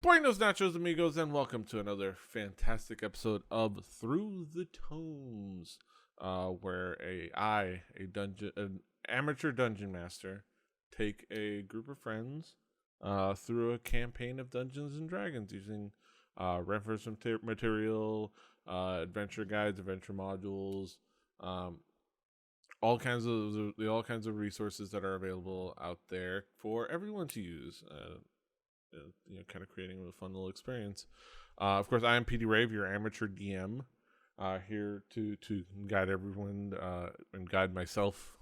Buenos nachos, amigos, and welcome to another fantastic episode of Through the Tomes, where an amateur dungeon master, take a group of friends through a campaign of Dungeons and Dragons using reference material, adventure guides, adventure modules, all kinds of resources that are available out there for everyone to use. Kind of creating a fun little experience. Of course, I am Petey Rave, your amateur DM, here to guide everyone and guide myself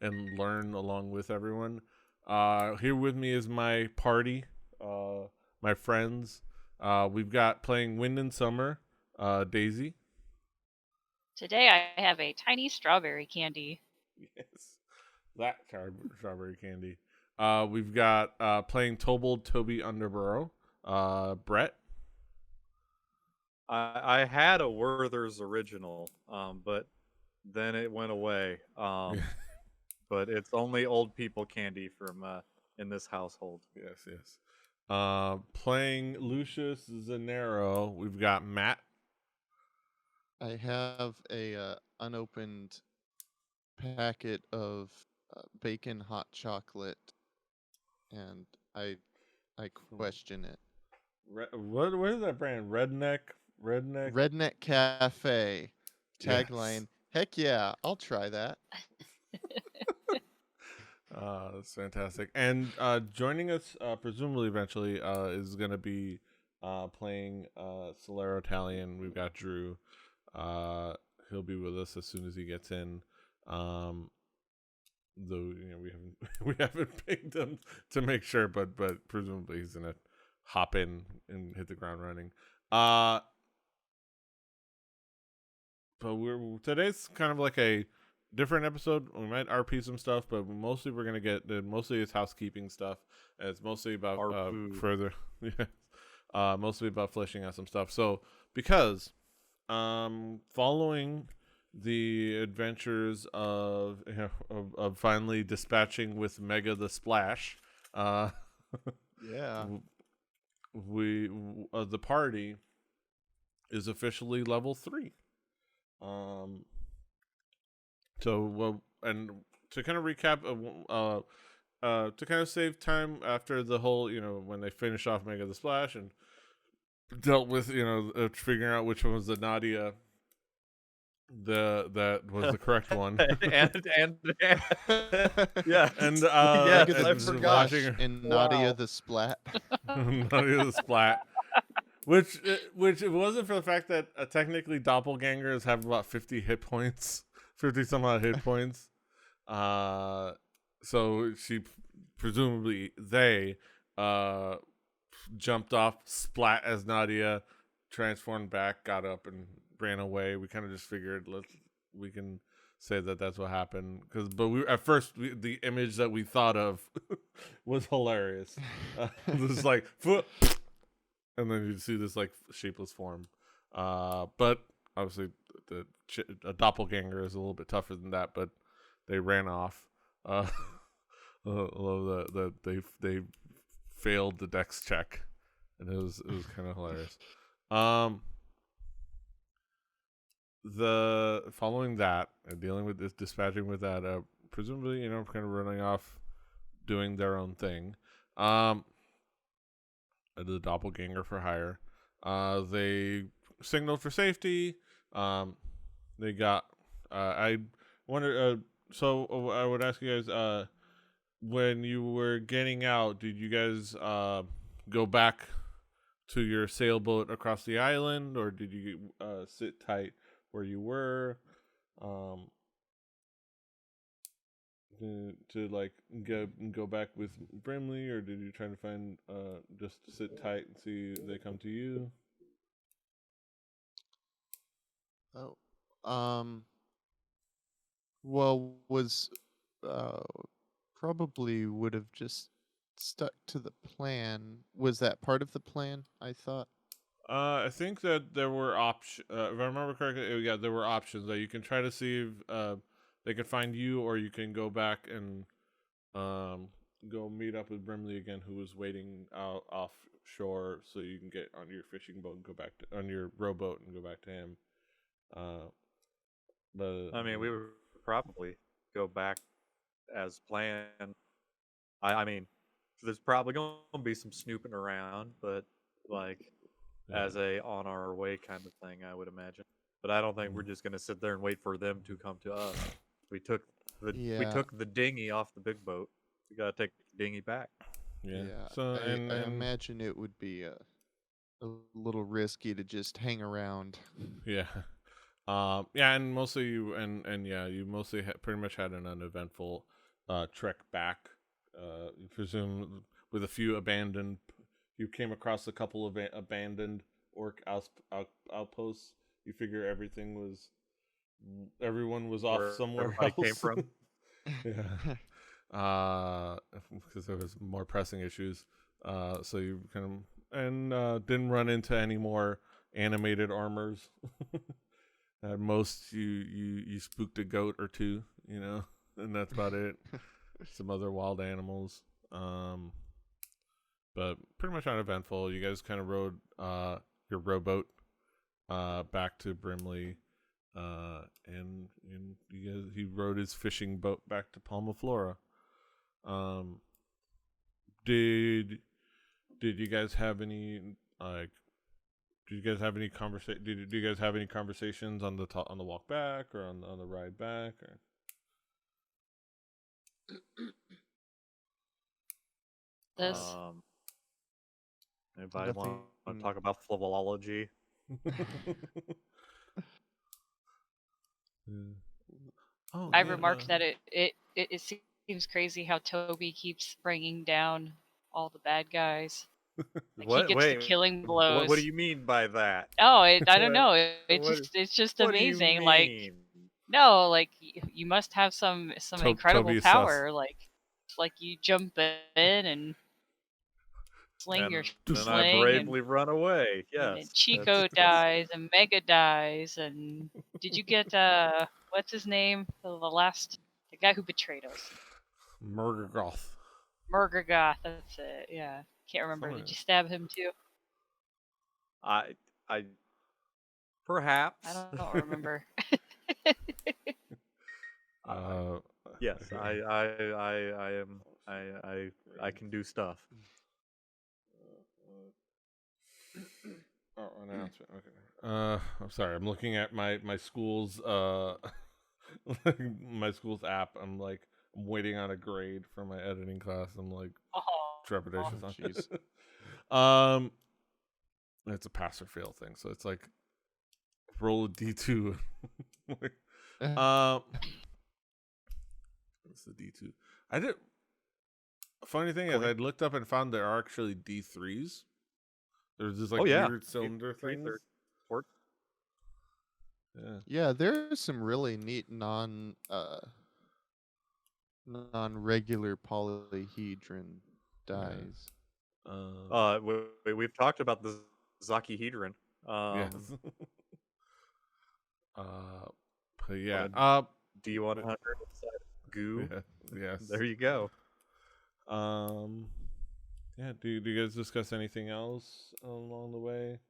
and learn along with everyone. Here with me is my party, my friends. We've got playing Wind and Summer, Daisy. Today I have a tiny strawberry candy. Yes, that strawberry candy. We've got playing Toby Underborough, Brett. I had a Werther's original, but then it went away. But it's only old people candy from in this household. Yes. Playing Lucius Zanero, we've got Matt. I have a unopened packet of bacon hot chocolate, and I question it. What is that brand? Redneck Cafe. Tagline: Yes. Heck yeah, I'll try that. That's fantastic. And joining us, presumably eventually, is going to be playing Solero Italian. We've got Drew. He'll be with us as soon as he gets in. Though we haven't pinged him to make sure, but presumably he's gonna hop in and hit the ground running. But today's kind of like a different episode. We might RP some stuff, but mostly we're gonna get mostly it's housekeeping stuff. And it's mostly about mostly about fleshing out some stuff. So because following the adventures of finally dispatching with Mega the Splash, Yeah, we the party is officially level 3. So and to kind of recap, to kind of save time after the whole, when they finish off Mega the Splash and dealt with, figuring out which one was the Nadia, that was the correct one. and yeah, and yes, Mega I the forgot. Splash and Nadia the Splat. Nadia the Splat. Which it wasn't for the fact that technically doppelgangers have about 50 hit points, 50 some odd hit points. So she presumably they jumped off, splat as Nadia, transformed back, got up and ran away. We kind of just figured we can say that that's what happened but the image that we thought of was hilarious. It was like foot. And then you see this like shapeless form, but obviously a doppelganger is a little bit tougher than that. But they ran off. They failed the dex check, and it was kind of hilarious. The following that and dealing with this, dispatching with that, presumably kind of running off, doing their own thing. The doppelganger for hire. They signaled for safety. They got. I wonder. So I would ask you guys. When you were getting out, did you guys go back to your sailboat across the island, or did you sit tight where you were? To like go back with Brimley, or did you try to find just sit tight and see they come to you? Well, was probably would have just stuck to the plan. Was that part of the plan? I thought. I think that there were options. If I remember correctly, there were options that you can try to see if they can find you, or you can go back and go meet up with Brimley again, who was waiting out offshore, so you can get on your fishing boat and go back to on your rowboat and go back to him. But I mean, we would probably go back as planned. I mean, there's probably going to be some snooping around, but like as a on our way kind of thing, I would imagine. But I don't think we're just going to sit there and wait for them to come to us. We took the dinghy off the big boat. We got to take the dinghy back. Yeah. So I imagine it would be a little risky to just hang around. Yeah. And mostly you mostly pretty much had an uneventful trek back. You presume with a few abandoned. You came across a couple of abandoned orc outposts. You figure everyone was off Where somewhere everybody else. came from. Yeah. Because there was more pressing issues. So you kind of didn't run into any more animated armors. At most, you spooked a goat or two, and that's about it. Some other wild animals, but pretty much uneventful. You guys kind of rode your rowboat back to Brimley, and he rode his fishing boat back to Palmaflora. Did you guys have any Did you guys have any do you guys have any conversations on the walk back or on the ride back? Or? Anybody want to talk about philology? I remarked that it seems crazy how Toby keeps bringing down all the bad guys. Like What? he gets the killing blows. What do you mean by that? Oh, I don't know. It's just amazing. Like, no, like you must have some incredible power. Like you jump in and sling your then sling. I bravely run away. Yes. And Chico dies and Mega dies. And did you get what's his name? The guy who betrayed us. Murgagoth. That's it. Yeah. Can't remember. Did you stab him too? I perhaps. I don't remember. Yes, I am. I can do stuff. Oh, announcement. Okay. I'm sorry. I'm looking at my school's my school's app. I'm waiting on a grade for my editing class. I'm trepidation. Jeez. It's a pass or fail thing. So it's roll a D2. It's the D2. I did. Funny thing is, I looked up and found there are actually D3s. There's this weird cylinder things. Yeah, there's some really neat non-regular polyhedron dies. We've talked about the Zakihedron. Yes. But yeah. D100 inside goo. Yeah, yes. There you go. Yeah. Do you guys discuss anything else along the way?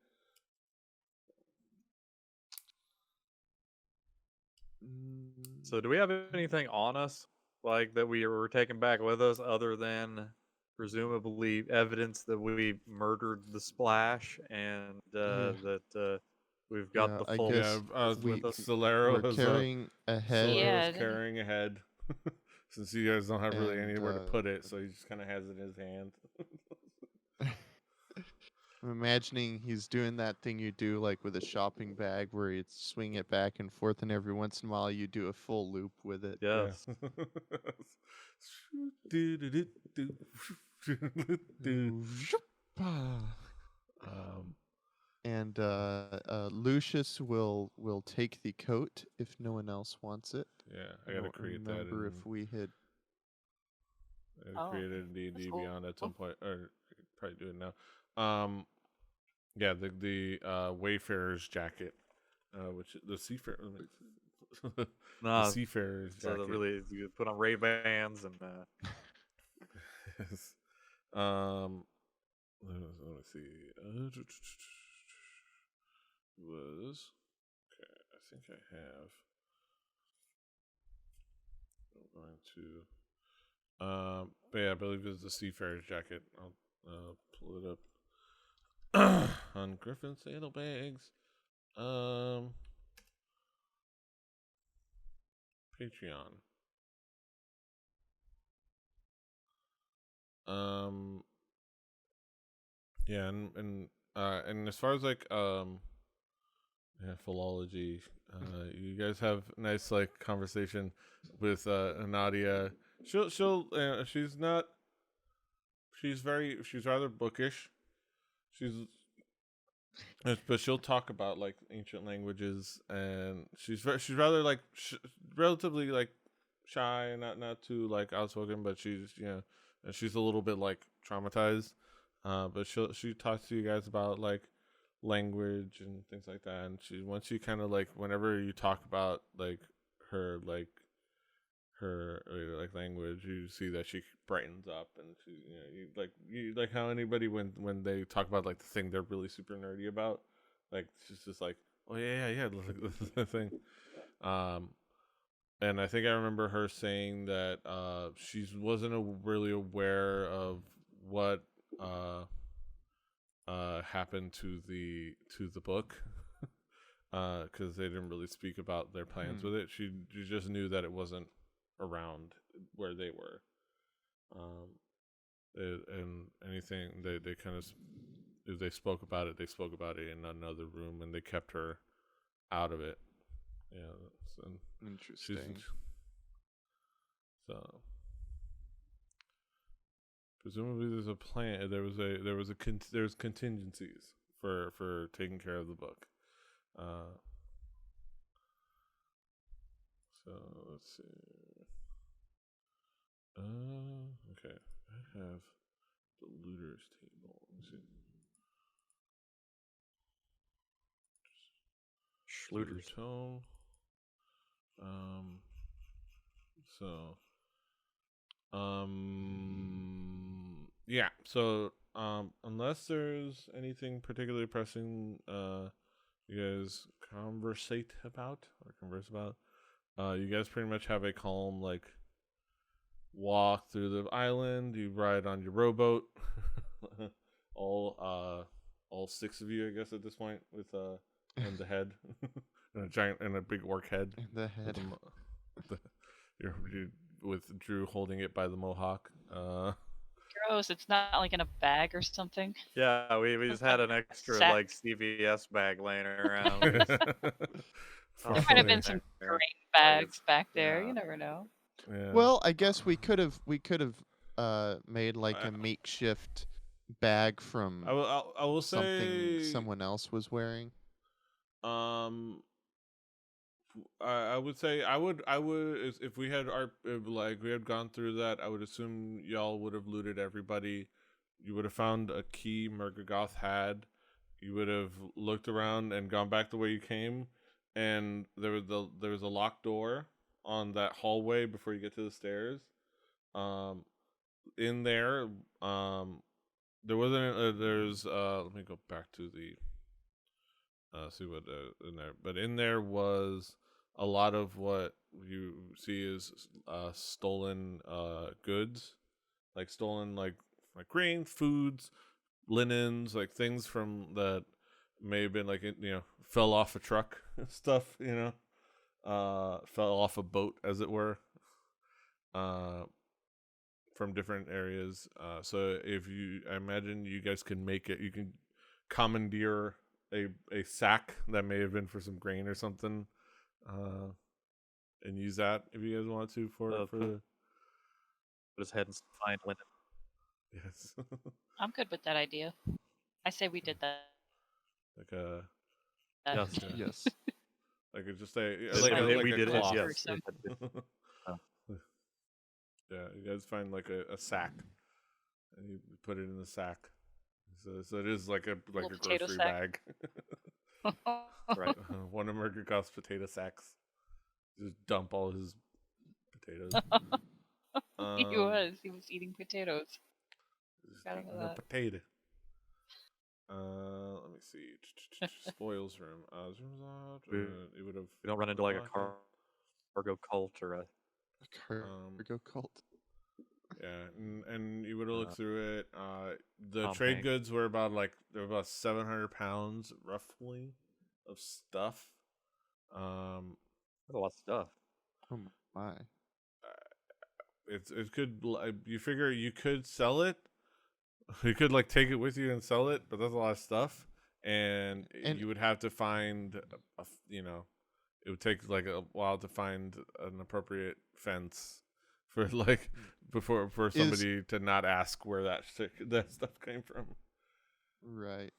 So, do we have anything on us that we were taking back with us, other than presumably evidence that we murdered the Splash and that we've got the full? With Solero we're carrying ahead. Solero's carrying ahead. Since you guys don't have really anywhere to put it, so he just kind of has it in his hand. I'm imagining he's doing that thing you do with a shopping bag where you swing it back and forth, and every once in a while you do a full loop with it. Yes. And Lucius will take the coat if no one else wants it. Yeah, I gotta create that. Remember if we had created a D&D Beyond at some point, or probably do it now. The Wayfarer's jacket, which the Seafarer. The Seafarer's jacket. So really, you put on Ray-Bans and Yes. Let me see. Was okay. I think I have. I'm going to. But yeah, I believe it's the Seafarer's jacket. I'll pull it up on Griffin Saddlebags. Patreon. Yeah, and as far as like philology, you guys have nice like conversation with Nadia. She's not. She's rather bookish. She's but she'll talk about like ancient languages, and she's rather like relatively like shy, not too like outspoken, but she's and she's a little bit like traumatized. But she talks to you guys about like language and things like that, and once you kind of like whenever you talk about like her like language, you see that she brightens up, and she you like how anybody when they talk about like the thing they're really super nerdy about, like she's just like, oh yeah like, this is the thing. And I think I remember her saying that she wasn't really aware of what happened to the book because they didn't really speak about their plans with it. She just knew that it wasn't around where they were. And anything they kind of, if they spoke about it in another room, and they kept her out of it. Yeah, Interesting. So presumably there's a plan. There's contingencies for taking care of the book. So let's see. Okay. I have the looters table. Let's see. Schlooters. Tone. So. Yeah. So. Unless there's anything particularly pressing, you guys converse about. You guys pretty much have a calm like walk through the island. You ride on your rowboat. all six of you, I guess, at this point, with and the head, and a big orc head. The head. With Drew holding it by the mohawk. Gross! It's not like in a bag or something. Yeah, we just had an extra like CVS bag laying around. There might have been some grain bags back there. Yeah. You never know. Yeah. Well, I guess we could have made like a makeshift bag from I will something say someone else was wearing. I would say I would if we had we had gone through that, I would assume y'all would have looted everybody. You would have found a key Murgagoth had. You would have looked around and gone back the way you came, and there was a locked door on that hallway before you get to the stairs. In there, there wasn't. There's. Let me go back to the. See what in there, but in there was a lot of what you see is stolen goods, like stolen like grain, foods, linens, like things from that may have been like fell off a truck stuff, fell off a boat as it were, from different areas. So I imagine you guys can make it. You can commandeer a sack that may have been for some grain or something, and use that if you guys want to for put his head in some fine linen. Yes. I'm good with that idea. I say we did that. Like a yes. Like it just a we did it. Yes. Yeah, you guys find like a sack, and you put it in the sack. So it is like a grocery bag. Right. One of Murgagoth's potato sacks. Just dump all his potatoes. He was. He was eating potatoes. Gotta know that. Potato. Let me see. Spoils room. It would have. We don't run into like a cargo cult or a cargo cult. Yeah, and you would have looked through it. The trade goods were about 700 pounds roughly of stuff. That's a lot of stuff. Oh my! It could. You figure you could sell it. You could take it with you and sell it, but that's a lot of stuff, and you would have to find it would take a while to find an appropriate fence for for somebody to not ask where that stuff came from. Right.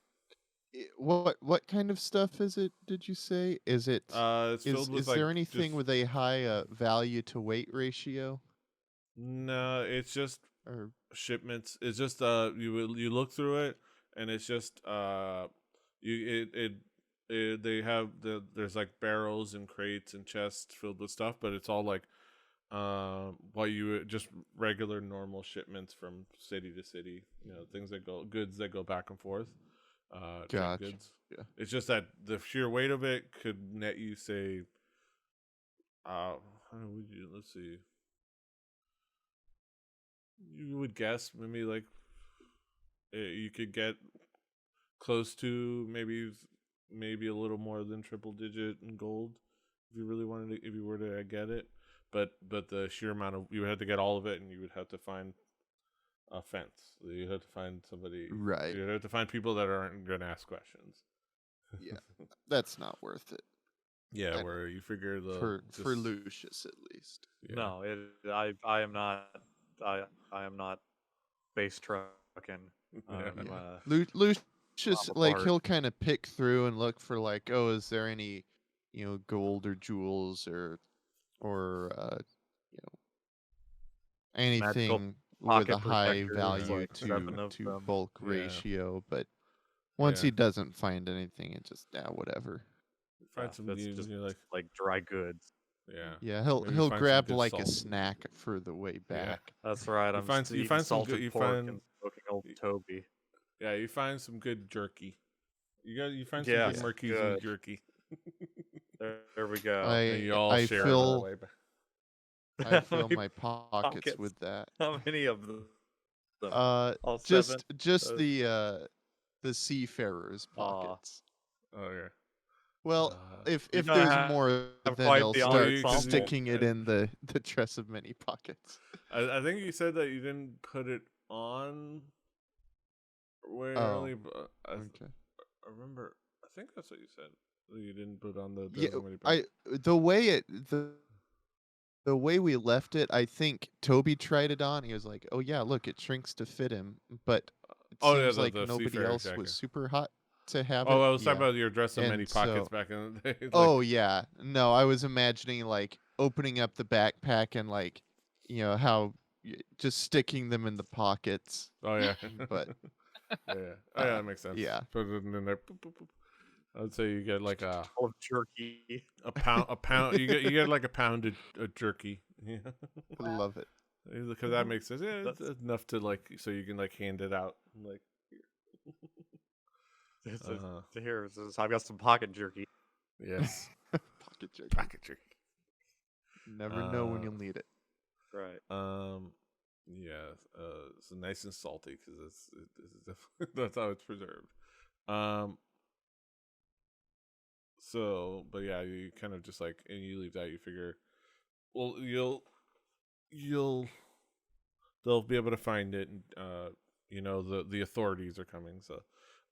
What kind of stuff is it? Did you say? Is it? It's filled with is there anything with a high value to weight ratio? No, it's just shipments. It's just you look through it, and it's just they have there's barrels and crates and chests filled with stuff, but it's all just regular normal shipments from city to city. Goods that go back and forth. Gotcha. Goods. Yeah. It's just that the sheer weight of it could net you say, let's see. You would guess maybe you could get close to maybe a little more than triple digit in gold if you really wanted to, if you were to get it, but the sheer amount of, you would have to get all of it, and you would have to find a fence. You have to find somebody, right? You have to find people that aren't going to ask questions. Yeah, that's not worth it. Yeah, where you figure for Lucius at least. Yeah. No, I am not base trucking. Lucius, he'll kind of pick through and look for is there any, gold or jewels or anything with a high value to bulk ratio. But once he doesn't find anything, it just whatever. Find some just dry goods. Yeah, he'll grab a snack for the way back. Yeah. That's right. You find some good. You find smoking old Toby. Yeah, you find some good jerky. You find some good Marquise jerky. There we go. I fill my pockets with that. How many of them? All just the seafarers' pockets. Oh yeah. Well, if there's more, then they'll start sticking it in the dress of many pockets. I think you said that you didn't put it on. Okay. I remember. I think that's what you said. You didn't put on the dress of many pockets. The way we left it, I think Toby tried it on. He was like, "Oh yeah, look, it shrinks to fit him." But it seems like nobody else was super hot to have it. I was talking about your dress of many pockets back in the day. Yeah. No, I was imagining opening up the backpack and how just sticking them in the pockets. Oh yeah. But that makes sense. Yeah. Put it in there. Boop, boop, boop. I would say you get a jerky. A pound. You get a pound of jerky. Yeah. I love it. Because that makes sense. Yeah, it's enough to so you can hand it out here. I've got some pocket jerky. Yes. Pocket jerky. Pocket jerky. Never know when you'll need it. Right. Yeah. It's nice and salty because that's how it's preserved. So, but yeah, you kind of just and you leave that. You figure, well, they'll be able to find it, and the authorities are coming. So,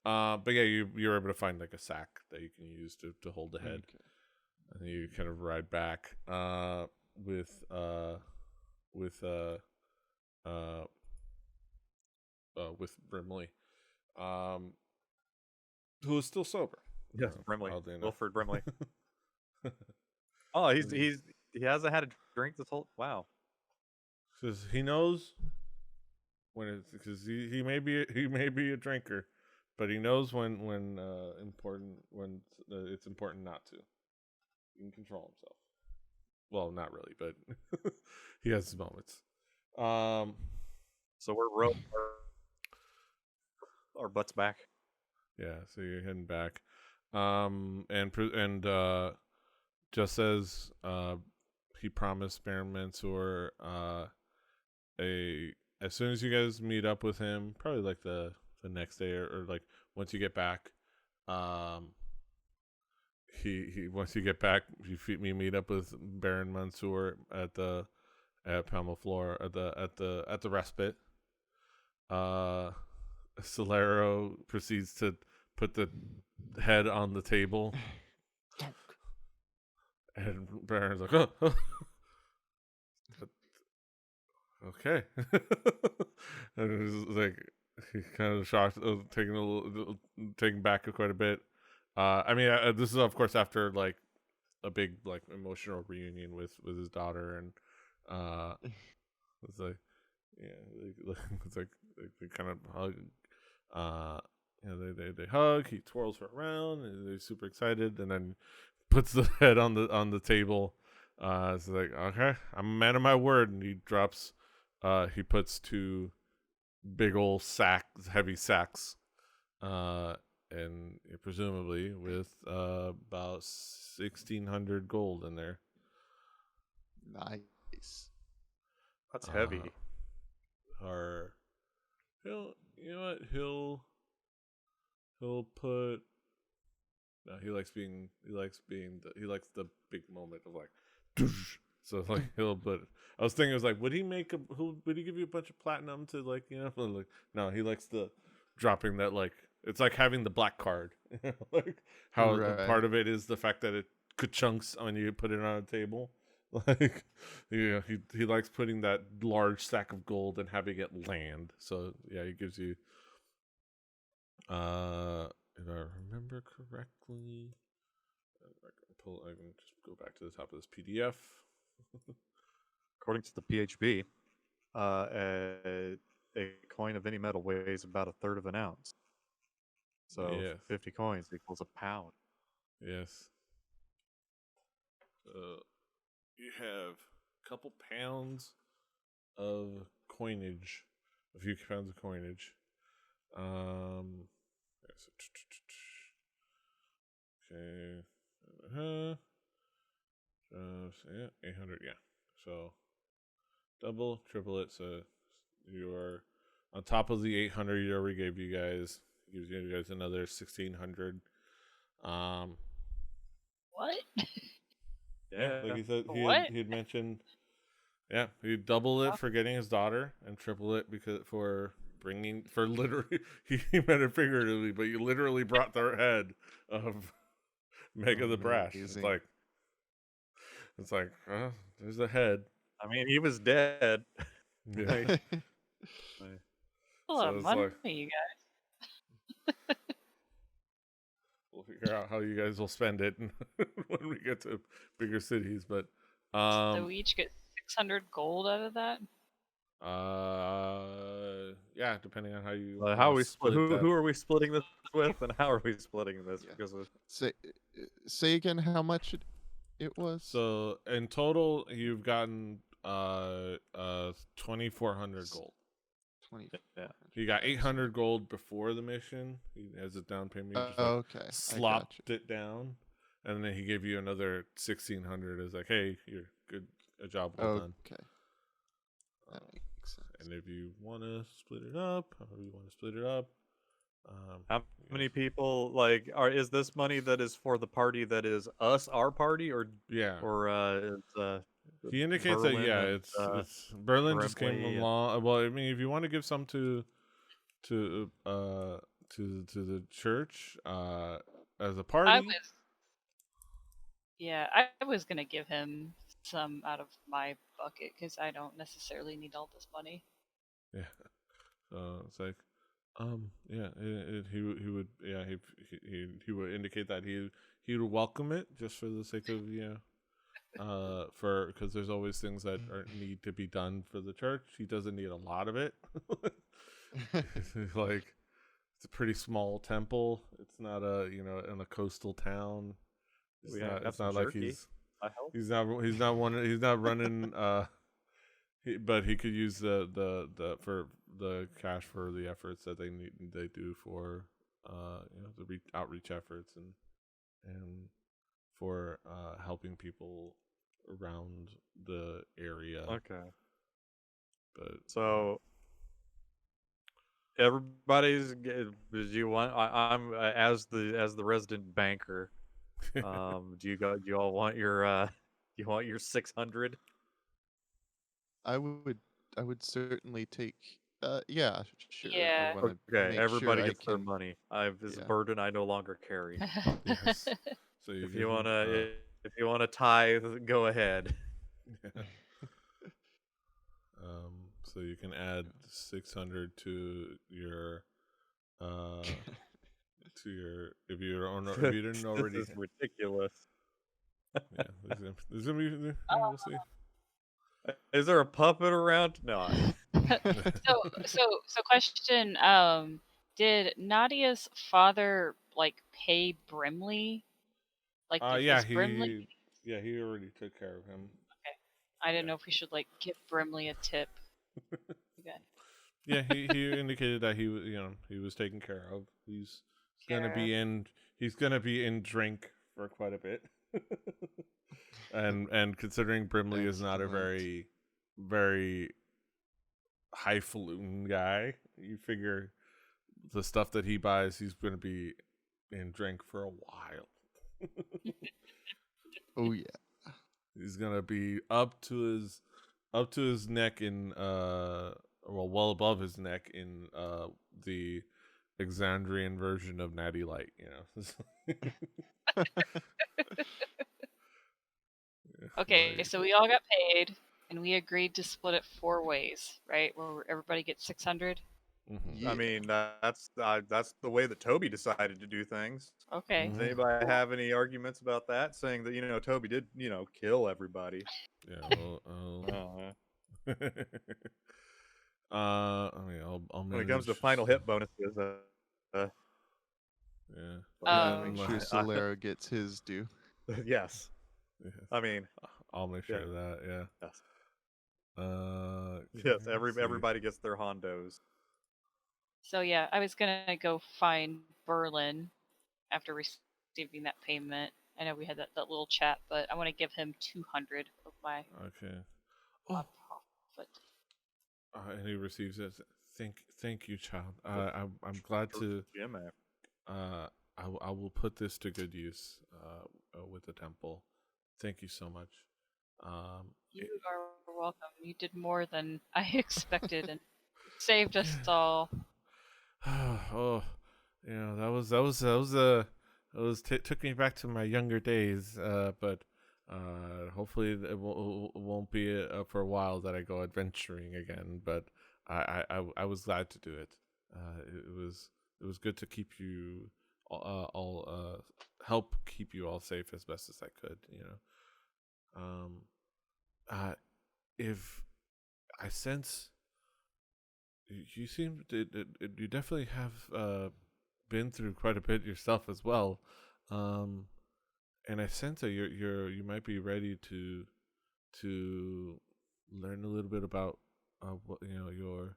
but yeah, you're able to find a sack that you can use to hold the head, and you kind of ride back with Brimley, who is still sober. Yes, Brimley. Wilford Brimley. Oh, he hasn't had a drink this whole. Wow. Because he knows because he may be a drinker, but he knows when it's important not to. He can control himself. Well, not really, but he has his moments. So we're rolling our butts back. Yeah, so you're heading back. Just as he promised Baron Mansour as soon as you guys meet up with him, probably like the next day or like once you get back, he once you get back, you meet up with Baron Mansour at Palmaflor at the respite. Solero proceeds to put the head on the table. And Baron's like, oh. Okay. And it was like, he's kind of shocked, taken back quite a bit. I mean, this is of course after like a big like emotional reunion with his daughter, and it's like, yeah, it's like they kind of hug. They hug. He twirls her around, and they're super excited, and then puts the head on the table. It's like, okay, I'm a man of my word, and he drops. He puts 2 big old heavy sacks, and presumably with about 1,600 gold in there. Nice. That's heavy. He'll put. No, he likes the big moment of like, so like he'll put. I was thinking, it was like, would he give you a bunch of platinum to like, like, no, he likes the dropping that, like, it's like having the black card, like how part of it is the fact that it ka-chunks when you put it on a table. Like, yeah, he likes putting that large stack of gold and having it land. So yeah, he gives you. If I remember correctly, I can just go back to the top of this PDF. According to the PHB, a coin of any metal weighs about 1/3 of an ounce. So yes. 50 coins equals a pound. Yes. You have a couple pounds of coinage, a few pounds of coinage. Okay. Yeah, 800. Yeah. So double, triple it. So you're on top of the 800 he already gave you guys. He gives you guys another 1,600. What? Yeah, like he said, he had mentioned. Yeah, he double it for getting his daughter, and triple it for literally. He meant it figuratively, but you literally brought the head of Mega the Brash. It's like, there's a head. I mean, he was dead. Yeah. A lot of money, you guys. We'll figure out how you guys will spend it when we get to bigger cities. But so we each get 600 gold out of that. Yeah, depending on how you. How we split? Who are we splitting this with, and how are we splitting this? Yeah. Because say again how much it was. So in total, you've gotten 2,400 gold. 20. Yeah. He got 800 gold before the mission. He has a down payment. Okay. Slopped it down, and then he gave you another 1,600. As like, hey, you're good. A job well done. Okay. That makes sense. And if you want to split it up, however you want to split it up. How many people is this money that is for the party that is us, our party, or yeah, or he indicates Berlin it's Berlin just came along. Well, I mean, if you want to give some to the church as a party, I was gonna give him some out of my bucket because I don't necessarily need all this money. Yeah, so it's like, he would indicate that he would welcome it just for the sake of because there's always things that need to be done for the church. He doesn't need a lot of it. Like, it's a pretty small temple. It's not in a coastal town. It's not like he's not running But he could use the for the cash for the efforts that they do for the outreach efforts and for helping people around the area. Okay. But so everybody's. Do you want? I'm as the resident banker. Do you all want your you want your 600? I would certainly take. Yeah, sure. Yeah. I want to Okay, make everybody sure I gets their can. money. This Yeah. burden I no longer carry. yes. So If you wanna tithe, go ahead. So you can add 600 to your if you didn't already. This is ridiculous. Yeah, there's gonna be we'll see. Is there a puppet around? No. So question. Did Nadia's father pay Brimley? Is Brimley? He already took care of him. Okay. I didn't know if we should give Brimley a tip. Okay. Yeah, he indicated that he was taken care of. He's gonna be in drink for quite a bit. and considering Brimley is not a very, very highfalutin guy, you figure the stuff that he buys, he's gonna be in drink for a while. Oh yeah. He's gonna be up to his neck in well above his neck in the Exandrian version of Natty Light, Okay, so we all got paid, and we agreed to split it 4 ways, right? Where everybody gets 600. Mm-hmm. Yeah. I mean, that's the way that Toby decided to do things. Okay. Does anybody have any arguments about that? Saying that Toby did kill everybody. Yeah. I mean, I'll when it comes to final hit bonuses, yeah. Make sure Solera gets his due. Yes. I mean, I'll make sure of that. Yeah. Yes. Yes. Everybody gets their hondos. So yeah, I was gonna go find Berlin after receiving that payment. I know we had that little chat, but I want to give him 200 of my profit. And he receives it. Thank you, child. I'm glad to. I will put this to good use with the temple. Thank you so much. You are welcome. You did more than I expected and saved us all. Oh, took me back to my younger days. But hopefully it won't be for a while that I go adventuring again. But I was glad to do it. It was good to keep you all help keep you all safe as best as I could. If I sense you seem you definitely have been through quite a bit yourself as well, and I sense that you might be ready to learn a little bit about what your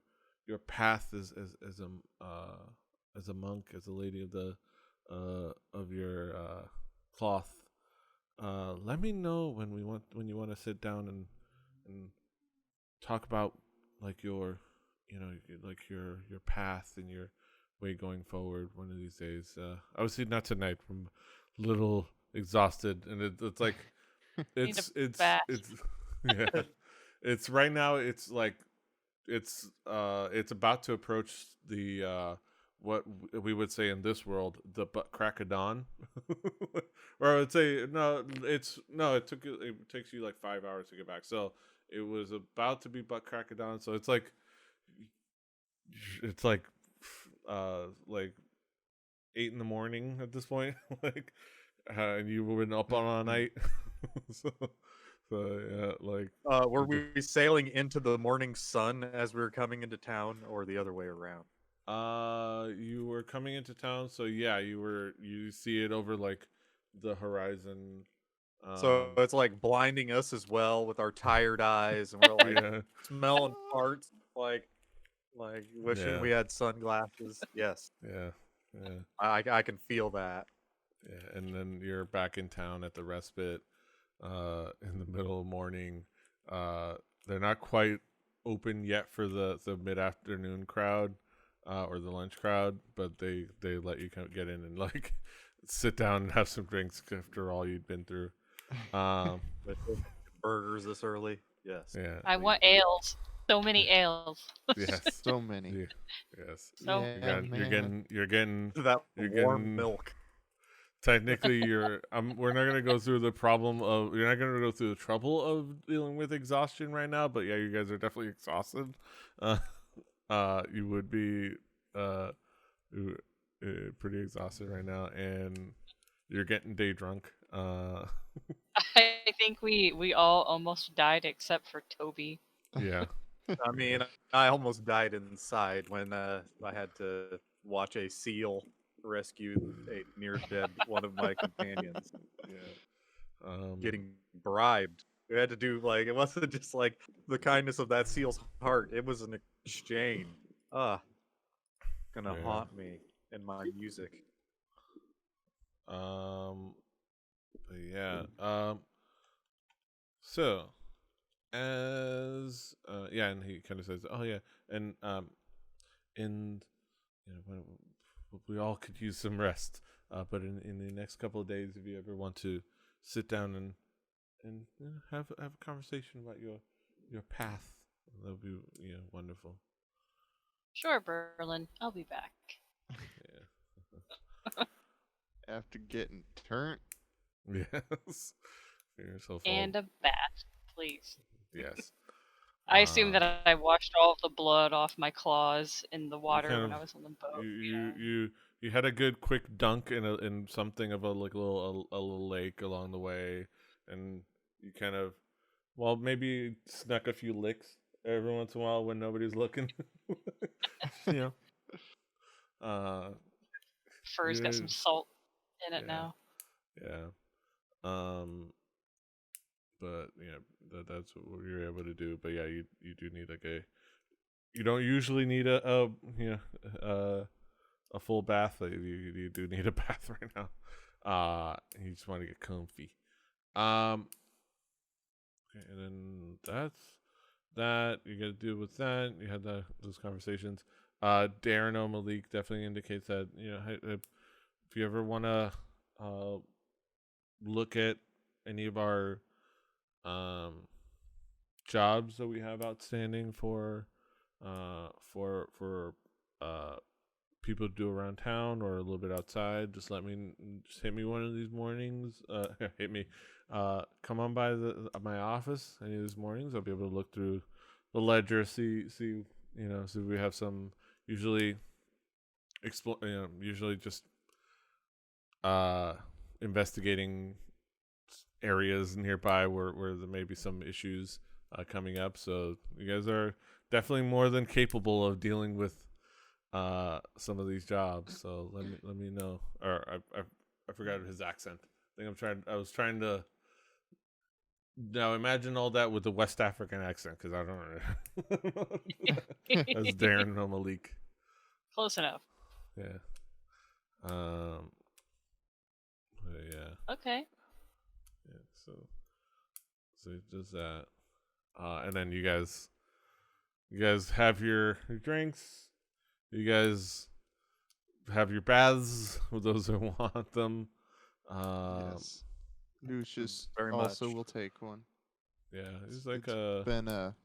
path as a monk, as a lady of the of your cloth. Let me know when you want to sit down and talk about your your path and your way going forward one of these days. Obviously not tonight. I'm a little exhausted, and it's like it's yeah. It's right now. It's like it's about to approach the what we would say in this world, the butt crack of dawn. Or I would say it takes you like 5 hours to get back. So it was about to be butt crack of dawn. So it's like 8 in the morning at this point. And you've been up all night. so yeah, were we sailing into the morning sun as we were coming into town, or the other way around? You were coming into town, so yeah, you see it over the horizon, So it's like blinding us as well with our tired eyes, and we're like smelling parts, like wishing we had sunglasses. Yes. Yeah. I can feel that. Yeah, and then you're back in town at the respite in the middle of morning. They're not quite open yet for the mid-afternoon crowd or the lunch crowd, but they let you get in and like sit down and have some drinks after all you'd been through. Burgers this early? Yes. Yeah. I want ales. So many ales. Yes. So many. Yeah. Yes. So You're getting that warm milk. Technically, we're not gonna go through the problem of you're not gonna go through the trouble of dealing with exhaustion right now. But yeah, you guys are definitely exhausted. You would be pretty exhausted right now, and you're getting day drunk. I think we all almost died except for Toby. Yeah. I mean, I almost died inside when I had to watch a seal rescue a near dead one of my companions. Yeah. Getting bribed. We had to do it wasn't just like the kindness of that seal's heart. It was an exchange. Gonna haunt me in my music. But yeah. So as and he kind of says, "Oh yeah," and we all could use some rest. But in the next couple of days, if you ever want to sit down and have a conversation about your path, that would be wonderful. Sure, Berlin. I'll be back. Yeah. After getting turned. Yes. Yourself and a bath, please. Yes. I assume that I washed all of the blood off my claws in the water when I was on the boat. You had a good quick dunk in something of a little lake along the way, and you kind of maybe snuck a few licks every once in a while when nobody's looking. Fur's got some salt in it now. Yeah. But that's what you're able to do. But yeah, you do need you don't usually need a full bath. You do need a bath right now. You just want to get comfy. Okay, and then that's that. You got to deal with that. You had those conversations. Darren O'Malik definitely indicates that if you ever want to look at any of our jobs that we have outstanding for people to do around town or a little bit outside, just hit me one of these mornings. Hit me. Come on by my office any of these mornings. I'll be able to look through the ledger, see if we have some usually just investigating areas nearby where there may be some issues coming up. So you guys are definitely more than capable of dealing with some of these jobs. So let me know. Or I forgot his accent. I was trying to now imagine all that with the West African accent, because I don't know. That's Darren O'Malik. Close enough. Yeah. Yeah. Okay. Yeah. So it does that, and then you guys have your drinks. You guys have your baths with those who want them. Yes. Lucius very also much. will take one. Yeah, it's like been a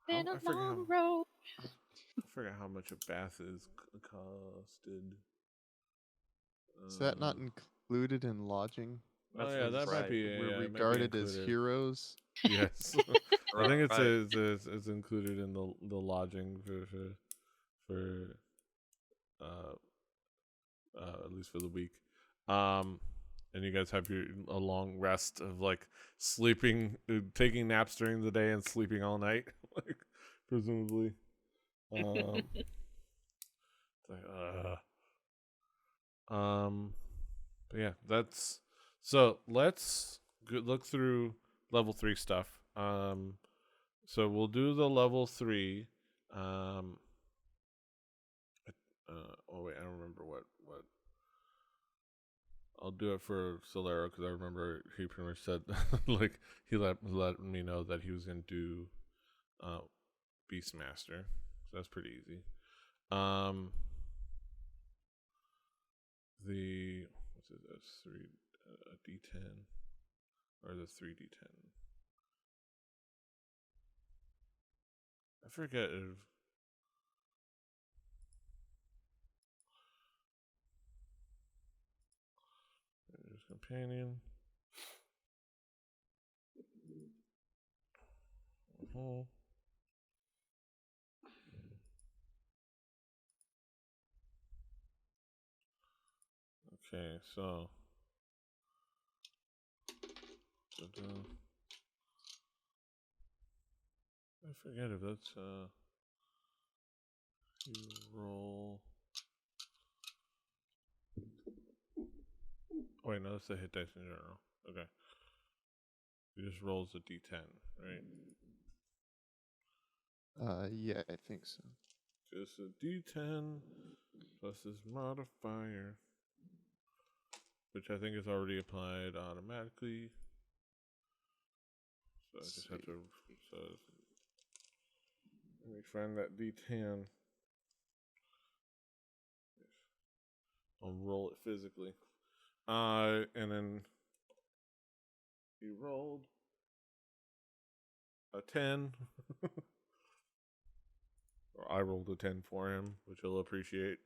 Been a long road. I forgot how much a bath is costed. Is that not included in lodging? Oh yeah, that might be. We're regarded as heroes. Yes, I think it's included in the lodging for at least for the week. And you guys have a long rest of sleeping, taking naps during the day and sleeping all night, presumably. But yeah, that's So let's look through level 3 stuff. So we'll do the level 3. Oh wait, I don't remember what. I'll do it for Solero because I remember he pretty much said like he let me know that he was gonna do Beastmaster. So that's pretty easy. The what's it? That's 3 D10 or the 3D10. I forget if there's companion. Okay, so I forget if that's you roll. Oh wait, no, that's the hit dice in general. Okay, he just rolls a D10, right? Yeah, I think so. Just a D10 plus his modifier, which I think is already applied automatically. So I just have to. So let me find that D10. I'll roll it physically. And then he rolled a 10. Or I rolled a 10 for him, which he'll appreciate.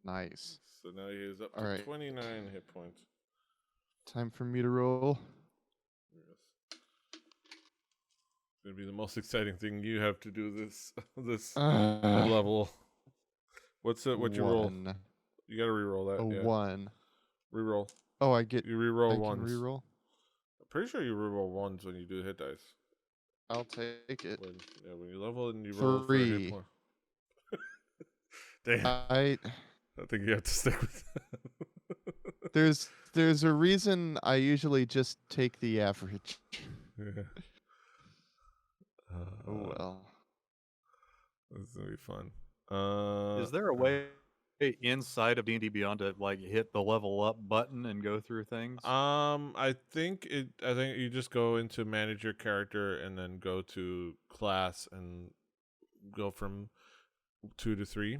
Nice. So now he is up to 29 hit points. Time for me to roll. Yes. It's gonna be the most exciting thing you have to do this level. What's it? What's your roll? You gotta re-roll that. A 1. Re-roll. Oh, I get. You re-roll I ones. can re-roll. I'm pretty sure you re-roll ones when you do hit dice. I'll take it. When you level and you roll 3. for a hit point. Damn. I think you have to stick with that. There's a reason I usually just take the average. Yeah. Oh well. This is gonna be fun. Is there a way inside of D&D Beyond to like hit the level up button and go through things? I think you just go into manage your character and then go to class and go from 2 to 3.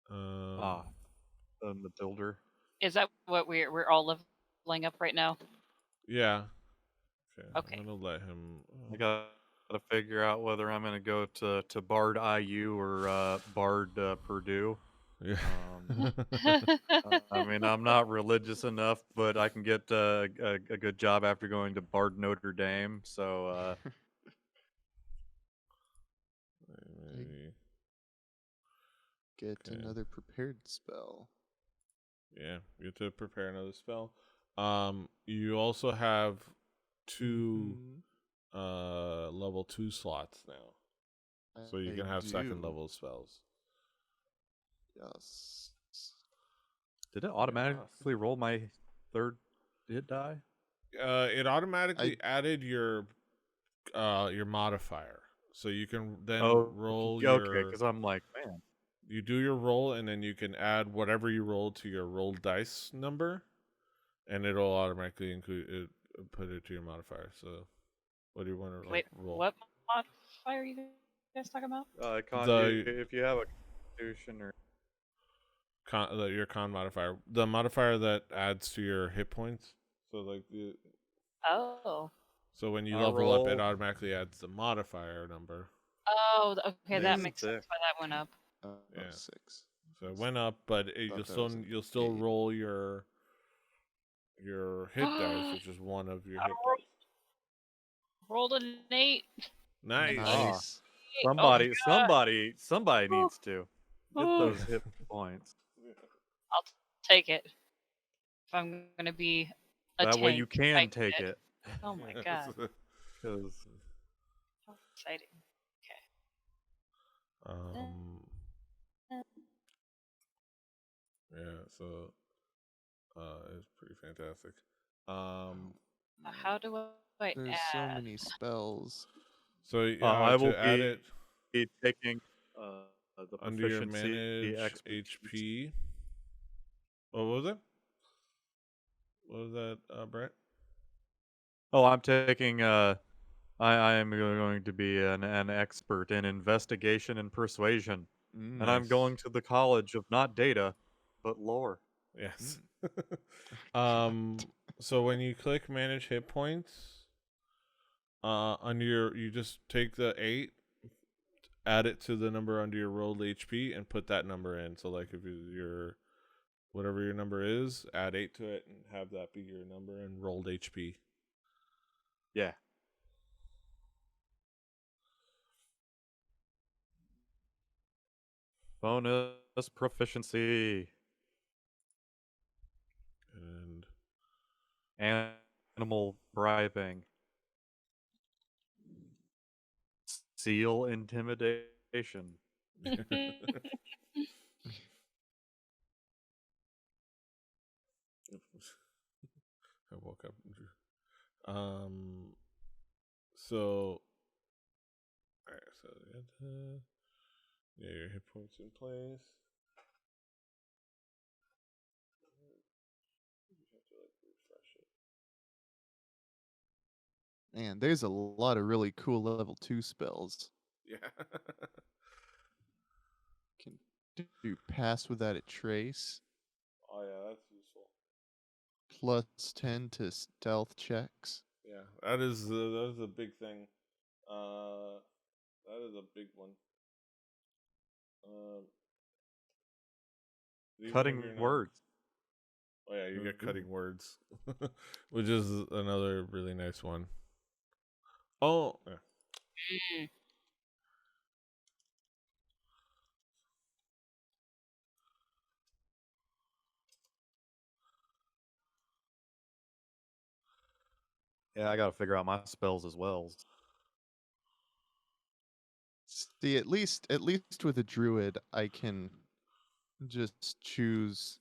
The builder. Is that what we're all leveling up right now? Yeah. Okay. I'm gonna let him. I gotta figure out whether I'm gonna go to Bard IU or Bard Purdue. Yeah. I mean, I'm not religious enough, but I can get a good job after going to Bard Notre Dame. So. Get another prepared spell. Yeah, you have to prepare another spell. You also have 2 level 2 slots now, so you can have second level spells. Yes. Did it automatically roll my 3rd hit die? It automatically added your modifier, so you can then roll your. Okay, because I'm like, man. You do your roll, and then you can add whatever you roll to your roll dice number, and it'll automatically include it, put it to your modifier. So, what do you want to roll? What modifier are you guys talking about? If you have a Constitution or your con modifier, the modifier that adds to your hit points. So like the. Oh. So when you level up, it automatically adds the modifier number. Oh, okay, that makes sense why that went up. Yeah. 6. So it went up, but you'll still roll your hit dice, which is one of your hit dice. Rolled an 8. Nice. Somebody needs to get those hit points. I'll take it. If I'm gonna be a that tank, way you can take it. Oh my god. Because how exciting. Okay. Yeah, so it's pretty fantastic. How do I There's add? so many spells. So I will to add it be taking the under your proficiency manage HP. What was it? What was that, Brett? Oh, I'm taking. I am going to be an expert in investigation and persuasion, and I'm Nice. going to the college of not data, but lore. Yes. So when you click manage hit points, under you just take the 8, add it to the number under your rolled HP, and put that number in. So like if your whatever your number is, add 8 to it and have that be your number and rolled HP. Yeah. Bonus proficiency. And animal bribing. Seal intimidation. I woke up. So, alright, so your hit points in place. You have to like refresh it. Man, there's a lot of really cool level 2 spells. Yeah. Can do pass without a trace. Oh yeah, that's useful. Plus 10 to stealth checks. Yeah, that is a big thing. That is a big one. Cutting words. Oh yeah, you get cutting words, which is another really nice one. Oh yeah. Yeah, I gotta figure out my spells as well. See, at least with a druid, I can just choose.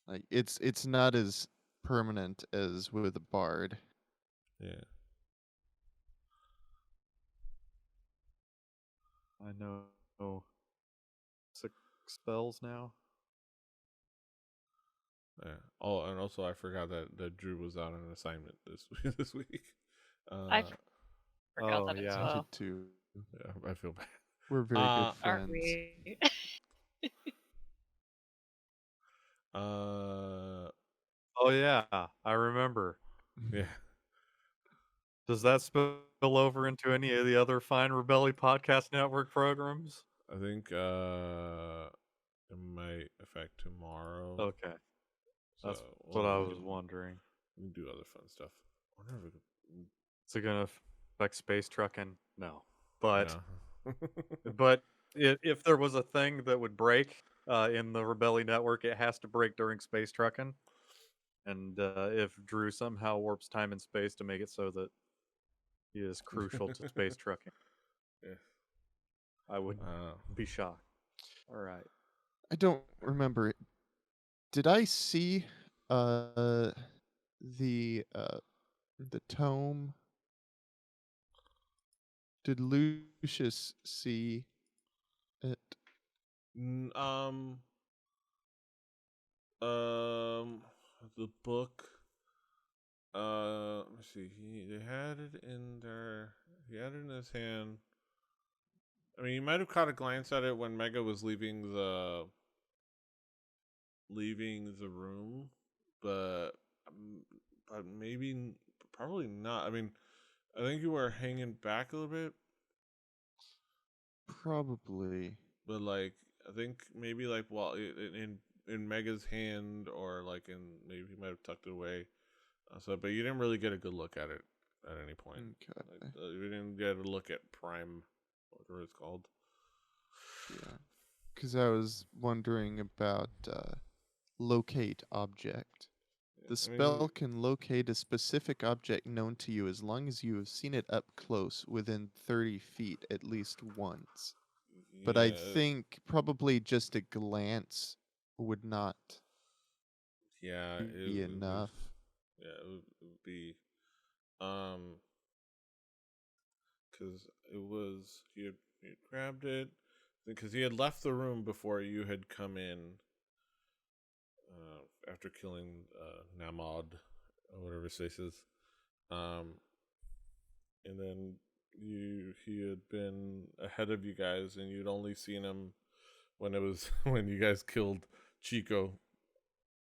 Like it's not as permanent as with a bard. Yeah. I know 6 spells now. Yeah. Oh, and also I forgot that Drew was out on an assignment this week. I forgot that as I well. did too. Yeah, I feel bad. We're very good friends. Aren't we? Oh yeah, I remember. Yeah. Does that spill over into any of the other Fine Rebelli Podcast Network programs? I think it might affect tomorrow. Okay. So That's what I was wondering. We can do other fun stuff. Is it gonna affect space trucking? No. But No. but if there was a thing that would break in the Rebelli Network, it has to break during space trucking. And if Drew somehow warps time and space to make it so that he is crucial to space trucking, Yeah. I would be shocked. All right. I don't remember. Did I see the tome? Did Lucius see it? The book. Let me see. They had it in there. He had it in his hand. I mean, you might have caught a glance at it when Mega was leaving the room, but probably not. I mean, I think you were hanging back a little bit. Probably. But like, I think maybe like in Mega's hand, or like maybe he might have tucked it away. But you didn't really get a good look at it at any point. Okay. Like, you didn't get a look at Prime, whatever it's called. Yeah, because I was wondering about locate object. The spell can locate a specific object known to you as long as you have seen it up close within 30 feet at least once. But I think probably just a glance would not be enough. It would be because it was he had grabbed it because he had left the room before you had come in after killing Namod or whatever his face is, and then he had been ahead of you guys, and you'd only seen him when it was when you guys killed Chico,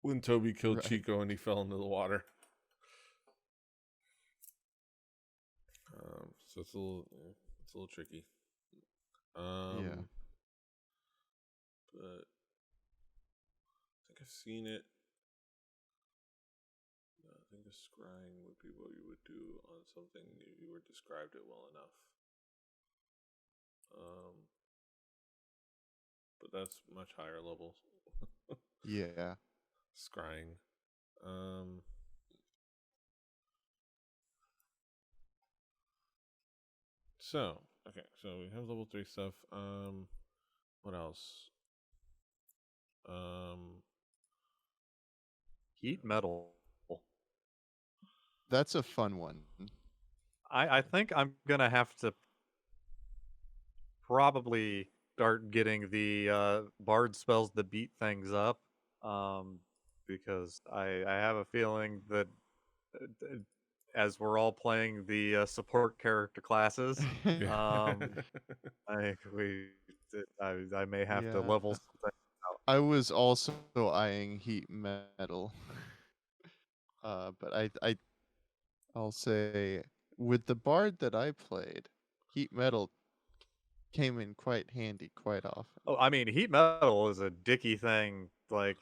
when Toby killed Chico and he fell into the water. So it's a little tricky. Yeah. But I think I've seen it. I think a scrying would be what you would do on something you were described it well enough. But that's much higher level. Yeah. Scrying. So we have level 3 stuff. What else? Heat metal. That's a fun one. I think I'm gonna have to probably start getting the bard spells to beat things up, because I have a feeling that as we're all playing the support character classes, I may have to level something out. I was also eyeing heat metal, but I'll say with the bard that I played, heat metal came in quite handy quite often. Oh, I mean, heat metal is a dicky thing. Like,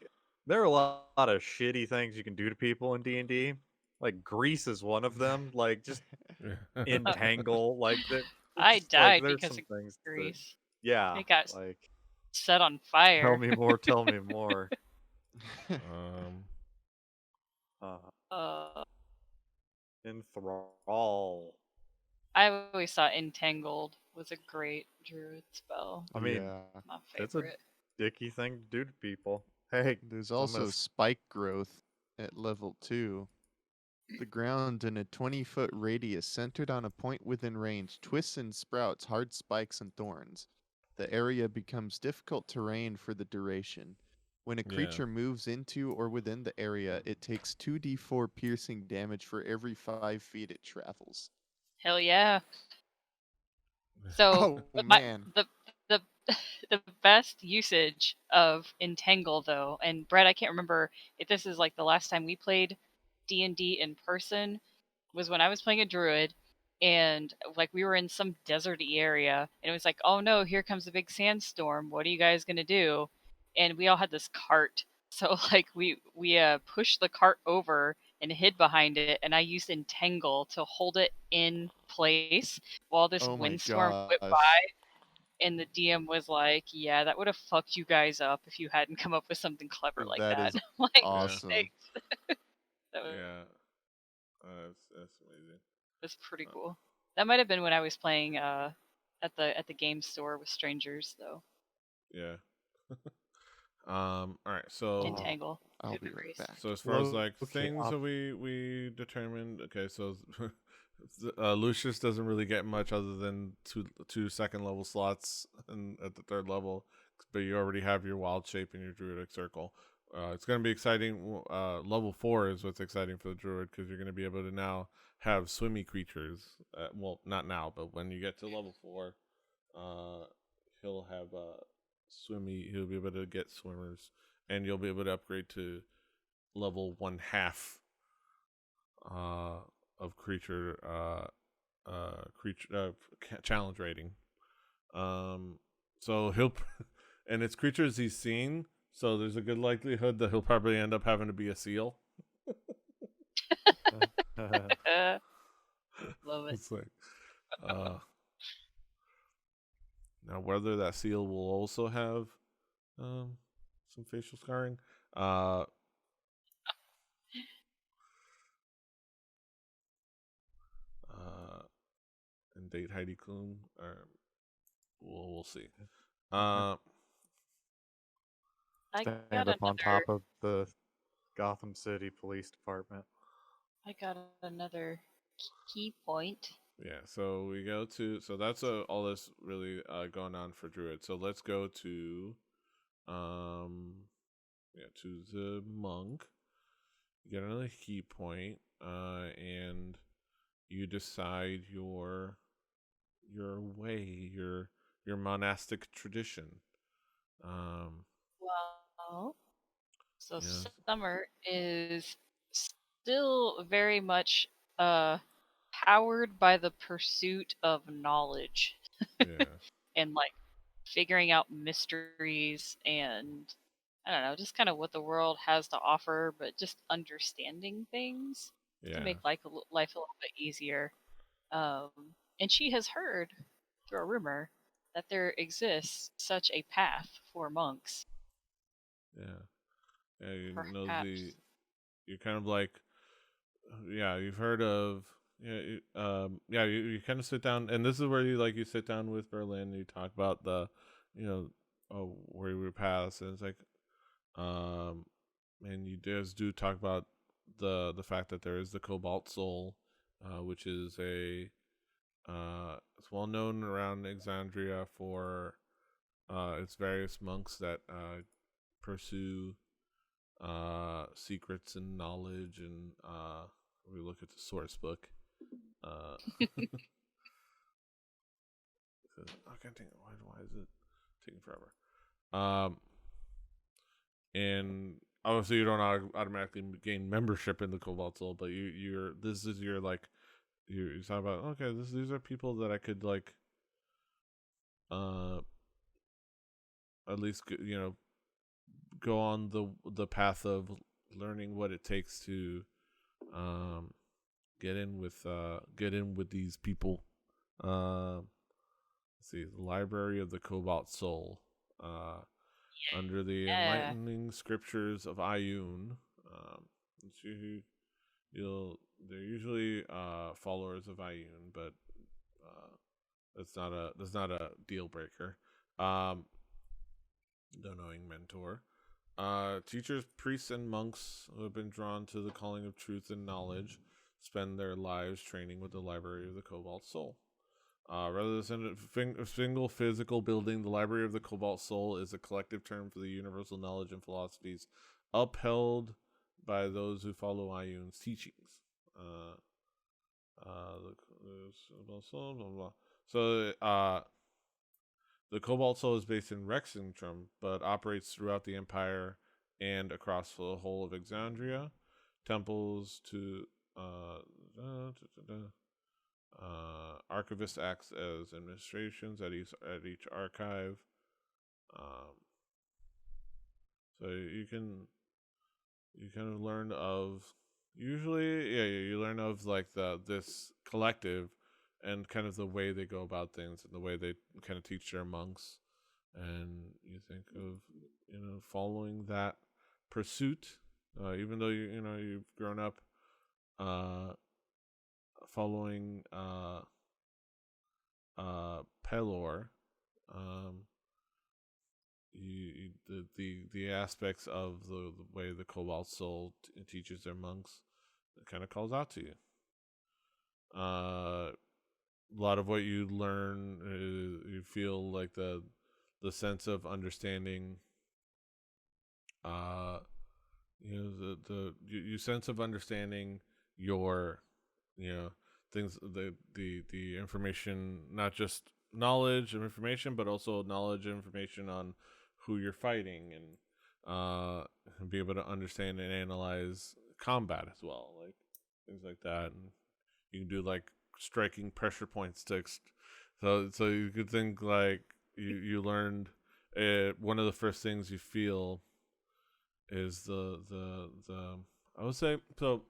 there are a lot of shitty things you can do to people in D&D. Like, grease is one of them. Like, just entangle. Like, I died there's because some of things grease. yeah. It got like, set on fire. tell me more. Tell me more. Enthrall. I always thought Entangled was a great druid spell. I mean, my it's a favorite. dicky thing to do to people. Hey, there's also spike growth at level 2. The ground in a 20-foot radius centered on a point within range twists and sprouts hard spikes and thorns. The area becomes difficult terrain for the duration. When a creature moves into or within the area, it takes 2d4 piercing damage for every 5 feet it travels. Hell yeah. So man. The best usage of Entangle though, and Brett, I can't remember if this is like the last time we played D&D in person, was when I was playing a druid and like we were in some deserty area and it was like, oh no, here comes a big sandstorm. What are you guys gonna do? And we all had this cart. So like we pushed the cart over and hid behind it, and I used Entangle to hold it in place while this windstorm went by. And the DM was like, "Yeah, that would have fucked you guys up if you hadn't come up with something clever like that." That is like, awesome. That was, that's amazing. That's pretty cool. That might have been when I was playing at the game store with strangers, though. Yeah. All right. So Entangle. I'll be right back. So as far as like things that we determined, okay. So Lucius doesn't really get much other than two second level slots at the third level, but you already have your wild shape and your druidic circle. It's going to be exciting. Level 4 is what's exciting for the druid because you're going to be able to now have swimmy creatures. Well, not now, but when you get to level 4, he'll have swimmy. He'll be able to get swimmers, and you'll be able to upgrade to level 1/2 of creature challenge rating. So he'll and it's creatures he's seen. So there's a good likelihood that he'll probably end up having to be a seal. Love it. It's like, now whether that seal will also have some facial scarring, and date Heidi Klum, we'll see. Stand up on top of the Gotham City Police Department. I got another key point. Yeah, so we go to that's all this really going on for Druid. So let's go to to the monk. You get another key point, and you decide your way, your monastic tradition. Well, so Summer is still very much powered by the pursuit of knowledge. Yeah. And like figuring out mysteries and I don't know, just kind of what the world has to offer, but just understanding things to make life a little bit easier. And she has heard through a rumor that there exists such a path for monks. Yeah, you Perhaps. know you're kind of like, you've heard of, you kind of sit down, and this is where you sit down with Berlin, and you talk about the, where you were past, and it's like, and you guys do talk about the fact that there is the Cobalt Soul, which is it's well known around Exandria for its various monks that pursue secrets and knowledge, and we look at the source book. I can't think. Why is it taking forever? And obviously you don't automatically gain membership in the Cobalt Soul, but this is your like you talk about. Okay, these are people that I could like, at least go on the path of learning what it takes to get in with these people. Let's see, the Library of the Cobalt Soul, under the enlightening scriptures of Ioun. They're usually followers of Ioun, but that's not a deal breaker. The knowing mentor. Teachers, priests, and monks who have been drawn to the calling of truth and knowledge spend their lives training with the Library of the Cobalt Soul. Rather than a single physical building, the Library of the Cobalt Soul is a collective term for the universal knowledge and philosophies upheld by those who follow Ioun's teachings. So, the Cobalt Soul is based in Rexingtrum, but operates throughout the Empire and across the whole of Exandria. Temples to archivist acts as administrations at each archive. So you kind of learn of you learn of like this collective and kind of the way they go about things and the way they kind of teach their monks, and you think of following that pursuit, even though you've grown up following Pelor. The aspects of the way the Cobalt Soul teaches their monks, it kind of calls out to you. A lot of what you learn, you feel like the sense of understanding. You sense of understanding your, things, the information, not just knowledge and information, but also knowledge and information on who you're fighting, and be able to understand and analyze combat as well, like things like that. And you can do like striking pressure points to so you could think like you learned one of the first things you feel is the I would say, so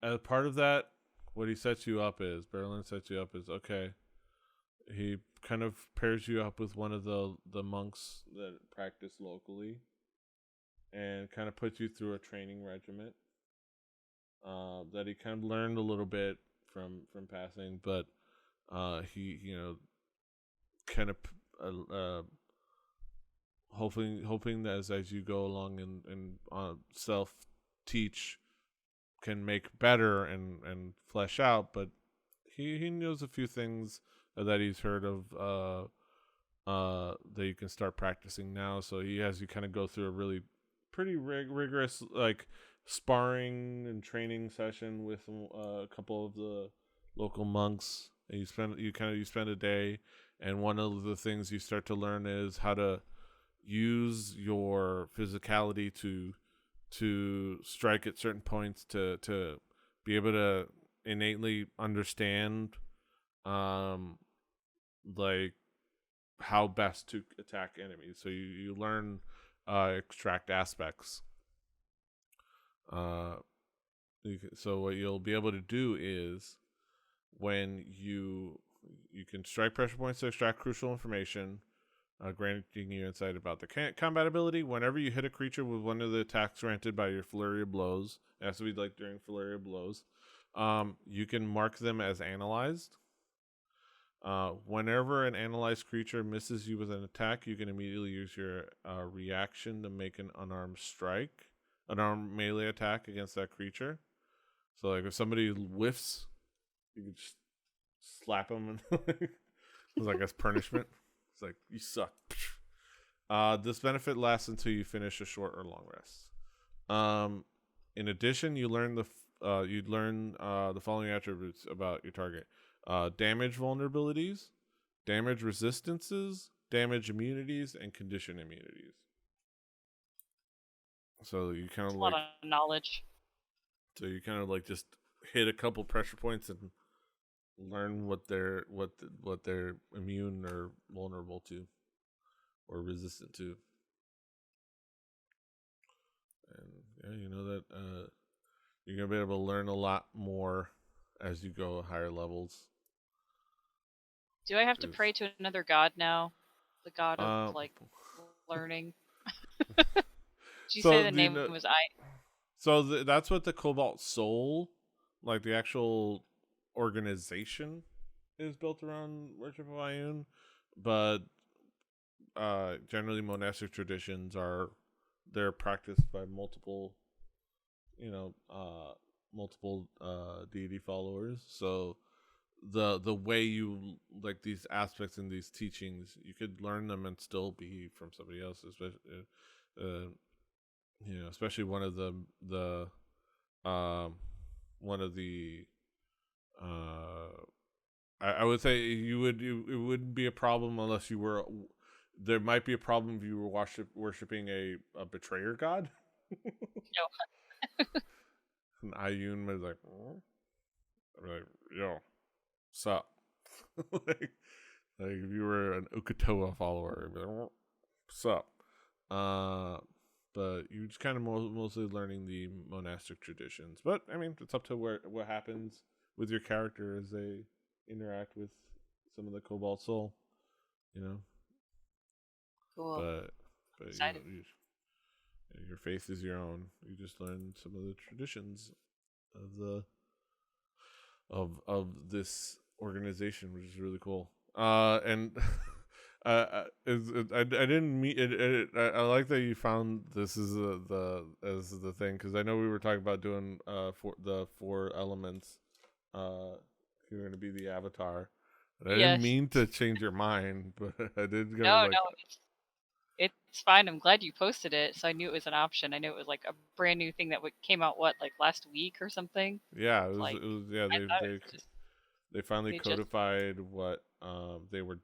as part of that, what he sets you up is, Berlin sets you up is, okay, he kind of pairs you up with one of the monks that practice locally, and kind of puts you through a training regiment that he kind of learned a little bit from passing, but he kind of hoping that as you go along and self teach can make better and flesh out, but he knows a few things that he's heard of that you can start practicing now. So he has you kind of go through a really pretty rigorous like sparring and training session with a couple of the local monks. And you spend a day, and one of the things you start to learn is how to use your physicality to strike at certain points to be able to innately understand like how best to attack enemies. So you learn extract aspects. So what you'll be able to do is when you can strike pressure points to extract crucial information, granting you insight about the combat ability. Whenever you hit a creature with one of the attacks granted by your flurry of blows, it has to be like during flurry of blows, you can mark them as analyzed. Whenever an analyzed creature misses you with an attack, you can immediately use your reaction to make an unarmed melee attack against that creature. So like if somebody whiffs, you can just slap them and it's like as punishment. It's like, you suck. This benefit lasts until you finish a short or long rest. In addition, you learn the following attributes about your target: damage vulnerabilities, damage resistances, damage immunities, and condition immunities. So you kind of like a lot of knowledge. So you kind of like just hit a couple pressure points and learn what they're immune or vulnerable to or resistant to. And yeah, you know that you're gonna be able to learn a lot more as you go higher levels. Do I have to pray to another god now? The god of like learning. Did you say the name was So that's what the Cobalt Soul, like the actual organization, is built around worship of Ioun, but generally monastic traditions they're practiced by multiple deity followers. So the way you like these aspects in these teachings, you could learn them and still be from somebody else, especially one of the I would say it wouldn't be a problem unless you were. There might be a problem if you were worshiping a betrayer god. No. And Ioun was like, yo, sup? like if you were an Ukatoa follower, you'd be like, sup? But you're just kind of mostly learning the monastic traditions. But I mean, it's up to what happens with your character as they interact with some of the Cobalt Soul, Cool. But your faith is your own. You just learn some of the traditions of this organization, which is really cool. And I didn't meet it. I like that you found this as the thing, because I know we were talking about doing for the 4 elements. You're going to be the avatar. I didn't mean to change your mind, but I did go. No, it's fine. I'm glad you posted it, so I knew it was an option. I knew it was like a brand new thing that came out like last week or something. Yeah, it was. Yeah, they finally codified what they were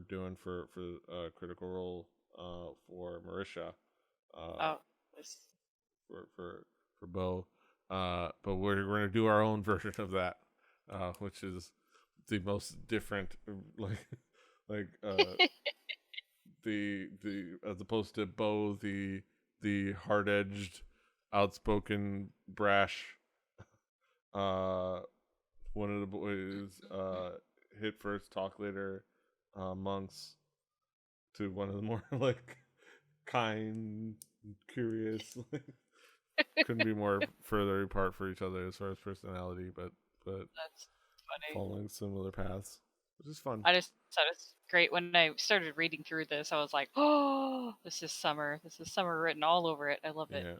doing for Critical Role for Marisha. For Bo. But we're going to do our own version of that, which is the most different, like the as opposed to Bo, the hard-edged, outspoken, brash. One of the boys hit first, talk later, monks, to one of the more like kind, curious. Couldn't be more further apart for each other as far as personality, but that's funny. Following similar paths. which is fun. I just thought it was great when I started reading through this. I was like, "Oh, this is summer. This is summer written all over it. I love it."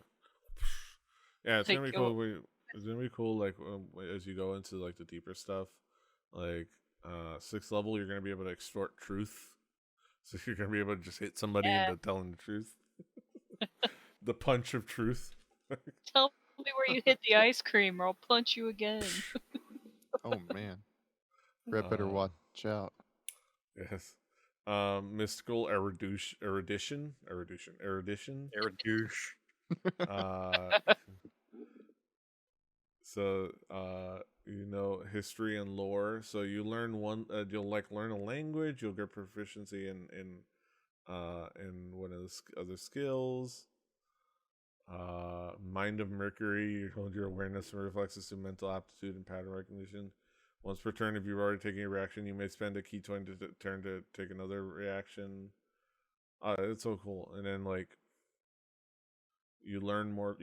Yeah, it's Like, gonna be cool. It's gonna be cool. Like as you go into like the deeper stuff, like 6th level, you're gonna be able to extort truth. So you're gonna be able to just hit somebody into telling the truth. The punch of truth. Tell me where you hit the ice cream, or I'll punch you again. Oh man, Brett better watch out. Yes. Mystical erudition. So history and lore. So you learn you'll like learn a language. You'll get proficiency in one of the other skills. Mind of Mercury. You hold your awareness and reflexes to mental aptitude and pattern recognition. Once per turn, if you've already taken a reaction, you may spend a key turn to take another reaction. It's so cool. And then like you learn more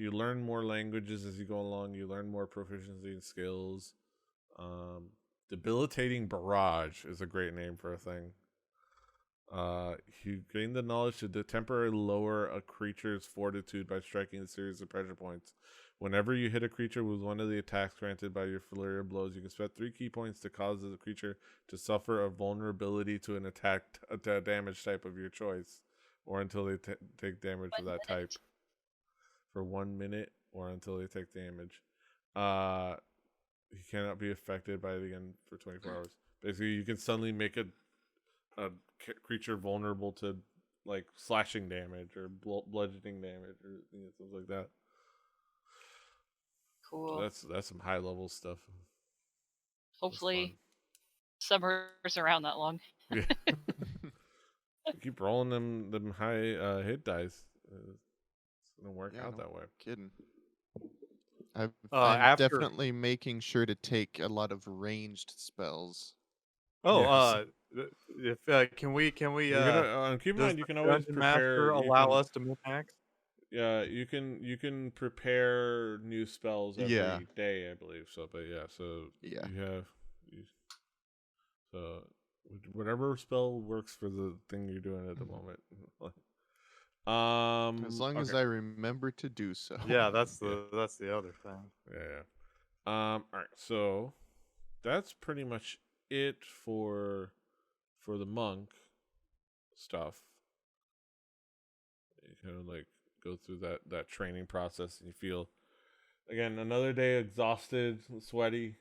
languages as you go along. You learn more proficiency and skills. Debilitating Barrage is a great name for a thing. You gain the knowledge to temporarily lower a creature's fortitude by striking a series of pressure points. Whenever you hit a creature with one of the attacks granted by your flurry of blows, you can spend 3 key points to cause the creature to suffer a vulnerability to an attack damage type of your choice, or until they take damage of that type. For 1 minute, or until they take damage. He cannot be affected by it again for 24 hours. Basically, you can suddenly make a creature vulnerable to like slashing damage or bludgeoning damage or things like that. Cool. So that's some high level stuff. Hopefully, summer's around that long. Yeah. Keep rolling them high hit dice. It's gonna work out that way. Kidding. I'm definitely making sure to take a lot of ranged spells. Oh, yes. Can we keep in mind you can always prepare. Allow us to move hacks? Yeah, you can prepare new spells every day, I believe. So, but you have so whatever spell works for the thing you're doing at the moment. As long as I remember to do so. Yeah, that's the other thing. Yeah. All right. So that's pretty much it for the monk stuff. You kind of like go through that training process, and you feel again another day exhausted, sweaty,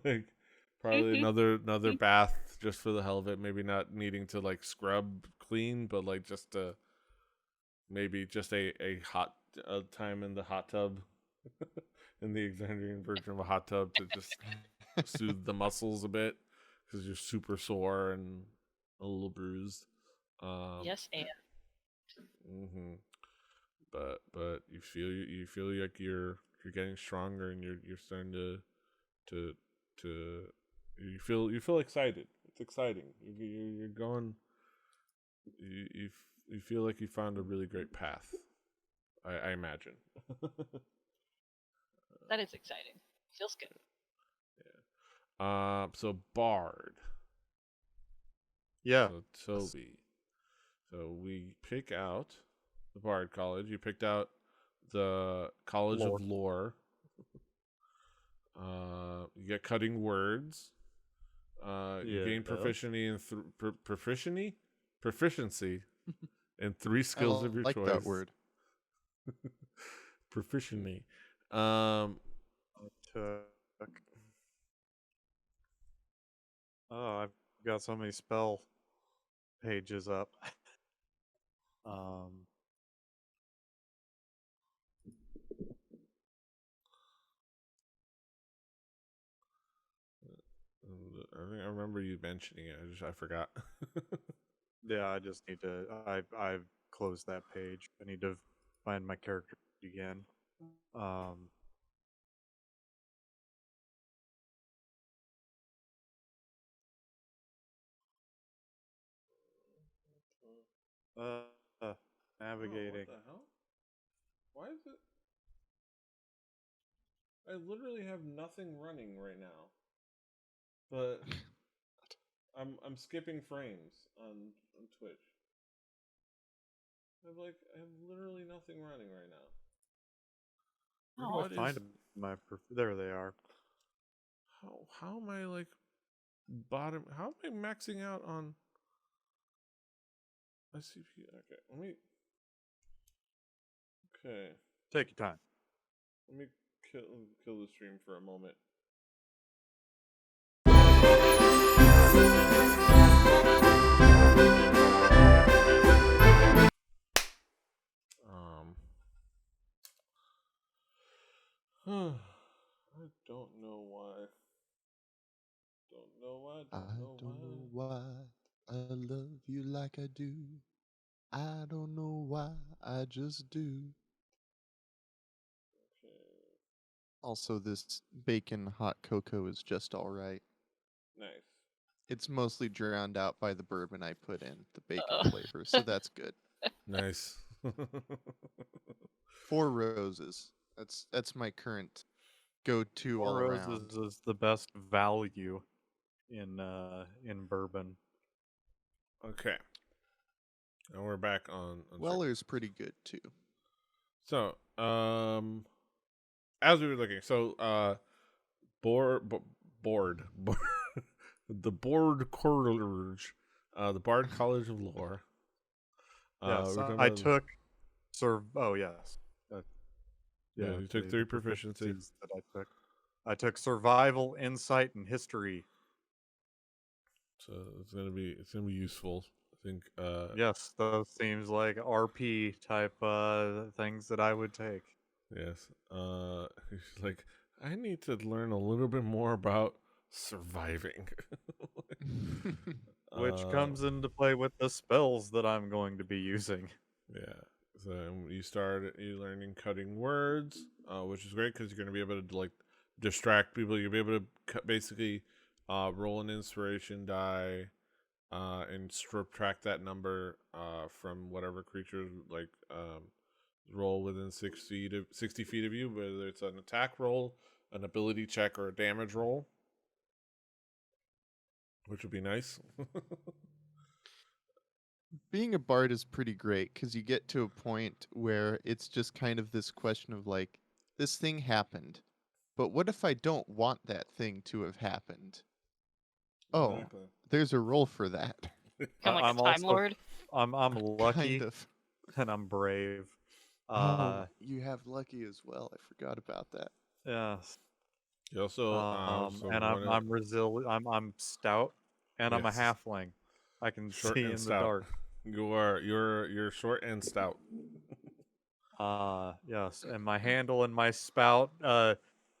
like probably another bath just for the hell of it. Maybe not needing to like scrub clean, but like just maybe just a hot time in the hot tub, in the Exandrian version of a hot tub, to just soothe the muscles a bit because you're super sore and a little bruised. Yes, and. Mm-hmm. But you feel like you're getting stronger, and you're starting to you feel excited. It's exciting. You're going. You feel like you found a really great path. I imagine. That is exciting. Feels good. Yeah. So Bard. Yeah. So Toby. So we pick out the Bard College. You picked out the College of Lore. You get cutting words. You gain proficiency in 3 skills of your choice. That word. Proficiency. I've got so many spell pages up. I remember you mentioning it. I forgot. Yeah, I just need to. I've closed that page. I need to find my character again. Navigating. What the hell? Why is it? I literally have nothing running right now. But I'm skipping frames on Twitch. I have literally nothing running right now. Where do I find my? There they are. How am I like bottom? How am I maxing out on ICP? Okay, let me. Okay. Take your time. Let me kill the stream for a moment. I don't know why. I don't know why I love you like I do. I don't know why I just do. Okay. Also, this bacon hot cocoa is just all right. Nice. It's mostly drowned out by the bourbon I put in, the bacon flavor, so that's good. Nice. 4 roses. That's my current go-to all around. 4 Roses is the best value in bourbon. Okay. And we're back on Weller's pretty good too. So, as we were looking, the Board College, the Bard College of Lore. Yes, I took. Oh yes. Yeah, you took 3 proficiencies that I took. I took survival, insight, and history. So it's gonna be useful. I think. Yes, those seems like RP type things that I would take. Yes. He's like, I need to learn a little bit more about surviving. Which comes into play with the spells that I'm going to be using. Yeah. So you learning cutting words, which is great because you're going to be able to like distract people. You'll be able to basically roll an inspiration die and subtract that number from whatever creature like roll within 60 feet of you, whether it's an attack roll, an ability check, or a damage roll, which would be nice. Being a bard is pretty great because you get to a point where it's just kind of this question of like, this thing happened, but what if I don't want that thing to have happened? Oh, Exactly. there's a roll for that. Kind of like a Time Lord. I'm lucky, kind of. and I'm brave. You have lucky as well. I forgot about that. Yes. You also, and I'm resilient. I'm stout, and I'm a Yes. halfling. I can Short see and in stout. the dark. You're short and stout. Yes, and my handle and my spout.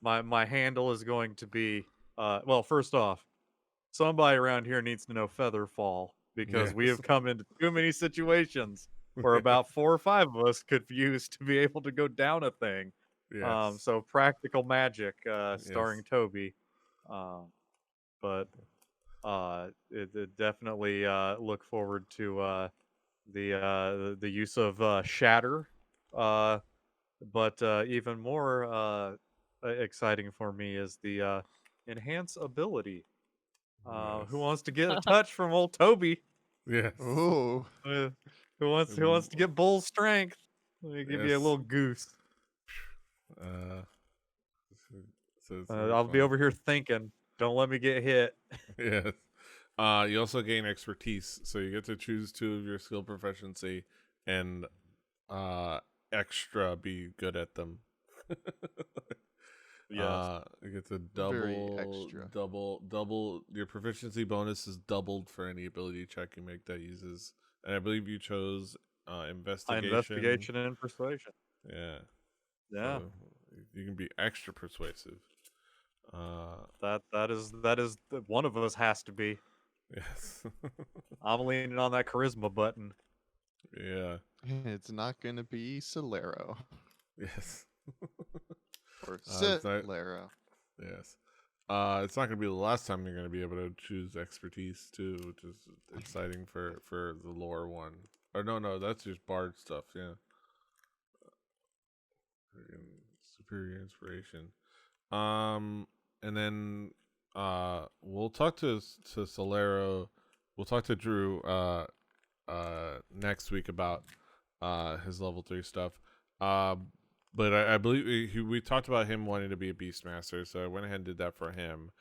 My handle is going to be. Well, first off, somebody around here needs to know Featherfall because we have come into too many situations where about 4 or 5 of us could use to be able to go down a thing. Yes. So practical magic, starring Toby. But it definitely look forward to the use of shatter. But even more exciting for me is the enhance ability. Who wants to get a touch from old Toby? Yes. Oh. Who wants to get bull strength? Let me give you a little goose. I'll be over here thinking. Don't let me get hit. Yes. You also gain expertise, so you get to choose 2 of your skill proficiency and extra be good at them. Yes. You get to double your proficiency bonus is doubled for any ability check you make that uses, and I believe you chose investigation and persuasion. Yeah. So you can be extra persuasive. That is one of us has to be. Yes. I'm leaning on that charisma button. Yeah. It's not gonna be Solero. Yes. Or Solero. Yes. It's not gonna be the last time you're gonna be able to choose expertise too, which is exciting for the lore one. Or no, that's just bard stuff. Yeah. Superior inspiration. And then we'll talk to Solero we'll talk to Drew next week about his level 3 stuff. But I believe we talked about him wanting to be a Beastmaster, so I went ahead and did that for him.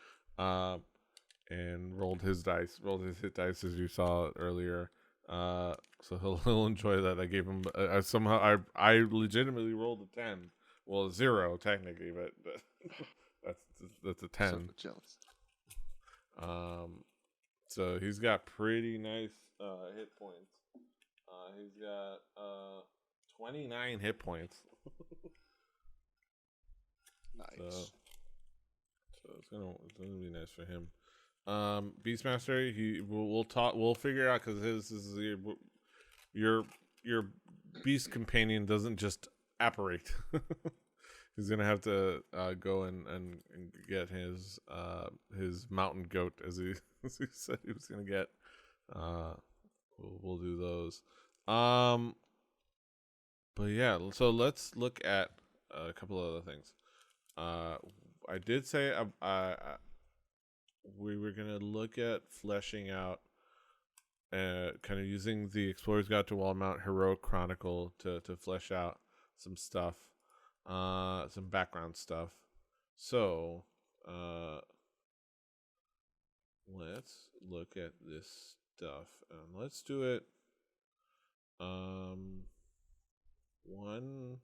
And rolled his hit dice as you saw earlier. So he'll enjoy that. I gave him somehow I legitimately rolled a 10. Well, a 0 technically, but that's a 10. So jealous. So he's got pretty nice hit points. He's got 29 hit points. Nice. So it's gonna be nice for him. Beastmaster, we'll figure out, because his is your beast companion doesn't just apparate. He's gonna have to go and get his mountain goat, as he said he was gonna get. We'll do those. But yeah, so let's look at a couple of other things. I did say we were gonna look at fleshing out, kind of using the Explorer's Guide to Wildemount Heroic Chronicle to flesh out some stuff, some background stuff. So let's look at this stuff, and let's do it one.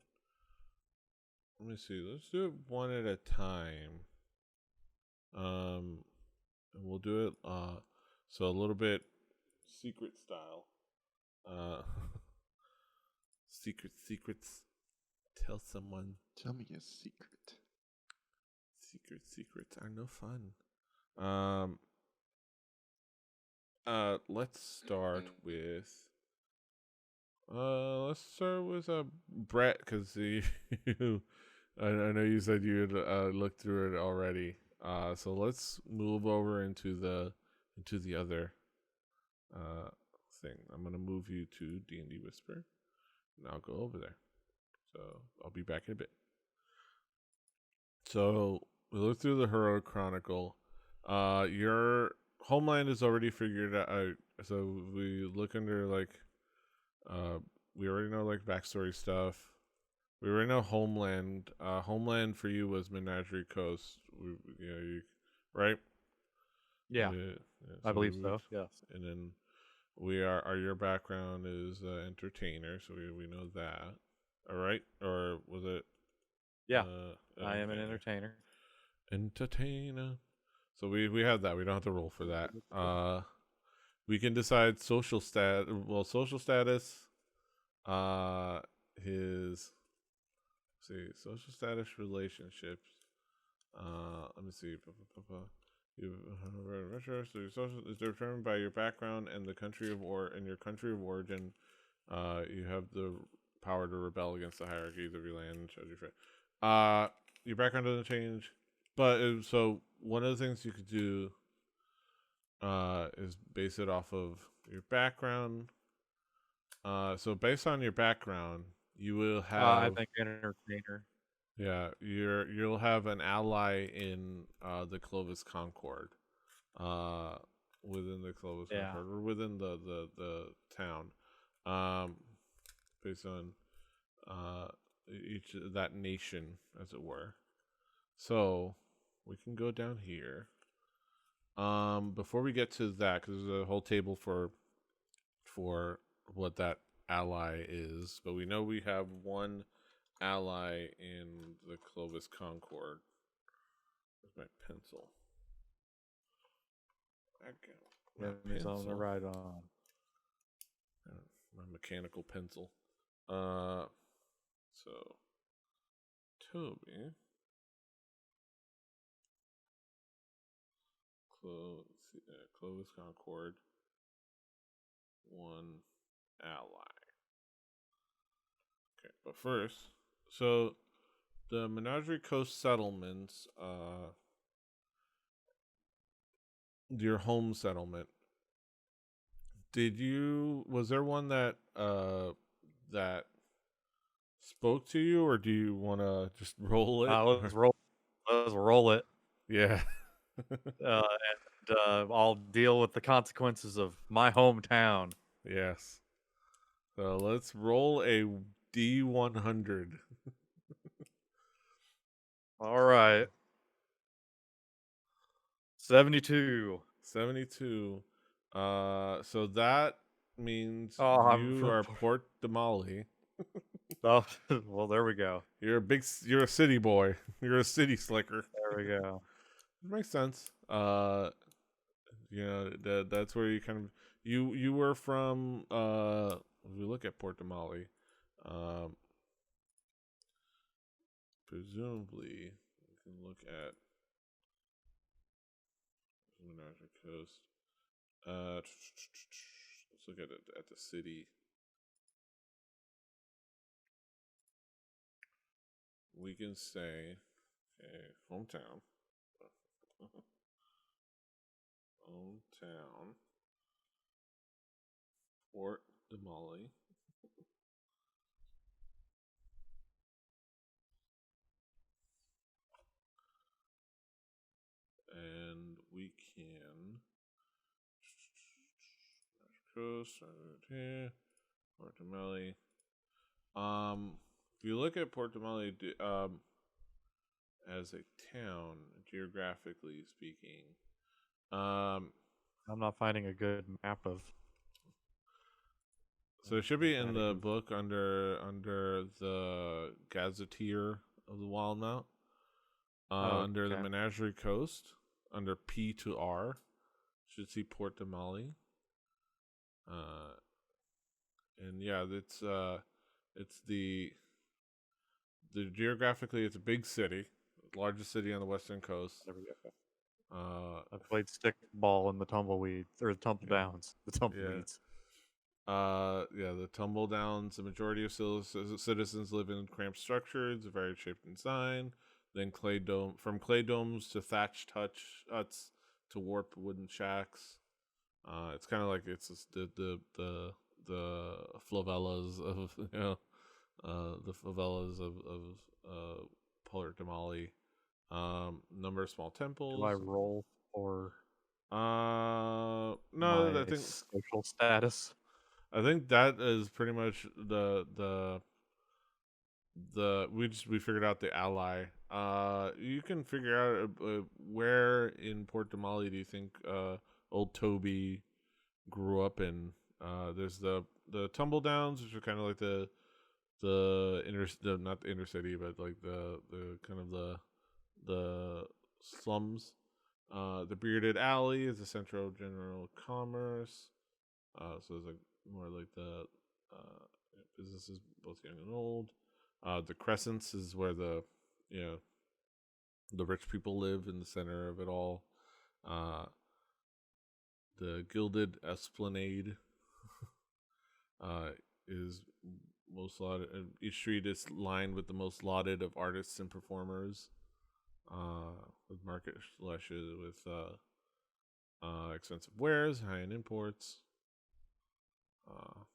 Let me see. Let's do it one at a time. And we'll do it so a little bit secret style. Secrets. Tell someone. Tell me a secret. Secrets are no fun. Let's start with Brett, because I know you said you had looked through it already. So let's move over into the other thing. I'm gonna move you to D&D Whisper, and I'll go over there. So I'll be back in a bit. So we look through the Heroic Chronicle. Your homeland is already figured out. So we look under we already know backstory stuff. We already know homeland. Homeland for you was Menagerie Coast. Right? Yeah, I believe so. Yes. And then your background is entertainer, so we know that. All right, or was it? Yeah, I am an entertainer. Entertainer. So we have that. We don't have to roll for that. We can decide social status. Well, social status. Social status, relationships. Let me see. So your social is determined by your background and the country of your country of origin. You have the power to rebel against the hierarchies of your land. Your background doesn't change, but so one of the things you could do is base it off of your background. So based on your background, you will have. I think entertainer. Yeah, you'll have an ally in the Clovis Concord, within the Clovis Concord, or within the town, based on each that nation, as it were. So we can go down here. Before we get to that, because there's a whole table for what that ally is, but we know we have one ally in the Clovis Concord. Where's my pencil? He's on the right on. My mechanical pencil. So Toby. Clovis Concord. One ally. Okay, but first, so the Menagerie Coast settlements, your home settlement. Was there one that spoke to you, or do you want to just roll it? Let's roll it. Yeah. I'll deal with the consequences of my hometown. Yes. So let's roll a D100. All right. 72. 72. So that means Oh, you are Port Damali. Oh, well, there we go. You're a city boy. You're a city slicker. There we go. It makes sense. That's where you kind of you were from. If we look at Port Damali, presumably we can look at Menage Coast. Let's look at it at the city. We can say, okay, hometown. Hometown. Port Damali. And we can Coast here, Port Damali. If you look at Port Damali, as a town, geographically speaking, I'm not finding a good map of. So it should be in the book under the Gazetteer of the Wildemount. Under the Menagerie Coast, under P to R, should see Port Damali. And yeah, it's the geographically it's a big city, largest city on the western coast. There we go. I played stickball in the tumbleweeds or the tumble downs. The tumbleweeds. The tumble downs. The majority of citizens live in cramped structures, varied shape and design. Then clay domes to thatched huts to warped wooden shacks. It's kind of like it's just the favelas of the favelas of Port Damali. Number of small temples. Do I roll for? No, I think social status. I think that is pretty much the we figured out the ally. You can figure out where in Port Damali do you think old Toby grew up in. There's the tumble downs, which are kind of like not the inner city, but like the kind of the slums. The bearded alley is the center of general commerce. So it's like more like the businesses, both young and old. The crescents is where the rich people live in the center of it all. The gilded esplanade is most lauded. Each street is lined with the most lauded of artists and performers. With market slashes with expensive wares, high-end imports. So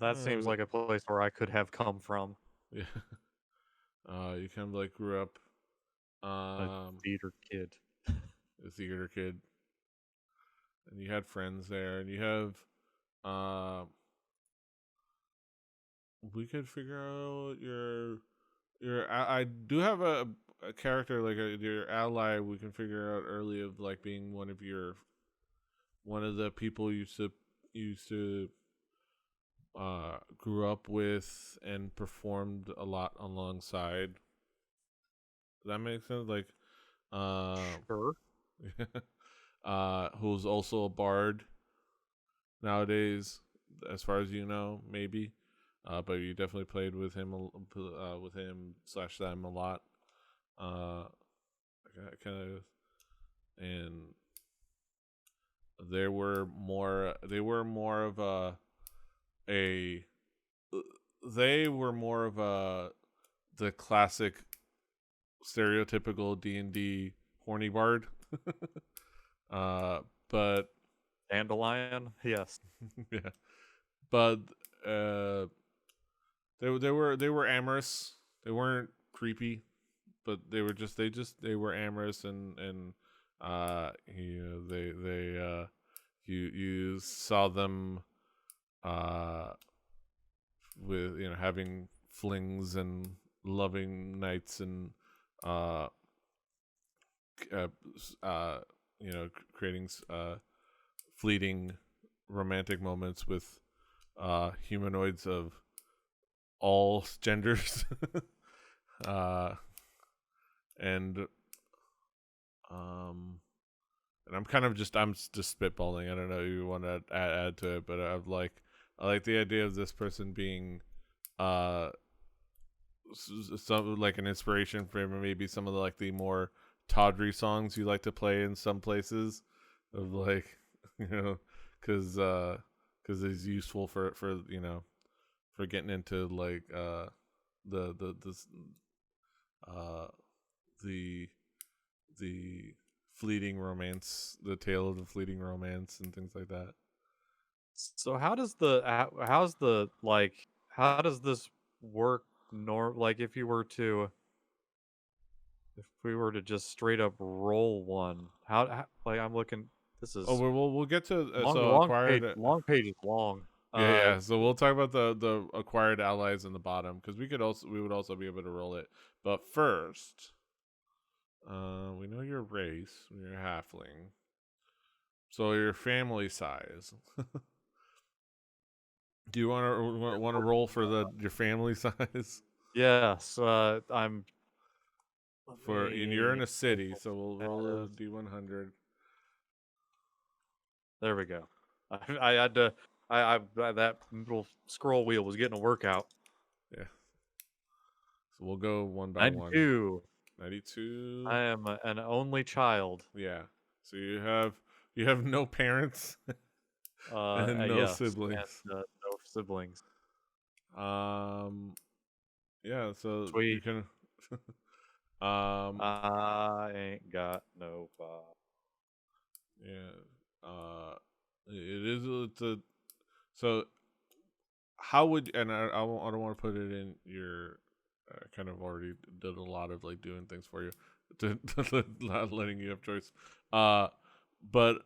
that seems like a place where I could have come from. Yeah. You kind of like grew up a theater kid. A theater kid. And you had friends there, and you have we could figure out your I do have a character like your ally we can figure out early of like being one of the people you used to grew up with and performed a lot alongside. Does that make sense? Like sure. Who's also a bard nowadays, as far as you know, maybe. But you definitely played with him / them a lot. And they were more of the classic stereotypical D&D horny bard. But Dandelion, yes. Yeah. But they were amorous. They weren't creepy, but they were amorous and You saw them with having flings and loving nights and uh, creating fleeting romantic moments with humanoids of all genders. And I'm kind of I'm just spitballing. I don't know if you want to add to it, but I like the idea of this person being some like an inspiration for maybe some of the more tawdry songs you like to play in some places, of because it's useful for for getting into the the fleeting romance, the tale of the fleeting romance and things like that. So how does this work? If we were to just straight up roll one, how I'm looking. This is we'll get to long acquired. Long page is long. Yeah. So we'll talk about the acquired allies in the bottom, because we would also be able to roll it. But first, we know your race. You're a halfling. So your family size. Do you want to roll for your family size? Yes. I'm. And you're in a city, so we'll roll a D100. There we go. I had to. I that little scroll wheel was getting a workout. Yeah. So we'll go one by 92. 92. I am an only child. Yeah. So you have no parents and no siblings. And, no siblings. Yeah. So Sweet. you can. I ain't got no father. Yeah. It's a. So how would, and I don't want to put it in your. Kind of already did a lot of doing things for you, not letting you have choice. But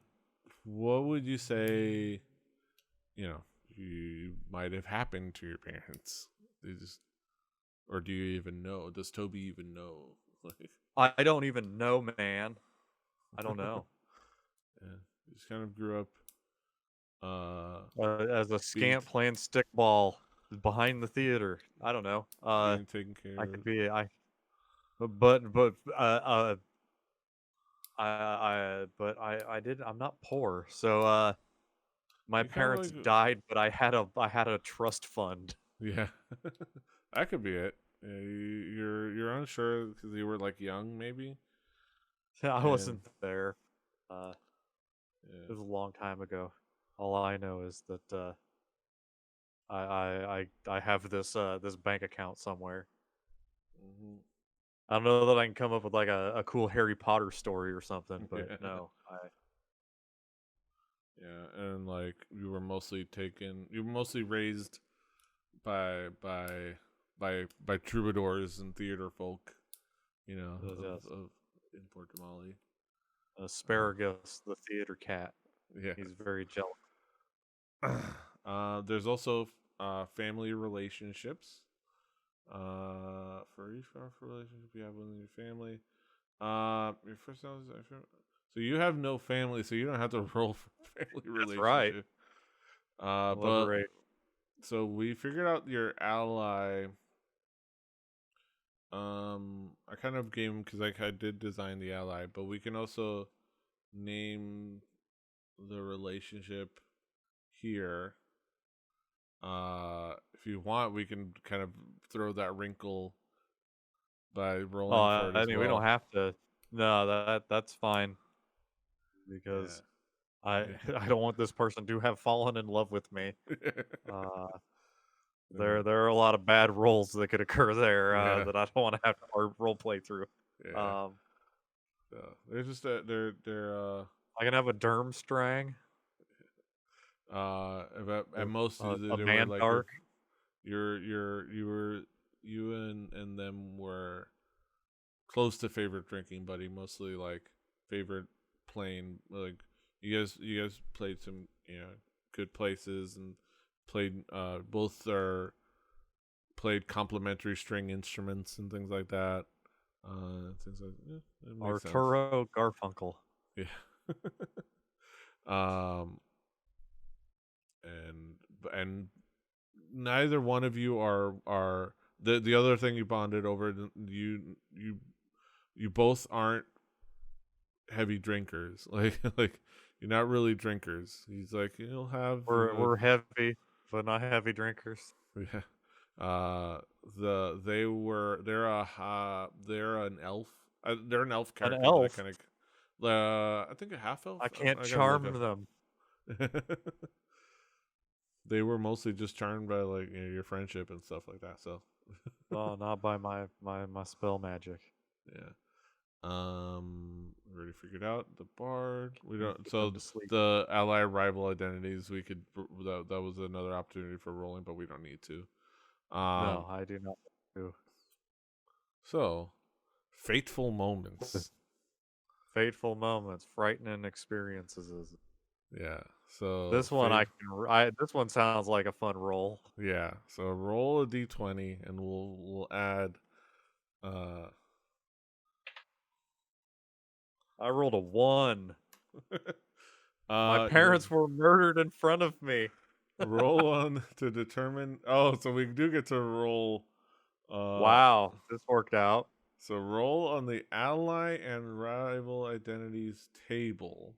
what would you say? You might have happened to your parents. They just, or do you even know? Does Toby even know? I don't even know, man. I don't know. Yeah, he just kind of grew up as a scamp playing stickball behind the theater. I don't know. being taken care I of. could be I did. I'm not poor, so my parents died, but I had a trust fund. Yeah, that could be it. Yeah, you're unsure because you were young, maybe. I wasn't there. It was a long time ago. All I know is that I have this bank account somewhere. Mm-hmm. I don't know that I can come up with a cool Harry Potter story or something, but no. Yeah, and you were mostly raised by troubadours and theater folk, of in Port Damali. Asparagus, the theater cat. Yeah, he's very jealous. There's also family relationships. For each relationship you have within your family, your first house. So you have no family, so you don't have to roll for family relationship. That's right. But so we figured out your ally. I kind of gave him, because I did design the ally, but we can also name the relationship here. If you want, we can kind of throw that wrinkle by rolling for it as well. We don't have to. No, that's fine. Because I don't want this person to have fallen in love with me. There are a lot of bad rolls that could occur there that I don't want to have to role play through. Yeah. They're just they're I can have a Durmstrang. At most a they man were dark. You and them were close to favorite drinking buddy, mostly favorite playing. Like you guys played some good places and played both are played complementary string instruments and things like that. Things like it makes sense. Arturo Garfunkel. Yeah. And neither one of you are the other thing you bonded over. You both aren't heavy drinkers. Like you're not really drinkers. He's like you'll have. We're heavy, but not heavy drinkers. Yeah. They're an elf. They're an elf character. An elf. Kind of. I think a half elf. I can't charm them. They were mostly just charmed by like your friendship and stuff like that. So. No, not by my spell magic. Yeah. Already figured out the bard. We don't. So the ally rival identities. We could. That was another opportunity for rolling, but we don't need to. No, I do not do. So, fateful moments. Fateful moments, frightening experiences. Yeah. So this one this one sounds like a fun roll. Yeah. So roll a d20, and we'll add. I rolled a 1. My parents were murdered in front of me. Roll on to determine. Oh, so we do get to roll. Wow, this worked out. So roll on the ally and rival identities table.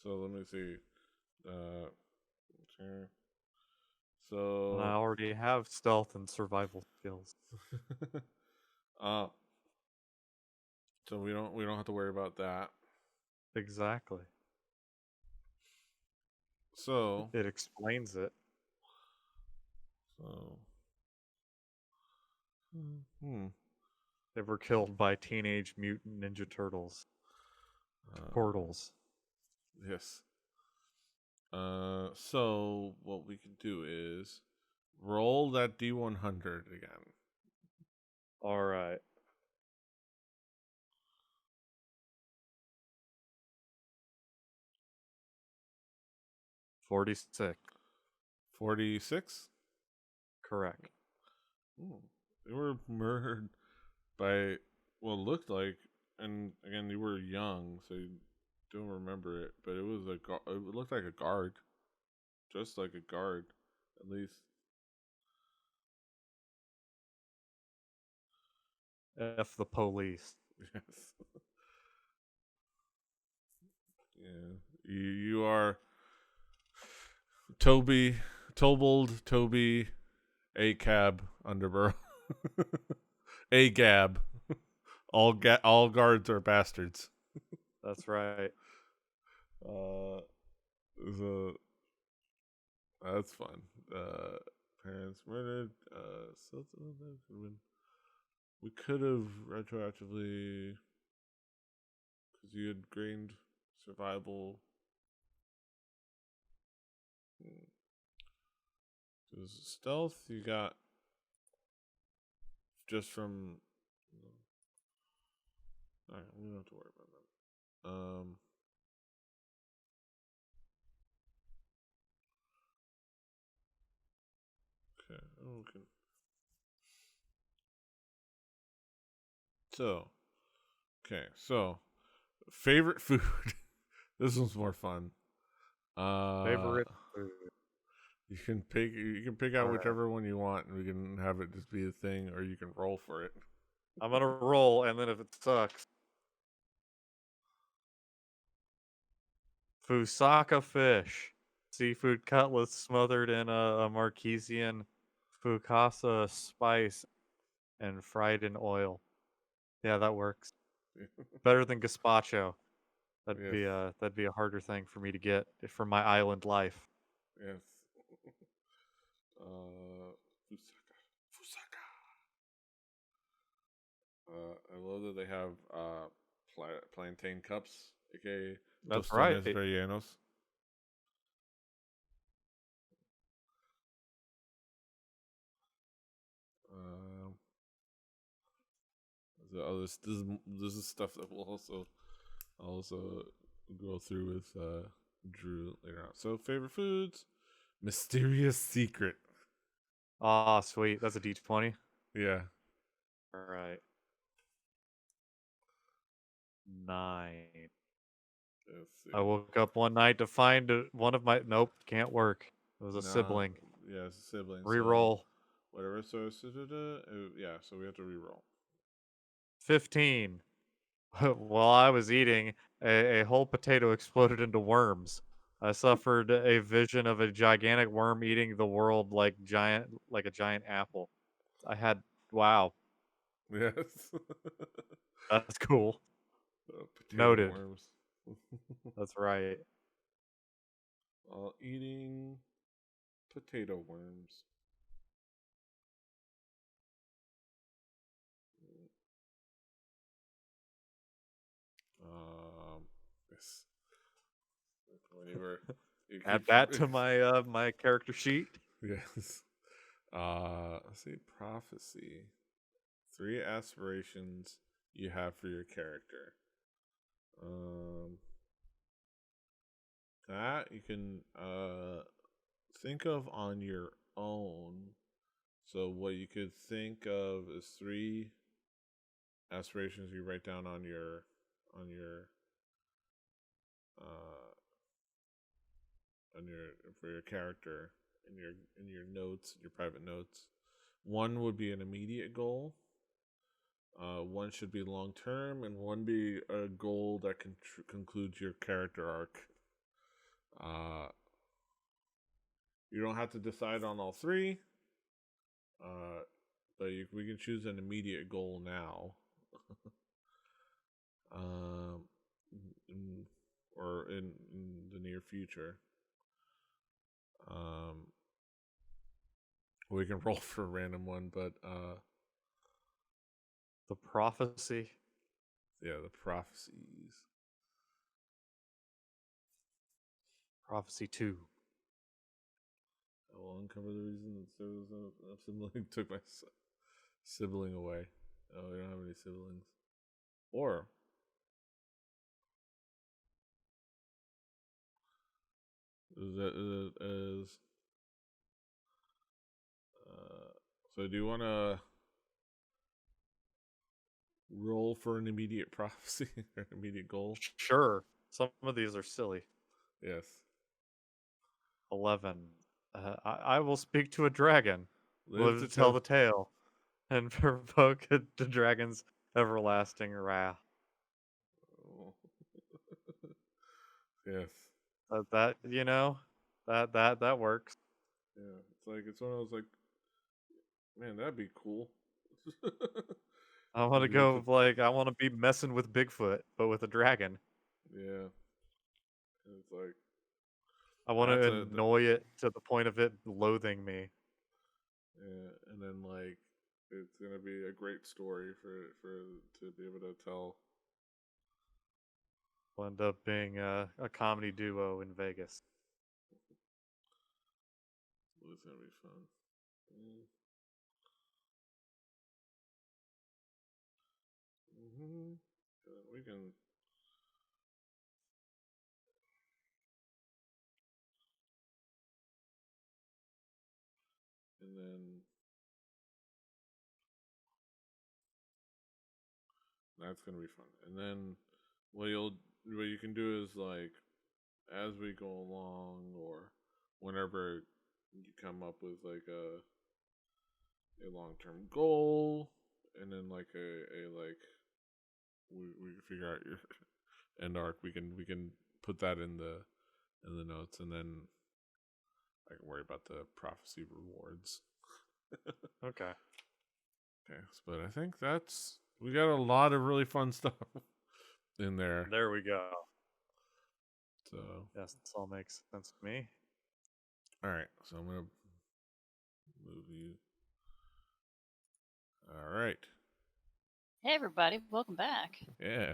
So let me see. So I already have stealth and survival skills. So we don't have to worry about that. Exactly. So it explains it. So They were killed by Teenage Mutant Ninja Turtles. Portals. Yes. So what we can do is roll that D100 again. All right. $46. 46? Correct. They were murdered by what looked like, and again, you were young, so you don't remember it, but it looked like a guard. Just like a guard, at least. F the police. Yes. Yeah. You are Tobold, Toby, A-Cab, Underborough. A-Gab. All guards are bastards. That's right. That's fun. Parents murdered. We could have retroactively, because you had gained survival. Because stealth, you got just from. All right, we don't have to worry about that. Okay. Okay. So, favorite food. This one's more fun. Favorite food. You can pick out whichever one you want, and we can have it just be a thing, or you can roll for it. I'm gonna roll, and then if it sucks, Fusaka fish, seafood cutlets smothered in a Marquesian fukasa spice and fried in oil. Yeah, that works. Better than gazpacho. That'd be a harder thing for me to get for my island life. Yes. Fusaka. I love that they have plantain cups, aka That's right. Rellenos. This is stuff that will also go through with Drew later on. So favorite foods, mysterious secret. Ah, sweet. That's a D20. Yeah. All right. 9. Let's see. I woke up one night to find one of my. Nope, can't work. It was a sibling. Yeah, it's a sibling. Reroll. So whatever. So yeah. So we have to reroll. 15. While I was eating, a whole potato exploded into worms. I suffered a vision of a gigantic worm eating the world like a giant apple. I had wow, Yes. that's cool. Potato Noted. worms. That's right. Eating potato worms. Yes. Whenever Add that to my my character sheet. Yes. Let's see. Prophecy. 3 aspirations you have for your character. That you can think of on your own. So what you could think of is 3 aspirations you write down on your for your character in your notes, your private notes. 1 would be an immediate goal. 1 should be long term, and 1 be a goal that concludes your character arc. You don't have to decide on all 3, but we can choose an immediate goal now, or in the near future. We can roll for a random one, but the prophecy. Yeah, the prophecies. Prophecy 2. I will uncover the reason that sibling took my sibling away. Oh, we don't have any siblings. Or so do you want to roll for an immediate prophecy or an immediate goal? Sure. Some of these are silly. Yes. 11. I will speak to a dragon. Live to tell the tale, and provoke the dragon's everlasting wrath. Oh. Yes. That that works. Yeah, it's one of those like, man, that'd be cool. I want to go I want to be messing with Bigfoot, but with a dragon. Yeah. It's like I want to annoy it to the point of it loathing me. Yeah, and then like it's gonna be a great story for to be able to tell. Will end up being a comedy duo in Vegas. It's gonna be fun. Mm-hmm. We can. And then that's gonna be fun. And then what you can do is like as we go along or whenever you come up with like a long-term goal, and then like a like we figure out your end arc, we can put that in the notes, and then I can worry about the prophecy rewards. Okay. Okay, but I think we got a lot of really fun stuff in there. There we go. So yes, this all makes sense to me. All right, so I'm gonna move you. All right. Hey everybody, welcome back. Yeah.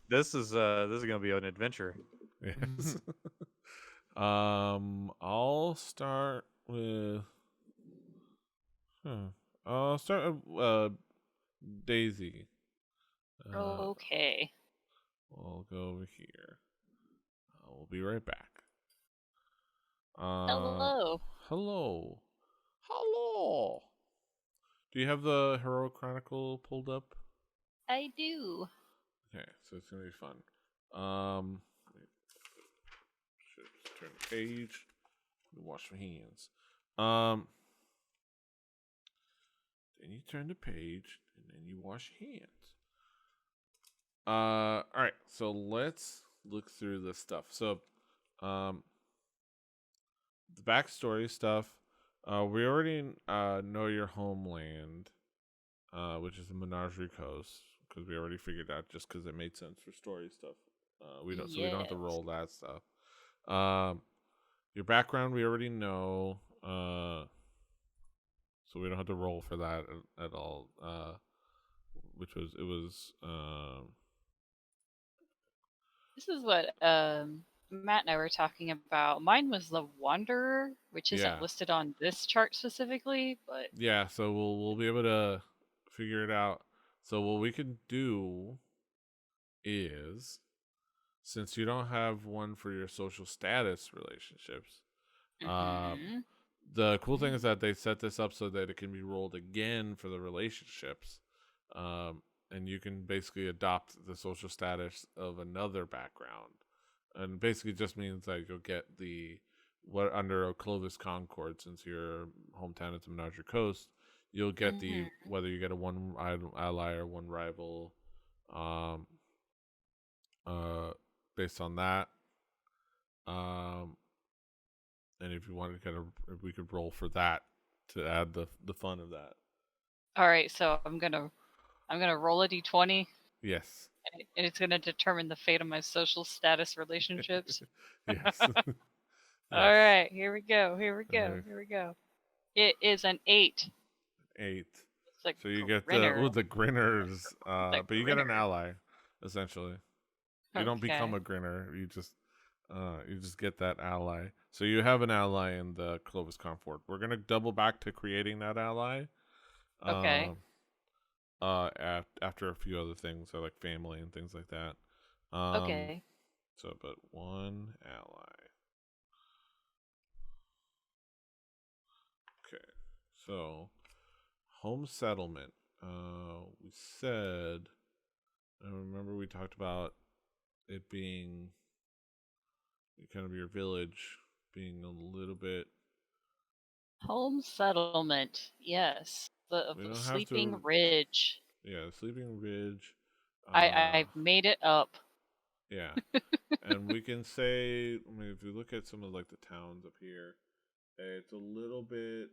This is gonna be an adventure. Yes. I'll start with. I'll start with Daisy. Okay. We'll go over here. We'll be right back. Hello. Hello. Hello. Do you have the Heroic Chronicle pulled up? I do. Okay, so it's gonna be fun. Should just turn the page. Wash my hands. Then you turn the page, and then you wash your hands. All right. So let's look through this stuff. So, the backstory stuff. We already know your homeland, which is the Menagerie Coast, because we already figured out just because it made sense for story stuff. We don't have to roll that stuff. Your background we already know, so we don't have to roll for that at all. This is what Matt and I were talking about. Mine was the Wanderer, which isn't listed on this chart specifically, but yeah. So we'll be able to figure it out. So what we can do is, since you don't have one for your social status relationships, the cool thing is that they set this up so that it can be rolled again for the relationships. And you can basically adopt the social status of another background. And basically just means that you'll get what under a Clovis Concord, since your hometown is the Menagerie Coast, you'll get the whether you get a one ally or one rival, based on that. And if you wanted to if we could roll for that to add the fun of that. All right, so I'm gonna roll a d20. Yes. And it's gonna determine the fate of my social status relationships. Yes. Yes. All right, here we go. It is an 8. 8. It's so you grinner. get the grinners, but you get an ally, essentially. You don't become a grinner. You just get that ally. So you have an ally in the Clovis Comfort. We're gonna double back to creating that ally. Okay. After a few other things, so like family and things like that. Okay. So, but one ally. Okay. So, home settlement. We said, I remember we talked about it being kind of your village being a little bit. Home settlement. Yes. The Sleeping Ridge. Yeah, Sleeping Ridge. I've made it up. Yeah. And we can say, I mean, if you look at some of like the towns up here, it's a little bit.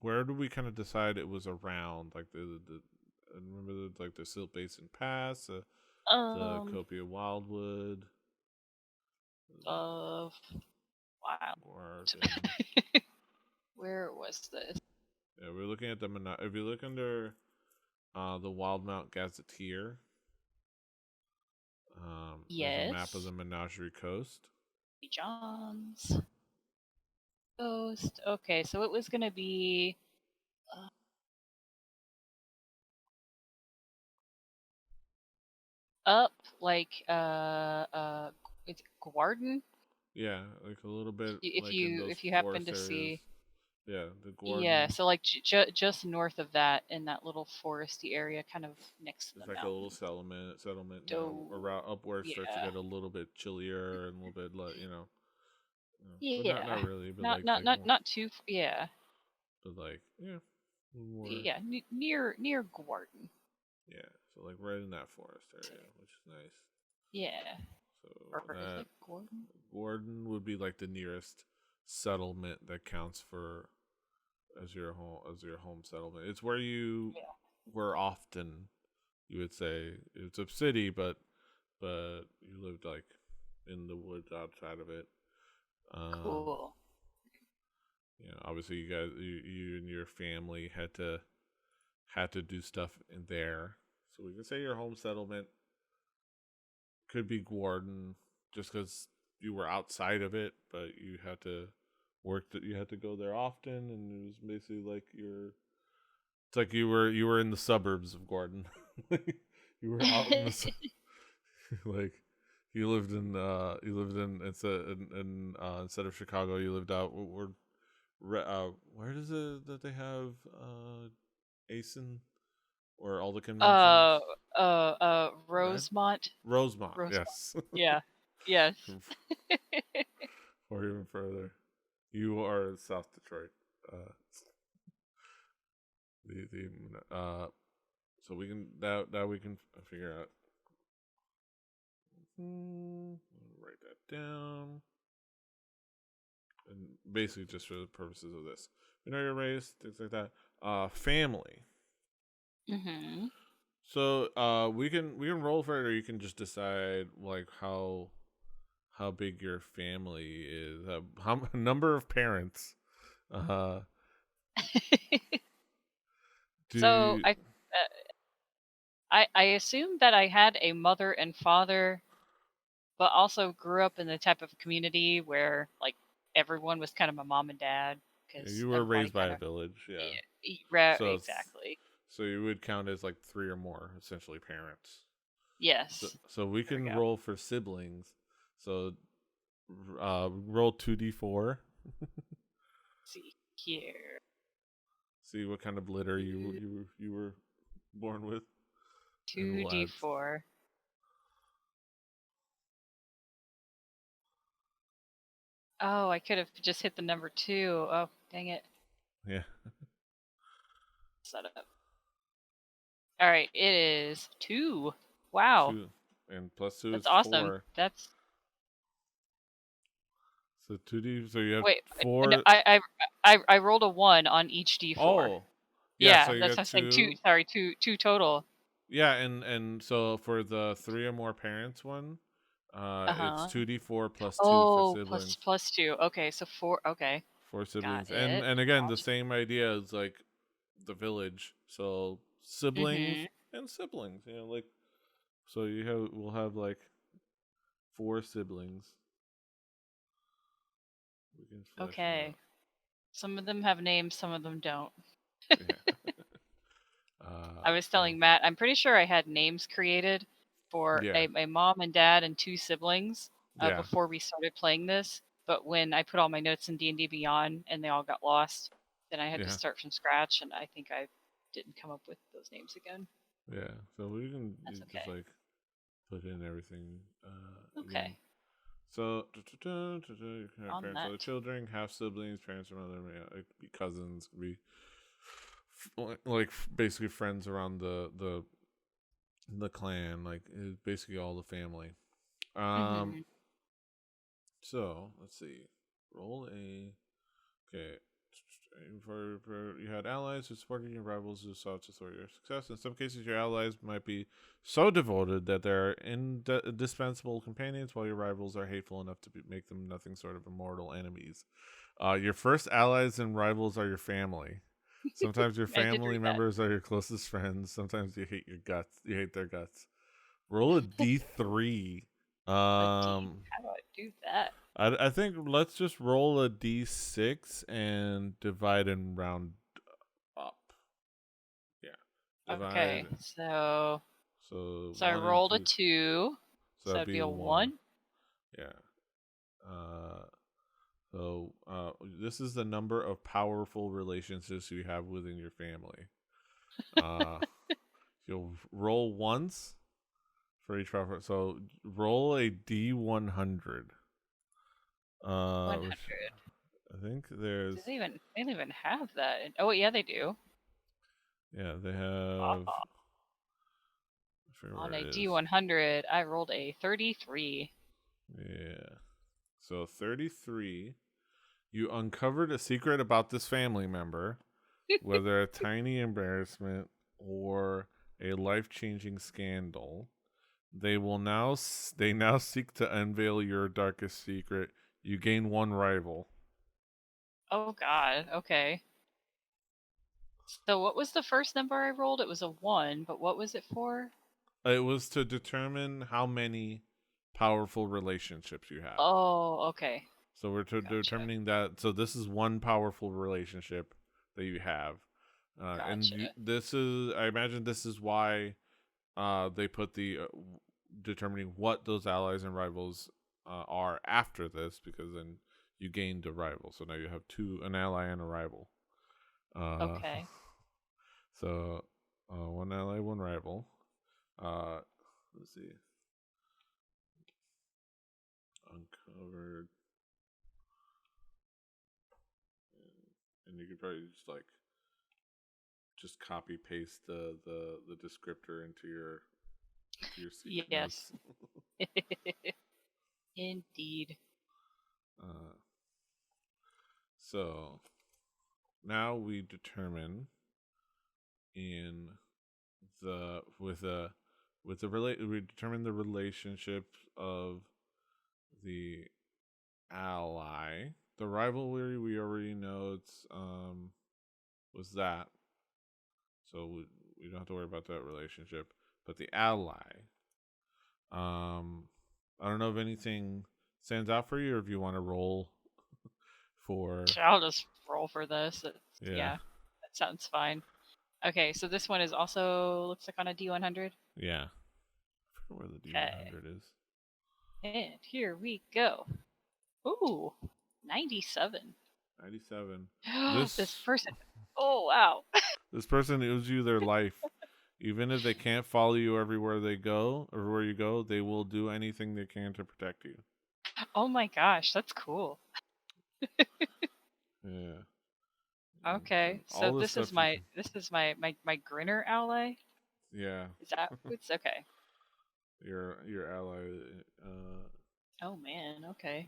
Where do we kind of decide it was around? Like I remember the Silt Basin Pass, the Copia Wildwood. Wow. Where was this? Yeah, we're looking at if you look under the Wildemount Gazetteer, there's a map of the Menagerie Coast. John's Coast. Okay, so it was going to be up like it's Guarden. Yeah, like a little bit. If you happen to see. Yeah, the Guarden. Yeah, so like just north of that, in that little foresty area, kind of next to the mountain. It's like a little settlement. Around upward starts to get a little bit chillier and a little bit yeah, not really, but not too. Yeah. But more. Yeah, near Guarden. Yeah, so like right in that forest area, which is nice. Yeah. So Gordon would be like the nearest settlement that counts for as your home settlement. It's where you were often. You would say it's a city, but you lived like in the woods outside of it. Cool. Obviously you and your family had to do stuff in there. So we can say your home settlement could be Gordon, just because you were outside of it, but you had to you had to go there often, and it was basically like it's like you were in the suburbs of Gordon. You were out in the like you lived in instead of Chicago, you lived out where does it that they have ASIN or all the conventions? Rosemont. Rosemont, Rosemont. yes. Yeah. Yes. Or even further. You are South Detroit. So we can that we can figure out. Write that down. And basically just for the purposes of this. We know your race, things like that. Family. Mm-hmm. So we can roll for it, or you can just decide like how big your family is, how number of parents. So I assume that I had a mother and father, but also grew up in the type of community where like everyone was kind of my mom and dad because you were raised by a village, exactly. So you would count as like 3 or more, essentially parents. Yes. So we can roll for siblings. So roll 2d4. See here. See what kind of litter you were born with. 2d4. Oh, I could have just hit the number 2. Oh, dang it. Yeah. Set up. All right, it is 2. Wow. 2. And plus 2 That's is awesome. 4. That's so 2d. So you have Wait, 4. No, I rolled a 1 on each d4. Oh. Yeah, so you that's got what I'm 2. saying. 2. Sorry, 2 total. Yeah, and so for the 3 or more parents one, it's 2d4 plus 2 for siblings. plus 2. Okay, so 4. Okay. 4 siblings. And again, the same idea as like the village. So siblings and siblings, like so we'll have like 4 siblings. We can flesh them out. Some of them have names, some of them don't. Yeah. I was telling Matt, I'm pretty sure I had names created for a mom and dad and 2 siblings before we started playing this. But when I put all my notes in D&D Beyond and they all got lost, then I had to start from scratch, and I think I didn't come up with those names again. Yeah, so we can just like put in everything. Okay. Again. So, parents, other children, half siblings, parents, or mother, it could be cousins, could be like basically friends around the clan, like basically all the family. So let's see. Roll a okay. For you had allies who supported your rivals who sought to thwart your success. In some cases, your allies might be so devoted that they're indispensable companions, while your rivals are hateful enough to make them nothing sort of immortal enemies. Your first allies and rivals are your family. Sometimes your family members are your closest friends. Sometimes you hate your guts. You hate their guts. Roll a d3. How do I do that? I think let's just roll a d6 and divide and round up. Yeah. Okay, so I rolled a 2. So that'd be a 1. Yeah. So this is the number of powerful relationships you have within your family. You'll roll once for each powerful. So roll a d100. 100. I think there's. They don't even have that. Oh yeah, they do. Yeah, they have. On a D100, I rolled a 33. Yeah. So 33. You uncovered a secret about this family member, whether a tiny embarrassment or a life-changing scandal. They now seek to unveil your darkest secret. You gain 1 rival. Oh God. Okay. So what was the first number I rolled? It was a 1, but what was it for? It was to determine how many powerful relationships you have. Oh, okay. So we're determining that. So this is 1 powerful relationship that you have. And this is, I imagine this is why they put the determining what those allies and rivals are after this, because then you gained a rival. So now you have an ally and a rival. Okay. So one ally, one rival. Let's see. Uncovered. And you could probably just copy paste the descriptor into your secret Yes. notes. Indeed. So now we determine we determine the relationship of the ally. The rivalry we already know it's was that, so we don't have to worry about that relationship. But the ally, I don't know if anything stands out for you, or if you want to roll for. I'll just roll for this. Yeah, that sounds fine. Okay, so this one is also looks like on a D100. Yeah, I forget where the D100 is. And here we go. Ooh, 97. 97. This person. Oh wow. This person owes you their life. Even if they can't follow you everywhere you go, they will do anything they can to protect you. Oh my gosh, that's cool. Yeah. Okay, so this is my grinner ally. Yeah. Is that it's okay? Your ally. Oh man. Okay.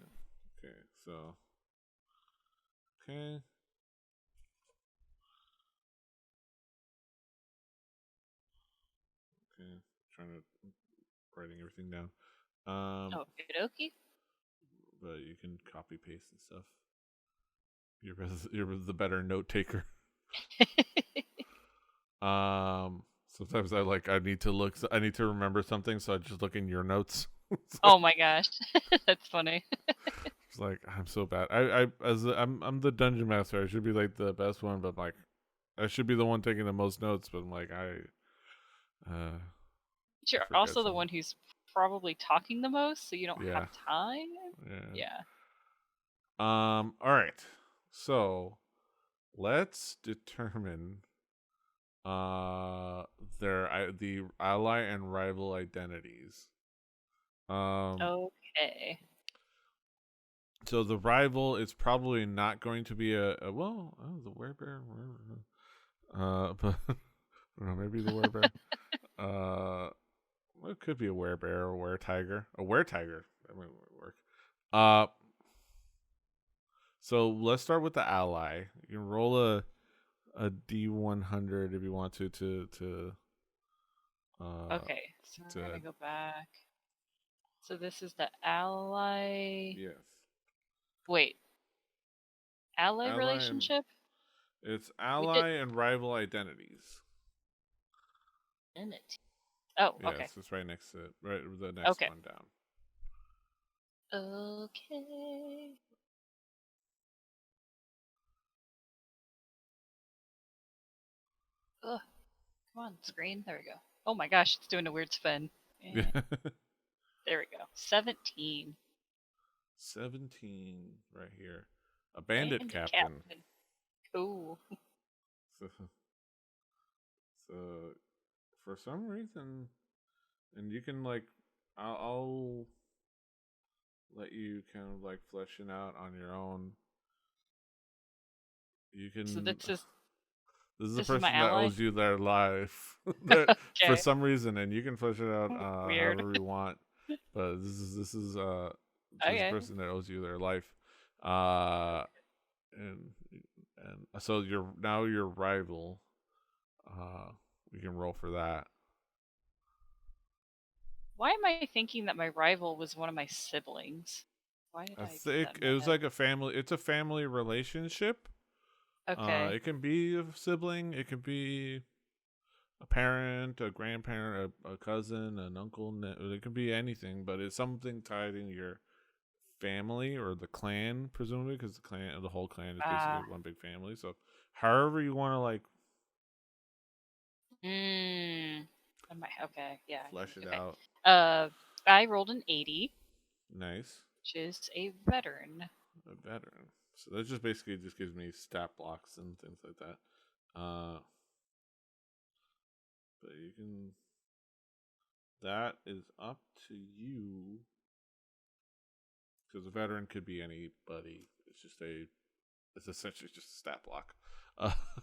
Okay. So. Okay. Okay. Trying to writing everything down. Okie. But you can copy paste and stuff. You're the better note taker. Sometimes I need to remember something, so I just look in your notes. Oh my gosh, that's funny. It's like, I'm so bad. I'm the dungeon master. I should be like the best one, but like I should be the one taking the most notes. But I'm like you're also the one who's probably talking the most, so you don't have time. Yeah. All right. So let's determine the ally and rival identities. Okay. So the rival is probably not going to be the werebear. But I don't know, maybe the werebear. It could be a werebear or a were-tiger. A were-tiger, that might work. So let's start with the ally. You can roll a D100 if you want to. Okay, so we're gonna go back. So this is the ally. Yes. Wait. Ally relationship? It's ally and rival identities. Oh, yeah, okay. It's right next to it. Right, the next one down. Okay. Ugh. Come on, screen. There we go. Oh my gosh, it's doing a weird spin. Yeah. There we go. 17. 17 right here. A bandit captain. Cool. So for some reason, and you can I'll let you kind of flesh it out on your own. You can. So this is the person that owes you their life for some reason, and you can flesh it out however you want. But this is the person that owes you their life, and so your rival. We can roll for that. Why am I thinking that my rival was one of my siblings? Why did I think it was like a family. It's a family relationship. Okay. It can be a sibling. It can be a parent, a grandparent, a cousin, an uncle. It could be anything, but it's something tied in your family or the clan, presumably, because the whole clan is basically one big family. So, however you want to Okay, yeah. Flesh it Okay. out. I rolled an 80. Nice. Which is a veteran. A veteran. So that just basically just gives me stat blocks and things like that. But you can. That is up to you. Because a veteran could be anybody. It's essentially just a stat block.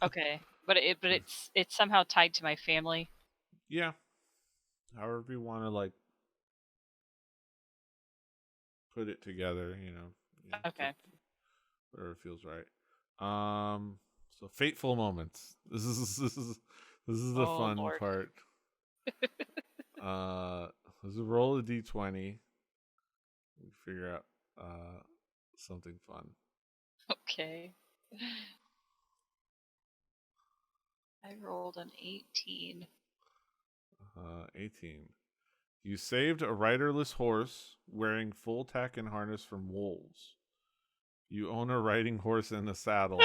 Okay, but it's somehow tied to my family. Yeah. However you want to like put it together, Okay. Whatever feels right. So Fateful Moments. This is the fun Lord. part. Let's roll a d20. We figure out something fun. Okay. I rolled an 18. 18. You saved a riderless horse wearing full tack and harness from wolves. You own a riding horse and a saddle,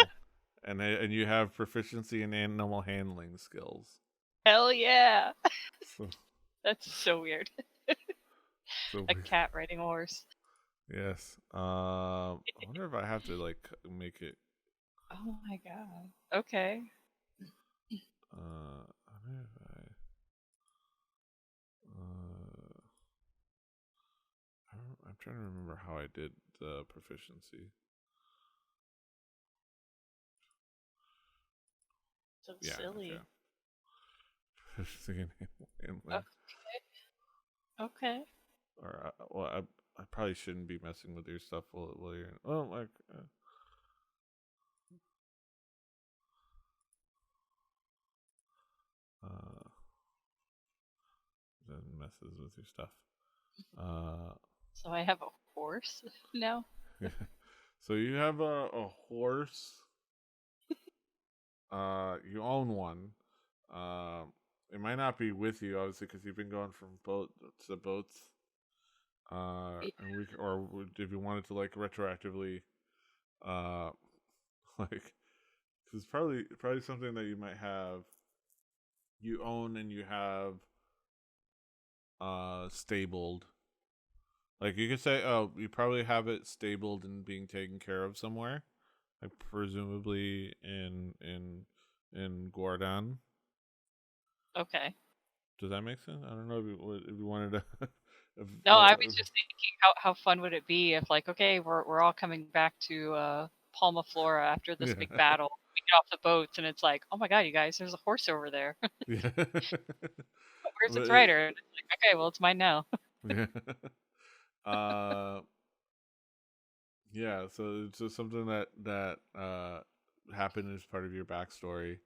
and you have proficiency in animal handling skills. Hell yeah! That's so weird. A cat riding a horse. Yes. I wonder if I have to like make it. Oh my god. Okay. I wonder if I'm trying to remember how I did the proficiency. So silly. Okay. Okay. Or I probably shouldn't be messing with your stuff while you're. Oh my. That messes with your stuff. So I have a horse now? Yeah. So you have a horse. You own one. It might not be with you, obviously, because you've been going from boat to boats. And if you wanted to like retroactively, like, because probably something that you might have, you own and you have, stabled. Like you could say, oh, you probably have it stabled and being taken care of somewhere, like presumably in Gordon. Okay. Does that make sense? I don't know if you wanted to. No, I was just thinking, how fun would it be if, like, okay, we're all coming back to Palma Flora after this big battle. We get off the boats, and it's like, oh my god, you guys, there's a horse over there. Yeah. Where's its rider? And it's like, okay, well, it's mine now. Yeah. Yeah. So it's just something that happened as part of your backstory.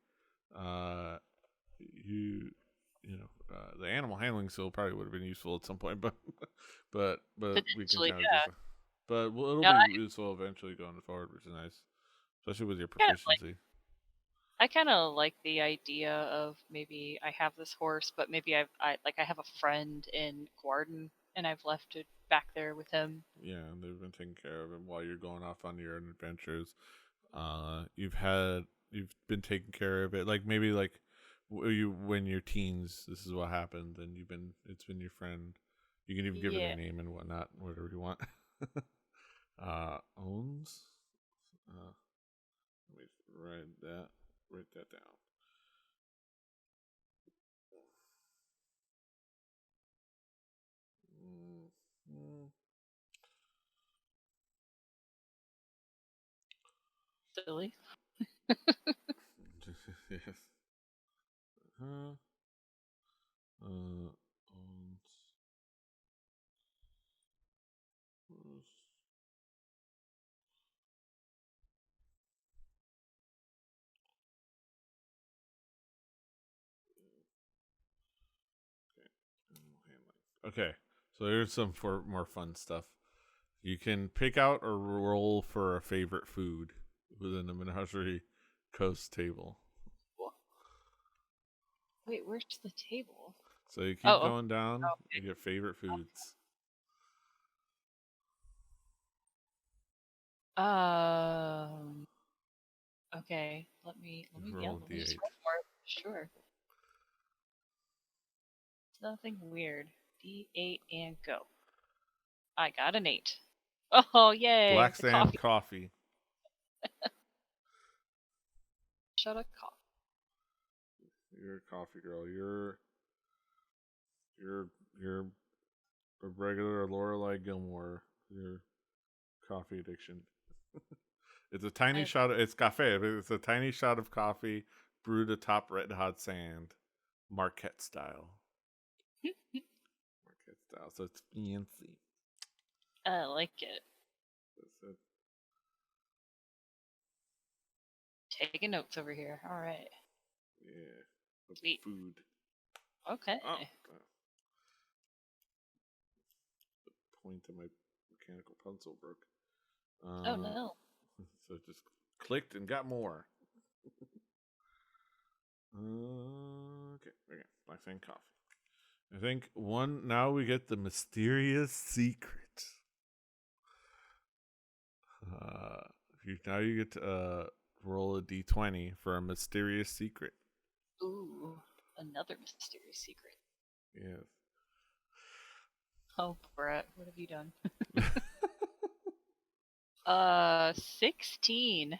The animal handling skill probably would have been useful at some point, but we can kind of but it'll be useful eventually going forward, which is nice, especially with your proficiency. I kind of like the idea of maybe I have this horse, but maybe I have a friend in Gordon, and I've left it back there with him. Yeah, and they've been taking care of him while you're going off on your adventures. You've been taking care of it, like maybe like when you're teens, this is what happened, and it's been your friend. You can even give it a name and whatnot, whatever you want. Owns. Let me write that down. Silly. Yes. Owns. Okay, so here's some for more fun stuff. You can pick out or roll for a favorite food within the Menagerie Coast table. Wait, where's the table? So you keep going down. You get favorite foods. Okay. Let me roll just roll for it. Sure. Nothing weird. D8 and go. I got an 8. Oh, yay! Black Sand Coffee. Shut up, coffee. You're a coffee girl. You're a regular Lorelai Gilmore. Your coffee addiction. It's a tiny shot. It's cafe. It's a tiny shot of coffee brewed atop red hot sand, Marquette style. Marquette style. So it's fancy. I like it. That's it. Taking notes over here. All right. Yeah. Sweet. Food. Okay. Oh. The point of my mechanical pencil broke. Oh no. So it just clicked and got more. Okay. Black Sand Coffee. I think now we get the mysterious secret. Now you get to roll a d20 for a mysterious secret. Ooh, another mysterious secret. Yes. Oh, Brett, what have you done? 16.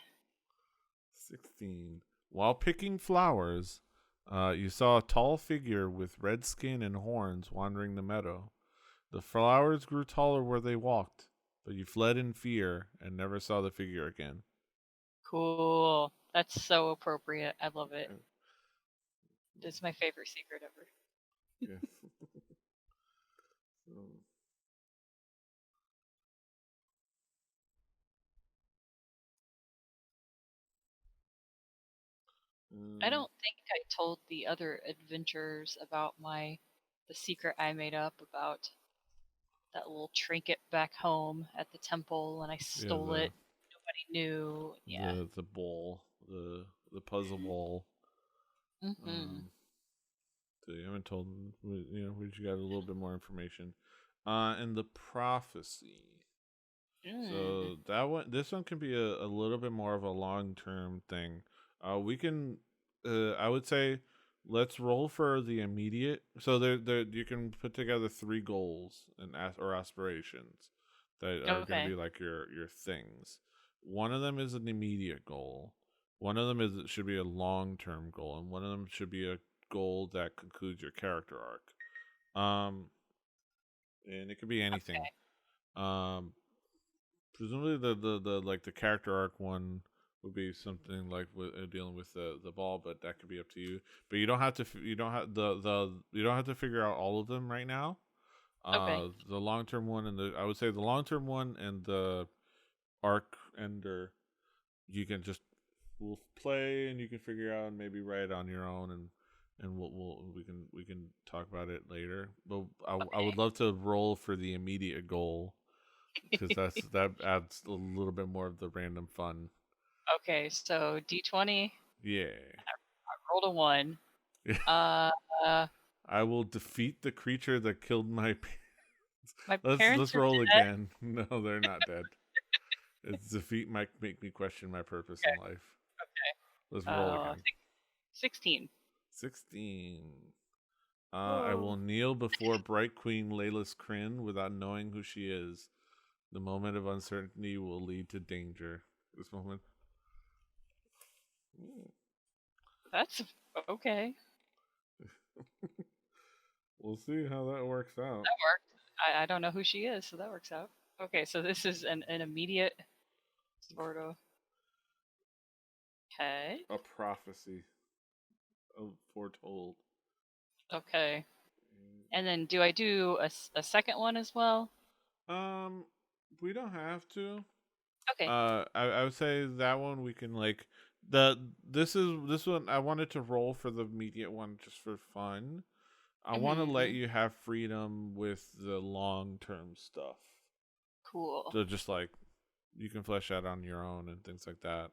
16. While picking flowers, you saw a tall figure with red skin and horns wandering the meadow. The flowers grew taller where they walked, but you fled in fear and never saw the figure again. Cool. That's so appropriate. I love it. It's my favorite secret ever. Yes. I don't think I told the other adventurers about the secret I made up about that little trinket back home at the temple, and I stole it. Nobody knew. Yeah. The bowl, the puzzle bowl. Mm-hmm. So you haven't told them. We just got a little bit more information. And the prophecy. So this one can be a little bit more of a long-term thing. We can, I would say, let's roll for the immediate. So there you can put together 3 goals or aspirations that are going to be like your things. One of them is an immediate goal. One of them should be a long-term goal, and one of them should be a goal that concludes your character arc. And it could be anything. Okay. Presumably the like the character arc one would be something like dealing with the ball, but that could be up to you. But you don't have to you don't have to figure out all of them right now. The long term one I would say the long term one and the arc ender, you can just we'll play and you can figure out and maybe write it on your own and we can talk about it later. But I would love to roll for the immediate goal. Because that adds a little bit more of the random fun. Okay, so D20. Yeah. I rolled a 1. I will defeat the creature that killed my parents. My parents let's roll again. No, they're not dead. It's defeat might make me question my purpose in life. Okay. Let's roll again. 16. 16. I will kneel before Bright Queen Layla's Kryn without knowing who she is. The moment of uncertainty will lead to danger. This moment. That's okay. We'll see how that works out. That worked. I don't know who she is, so that works out. Okay, so this is an immediate sort of. Okay. A prophecy. Foretold. Okay. And then do I do a second one as well? We don't have to. Okay. I would say that one we can like this one I wanted to roll for the immediate one just for fun. I want to let you have freedom with the long-term stuff. Cool. So just like you can flesh out on your own and things like that.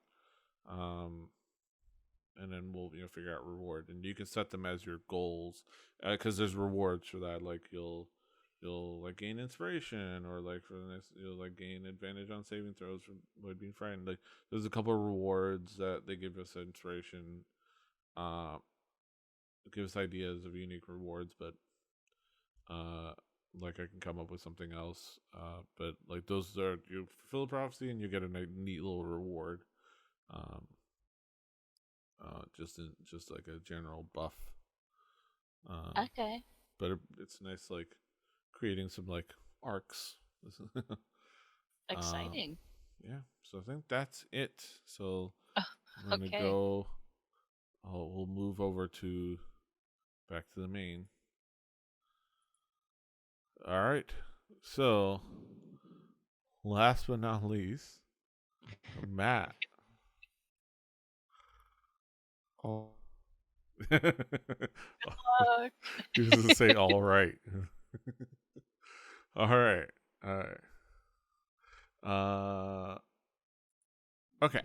And then we'll figure out reward, and you can set them as your goals because there's rewards for that. Like you'll like gain inspiration, or like for the next you'll like gain advantage on saving throws for being frightened. Like there's a couple of rewards that they give us inspiration. Give us ideas of unique rewards, but Like I can come up with something else. But like those are, you fulfill a prophecy and you get a neat little reward. Just like a general buff. Okay. But it's nice, like creating some like arcs. Exciting. Yeah. So I think that's it. So I'm gonna Okay. go. We'll move over to back to the main. All right. So last but not least, Matt. Oh. He doesn't say all right. All right. All right. Okay.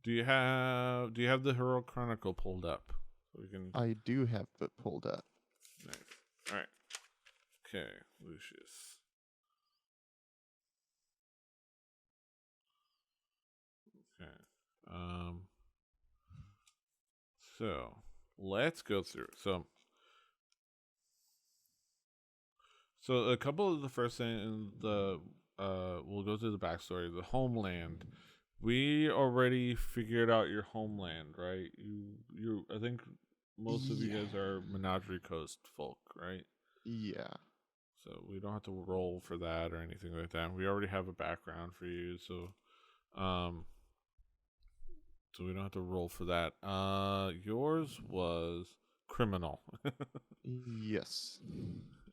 Do you have the Heroic Chronicle pulled up? So we can. I do have it pulled up. Nice. All right. Okay, Lucius. Okay. So let's go through. So a couple of the first thing we'll go through the backstory. The homeland. We already figured out your homeland, right? I think most of you guys are Menagerie Coast folk, right? Yeah. So we don't have to roll for that or anything like that. We already have a background for you, so we don't have to roll for that. Yours was criminal. Yes.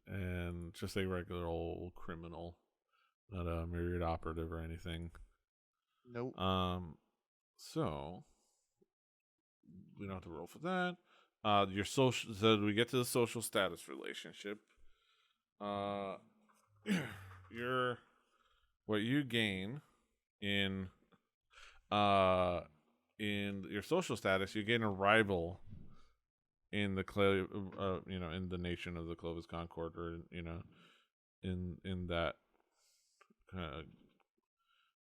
And just a regular old criminal, not a myriad operative or anything. Nope. So we don't have to roll for that. Your social. So we get to the social status relationship. What you gain in your social status, you gain a rival in the in the nation of the Clovis Concord, or in that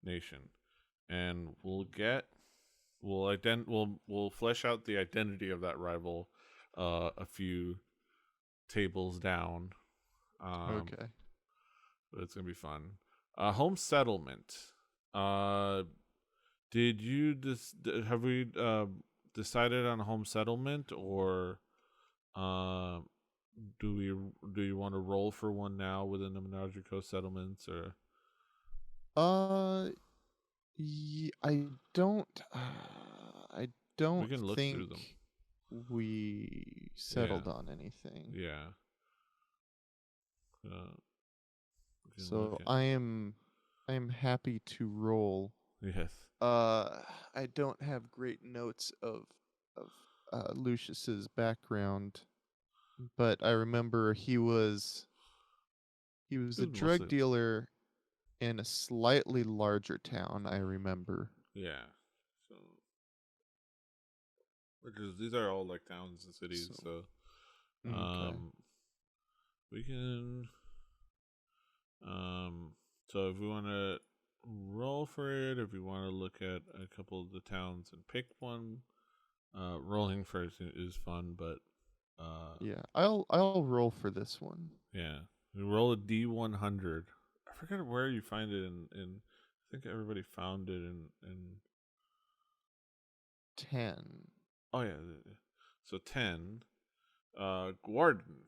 nation, and we'll flesh out the identity of that rival a few tables down. Okay. But it's gonna be fun. Home settlement. Did you have we decided on a home settlement, or do you want to roll for one now within the Menagerie Coast settlements, or? I don't. I don't We can look think through them. we settled on anything. Yeah. So I am happy to roll. Yes. I don't have great notes of Lucius's background, but I remember he was a drug dealer in a slightly larger town, I remember. Yeah. So because these are all like towns and cities, so okay. we can so if we want to roll for it, if we want to look at a couple of the towns and pick one, rolling first is fun, but yeah, I'll roll for this one. Yeah, we roll a D100. I forget where you find it in. I think everybody found it in 10. Oh yeah, so 10. Gordon.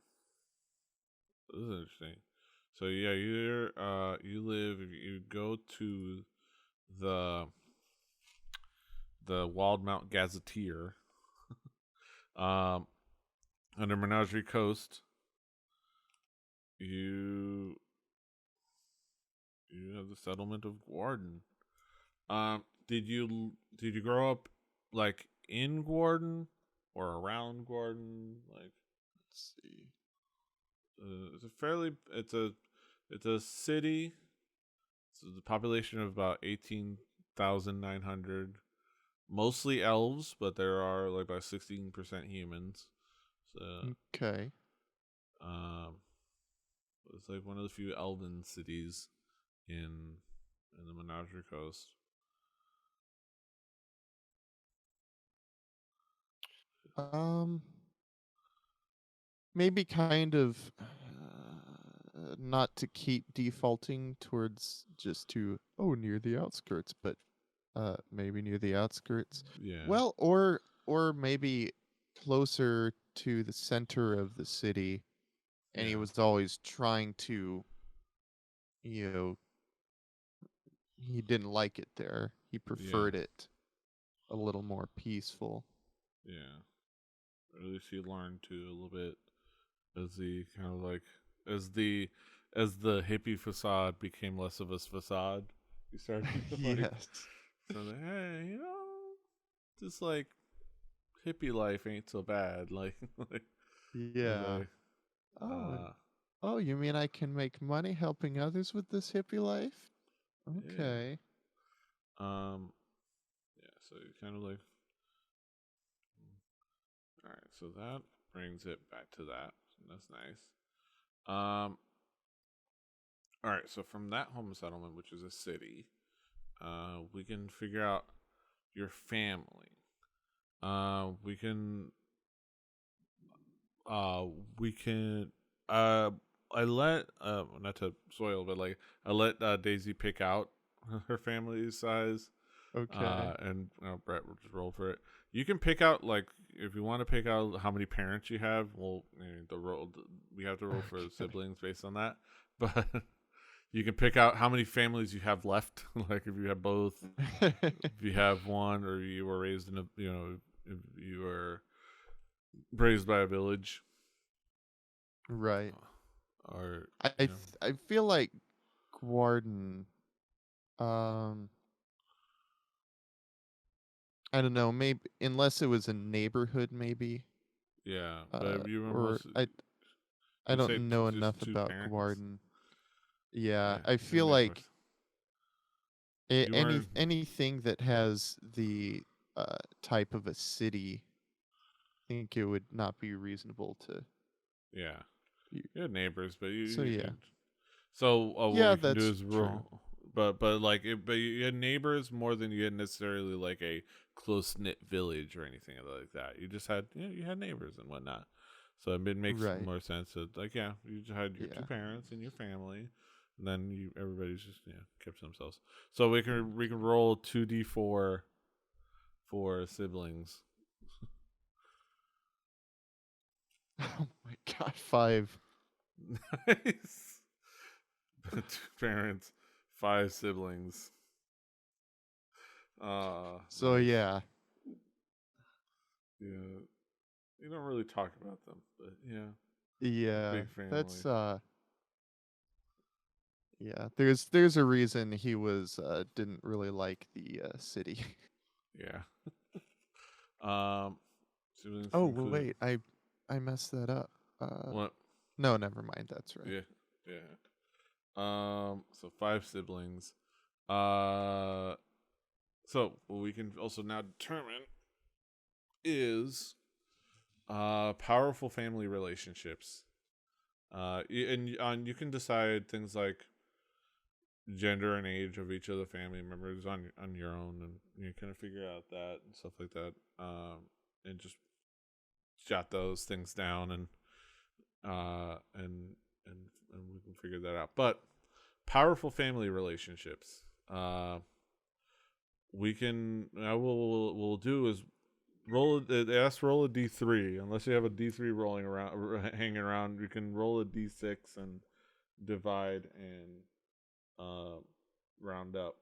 This is interesting. So yeah, you go to the Wildemount Gazetteer, under Menagerie Coast. You have the settlement of Gordon. Did you grow up like in Gordon or around Gordon? Like, let's see. It's a city. So the population of about 18,900, mostly elves, but there are like about 16% humans. So okay. It's like one of the few elven cities in the Menagerie Coast. maybe kind of not to keep defaulting towards just near the outskirts, but maybe near the outskirts. Yeah. Well, or maybe closer to the center of the city, and he was always trying to, he didn't like it there. He preferred it a little more peaceful. Yeah. Or at least he learned to a little bit as the kind of like as the hippie facade became less of a facade. He started Yes. so like, hey, just like hippie life ain't so bad. Like, yeah. Oh, you mean I can make money helping others with this hippie life? Okay. Yeah. So you kind of like, all right. So that brings it back to that. That's nice. All right. So from that home settlement, which is a city, we can figure out your family. We can. I let not to soil, but like I let Daisy pick out her family size. Okay. And Brett will just roll for it. You can pick out, like, if you want to pick out how many parents you have. Well, we have to roll for siblings based on that. But you can pick out how many families you have left. Like if you have both, if you have one, or you were raised in if you were raised by a village, right? Or I feel like Guarden. I don't know. Maybe unless it was a neighborhood, maybe. Yeah, but you remember. I don't know enough about Guarden. Yeah, I feel like anything that has the type of a city, I think it would not be reasonable to. Yeah, you had neighbors, but you. So yeah. So what we can do is roll, true. but you had neighbors more than you had necessarily like a close knit village or anything like that. You just had you had neighbors and whatnot. So it makes more sense that you just had your two parents and your family, and then everybody's just kept to themselves. So we can roll 2d4 for siblings. Oh my god, 5. Nice. 2 parents, 5 siblings. So nice. yeah. You don't really talk about them, but yeah, big family. That's yeah. There's a reason he was didn't really like the city. Yeah. Oh wait, I messed that up. What? No, never mind. That's right. Yeah. So 5 siblings. So what we can also now determine is powerful family relationships. And you can decide things like gender and age of each of the family members on your own, and you kind of figure out that and stuff like that. And just jot those things down, and we can figure that out. But powerful family relationships. We'll do is roll a D3. Unless you have a D3 rolling around, hanging around, you can roll a D6 and divide and round up.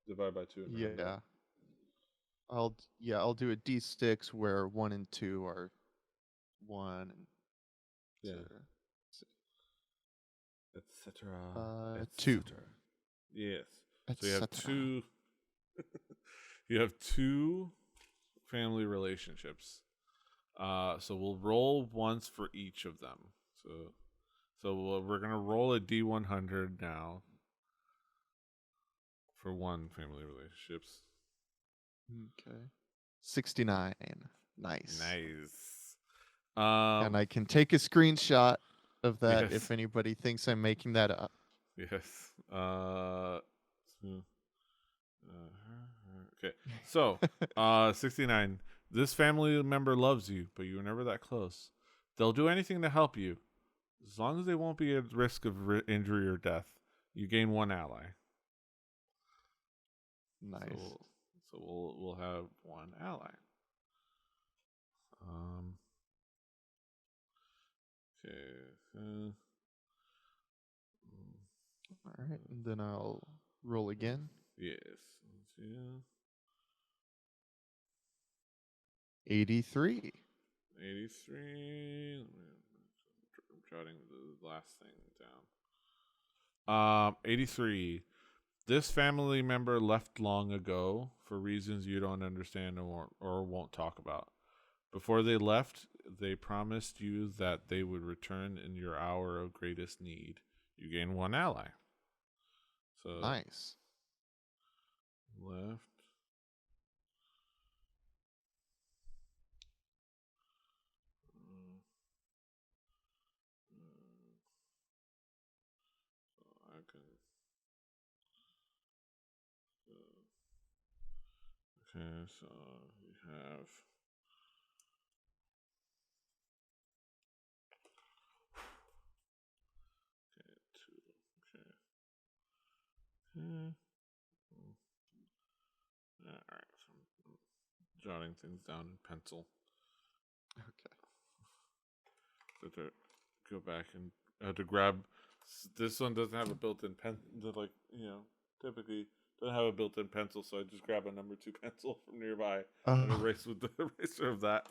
Divide by 2 and round up. I'll do a D6 where 1 and 2 are 1 and etc. 2. Yes. So you have 2. You have 2 family relationships. So we'll roll once for each of them. So we're gonna roll a D100 now for 1 family relationships. Okay. 69. Nice. And I can take a screenshot of that if anybody thinks I'm making that up. Yes. Okay. So, 69. This family member loves you, but you were never that close. They'll do anything to help you, as long as they won't be at risk of injury or death. You gain 1 ally. Nice. So we'll have 1 ally. Okay. All right, and then I'll roll again. Yes. Yeah. 83. 83. I'm jotting the last thing down. 83. This family member left long ago for reasons you don't understand or won't talk about. Before they left, they promised you that they would return in your hour of greatest need. You gain 1 ally. So Nice. Left. So I can. Okay, so we have. Okay, 2. Okay. All right. So I'm jotting things down in pencil. Okay. So to go back and to grab. This one doesn't have a built-in pen. Like, typically doesn't have a built-in pencil, so I just grab a number 2 pencil from nearby and erase with the eraser of that.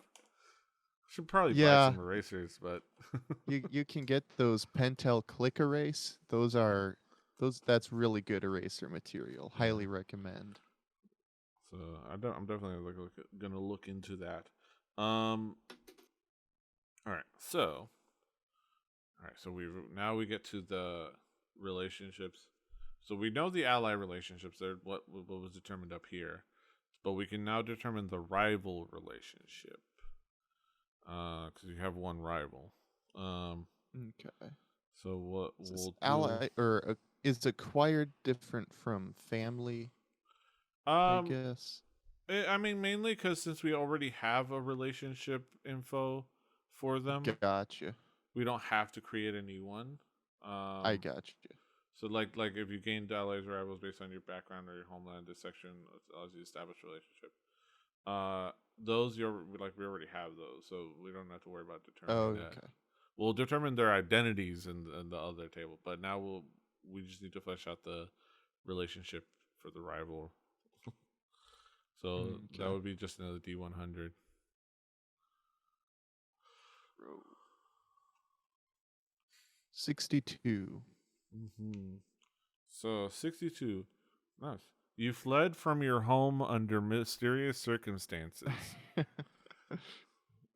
Should probably buy some erasers, but you can get those Pentel Click Erase. That's really good eraser material. Highly recommend. So I'm definitely gonna look into that. All right. So we get to the relationships. So we know the ally relationships. They're what was determined up here, but we can now determine the rival relationship. Because you have 1 rival. Okay. So what we'll ally is acquired different from family? I guess. I mean, mainly because since we already have a relationship info for them, gotcha. We don't have to create a new one. I gotcha. So like if you gain allies or rivals based on your background or your homeland, this section allows you to establish a relationship. Those we already have those, so we don't have to worry about determining that. Okay. We'll determine their identities in the other table, but now we just need to flesh out the relationship for the rival. So that would be just another D100. 62. So 62. Nice. You fled from your home under mysterious circumstances. I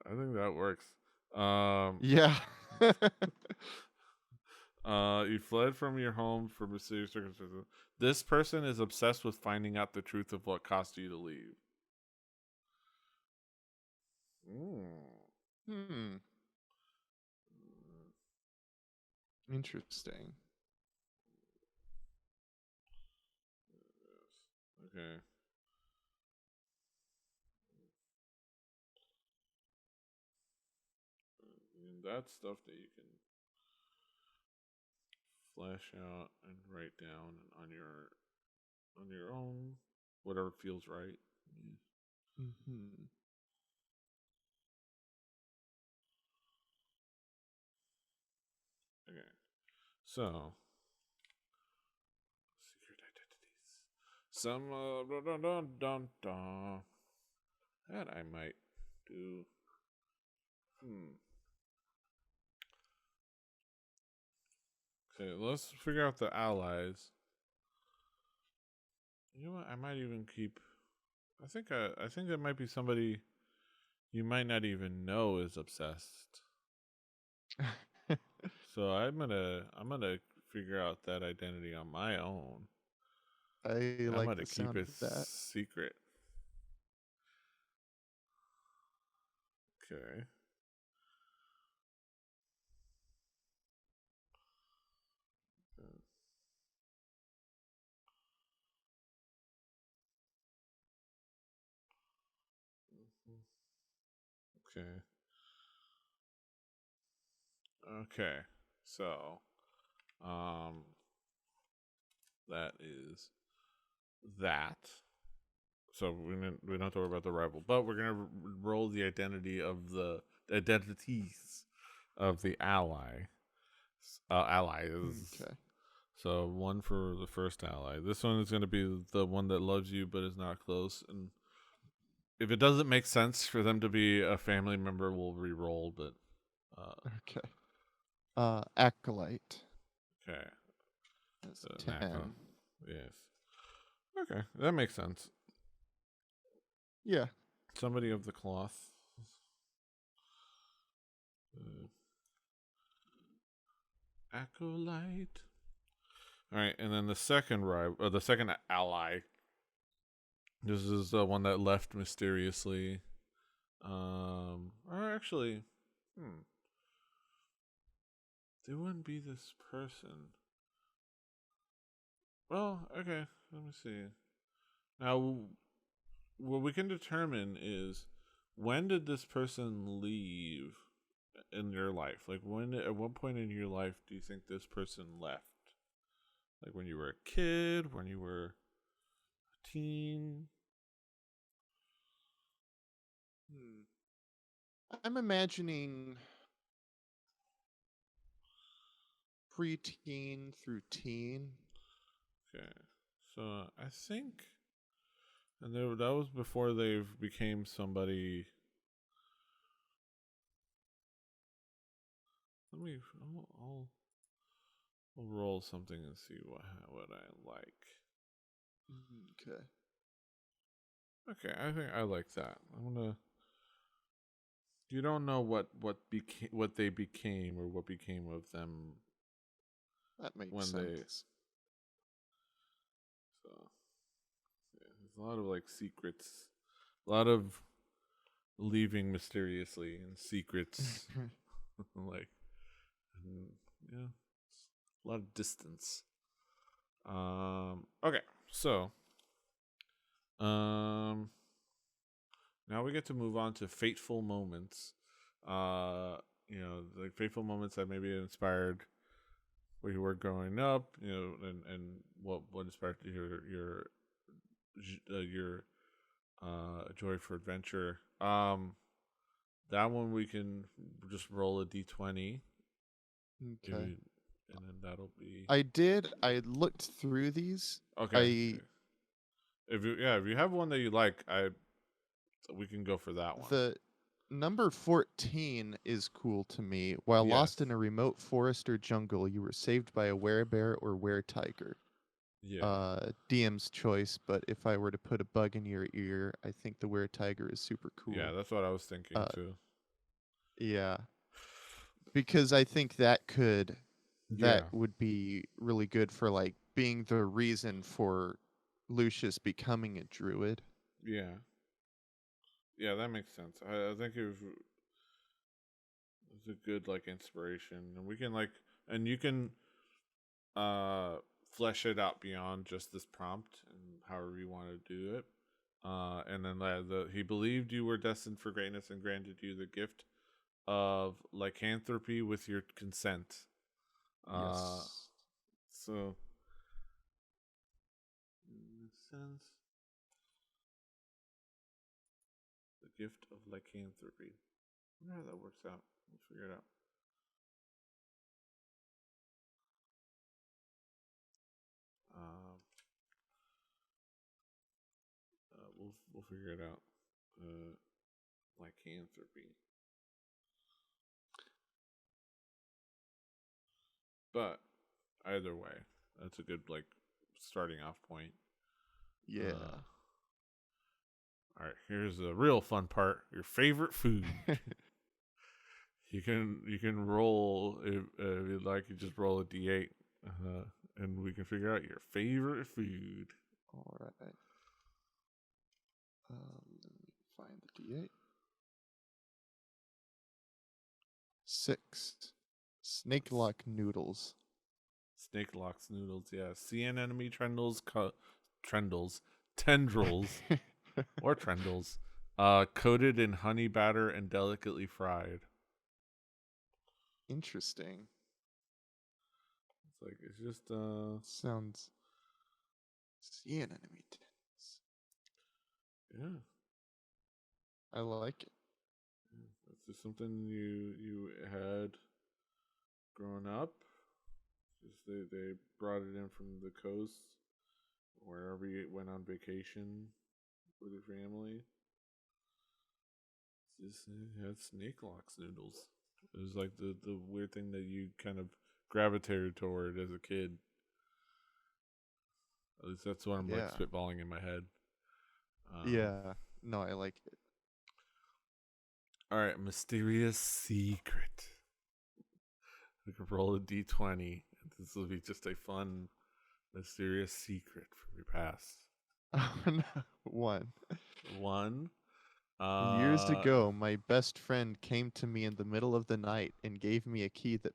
think that works. Yeah. You fled from your home for mysterious circumstances. This person is obsessed with finding out the truth of what caused you to leave. Interesting. Okay. And that's stuff that you can flesh out and write down on your own, whatever feels right. Okay. So secret identities. Some that I might do. Okay, let's figure out the allies. You know what? I might even keep. I think that might be somebody you might not even know is obsessed. So I'm gonna figure out that identity on my own. I'm like gonna keep it secret. Okay. Okay. Okay, so, that is that. So we don't have to worry about the rival, but we're gonna roll the identities of the allies. Okay. So one for the first ally. This one is gonna be the one that loves you but is not close, and if it doesn't make sense for them to be a family member, we'll re-roll. But okay. Acolyte. okay, That's so 10. Yes. Okay, that makes sense. Yeah. Somebody of the cloth. Acolyte. All right, and then the second ally. This is the one that left mysteriously. Or actually, they wouldn't be this person. Well, okay, let me see. Now, what we can determine is, when did this person leave in your life? Like, at what point in your life do you think this person left? Like when you were a kid, when you were a teen? I'm imagining preteen through teen. Okay, so I think, and that was before they became somebody. I'll roll something and see what I like. Okay. Okay, I think I like that. I'm gonna. You don't know what they became or what became of them. That makes when sense. So yeah, there's a lot of like secrets, a lot of leaving mysteriously and secrets, like yeah, a lot of distance. Okay, so now we get to move on to Fateful Moments. The Fateful Moments that maybe inspired where you were growing up, and what inspired your joy for adventure. That one we can just roll a d20. Okay. And then that'll be. I looked through these. Okay. If you have one that you like, we can go for that one. The number 14 is cool to me. While lost in a remote forest or jungle, you were saved by a werebear or were-tiger. Yeah. DM's choice, but if I were to put a bug in your ear, I think the were-tiger is super cool. Yeah, that's what I was thinking too. Yeah. Because I think that would be really good for like being the reason for Lucius becoming a druid. Yeah. Yeah, that makes sense. I think it's a good like inspiration, and we can and you can flesh it out beyond just this prompt and however you want to do it. And then he believed you were destined for greatness and granted you the gift of lycanthropy with your consent. Yes. So, in a sense, the gift of lycanthropy. I wonder how that works out. We'll figure it out. We'll figure it out. Lycanthropy. But either way, that's a good starting off point. Yeah. All right, here's the real fun part. Your favorite food. You can roll if you'd like. You just roll a d8, and we can figure out your favorite food. All right. Let me find the d8. 6. Snake lock noodles. Snake locks noodles. Yeah. Sea anemone tendrils, or trendles, coated in honey batter and delicately fried. Interesting. It's like it's just sounds see an enemy tense. Yeah. I like it. It's just something you had growing up. Just they brought it in from the coast, wherever you went on vacation with your family. It's just it had snake locks noodles. It was like the weird thing that you kind of gravitated toward as a kid. At least that's what I'm like spitballing in my head. Yeah. No, I like it. All right, mysterious secret. We could roll a d20. This will be just a fun, mysterious secret from your past. Oh no, one. 1. Years ago, my best friend came to me in the middle of the night and gave me a key that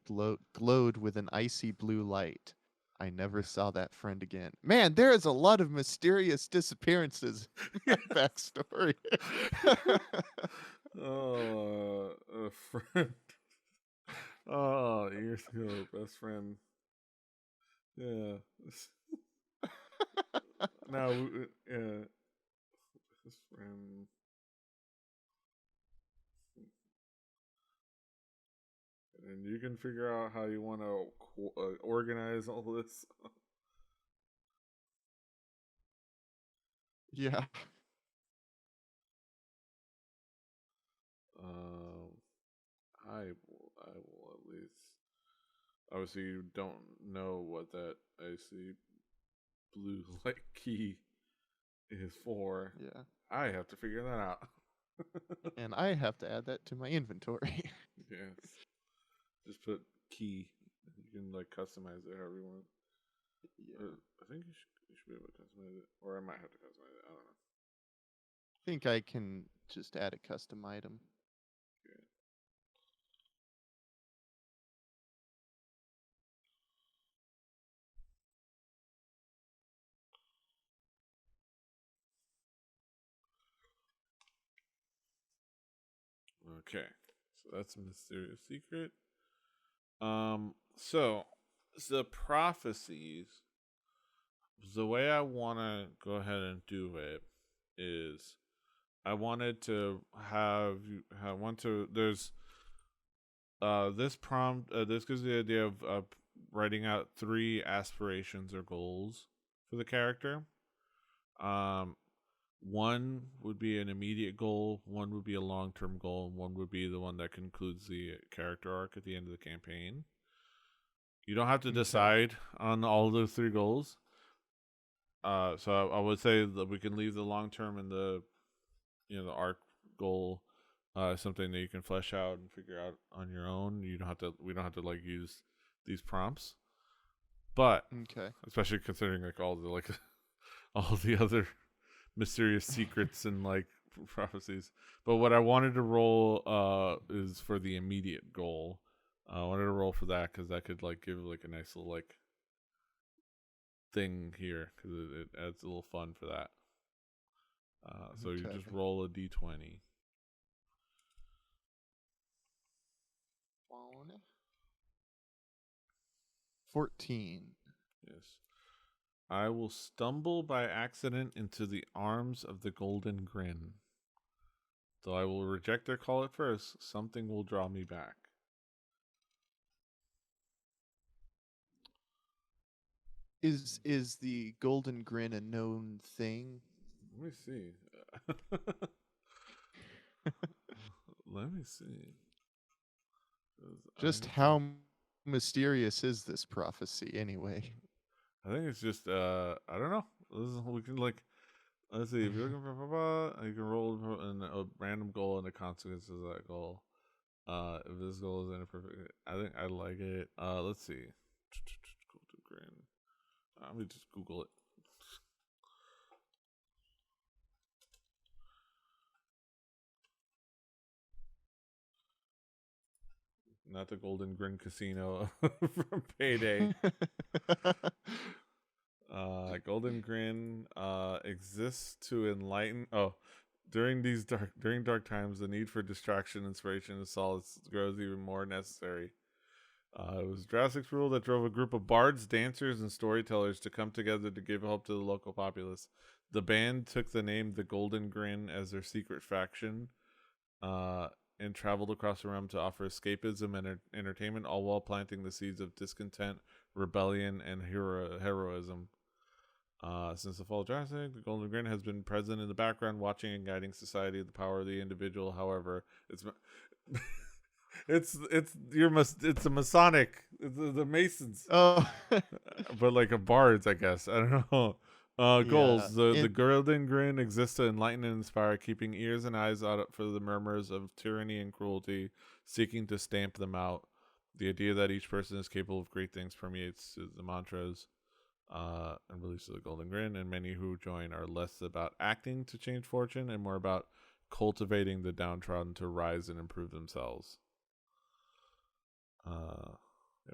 glowed with an icy blue light. I never saw that friend again. Man, there is a lot of mysterious disappearances in my backstory. A friend. Oh, years ago, best friend. Yeah. Now, yeah. Best friend. And you can figure out how you want to organize all this. Yeah. I will at least. Obviously, you don't know what that icy blue light key is for. Yeah. I have to figure that out. And I have to add that to my inventory. Yes. Just put key. You can like customize it however you want. Yeah. I think you should be able to customize it, or I might have to customize it. I don't know. I think I can just add a custom item. Okay, so that's a mysterious secret. So the prophecies. The way I want to go ahead and do it is, I wanted to have you. I want to. There's this prompt. This gives the idea of writing out 3 aspirations or goals for the character. One would be an immediate goal, one would be a long-term goal, and one would be the one that concludes the character arc at the end of the campaign. You don't have to decide on all of those 3 goals. So I would say that we can leave the long-term and the arc goal something that you can flesh out and figure out on your own. We don't have to like use these prompts. But especially considering like all the other mysterious secrets and like prophecies. But what I wanted to roll is for the immediate goal. I wanted to roll for that because that could like give like a nice little like thing here because it adds a little fun for that. So you just roll a d20. 14. Yes. I will stumble by accident into the arms of the golden grin. Though I will reject their call at first, something will draw me back. Is the golden grin a known thing? Let me see. Let me see. Just how mysterious is this prophecy anyway? I think it's just I don't know. We can like, let's see. If you're looking for you can roll a random goal and the consequences of that goal. If this goal is imperfect, I think I like it. Let's see. Golden grin. Let me just Google it. Not the Golden Grin Casino from Payday. Golden Grin exists to enlighten. Oh, during dark times, the need for distraction, inspiration, and solace grows even more necessary. It was Jurassic's rule that drove a group of bards, dancers, and storytellers to come together to give hope to the local populace. The band took the name the Golden Grin as their secret faction, and traveled across the realm to offer escapism and entertainment, all while planting the seeds of discontent, rebellion, and heroism. Since the fall of Jurassic, the Golden Grin has been present in the background, watching and guiding society, the power of the individual. However, it's it's a Masonic, the Masons, but like a bards, I guess. I don't know. Goals. The Golden Grin exists to enlighten and inspire, keeping ears and eyes out for the murmurs of tyranny and cruelty, seeking to stamp them out. The idea that each person is capable of great things permeates the mantras and release of the Golden Grin, and many who join are less about acting to change fortune and more about cultivating the downtrodden to rise and improve themselves.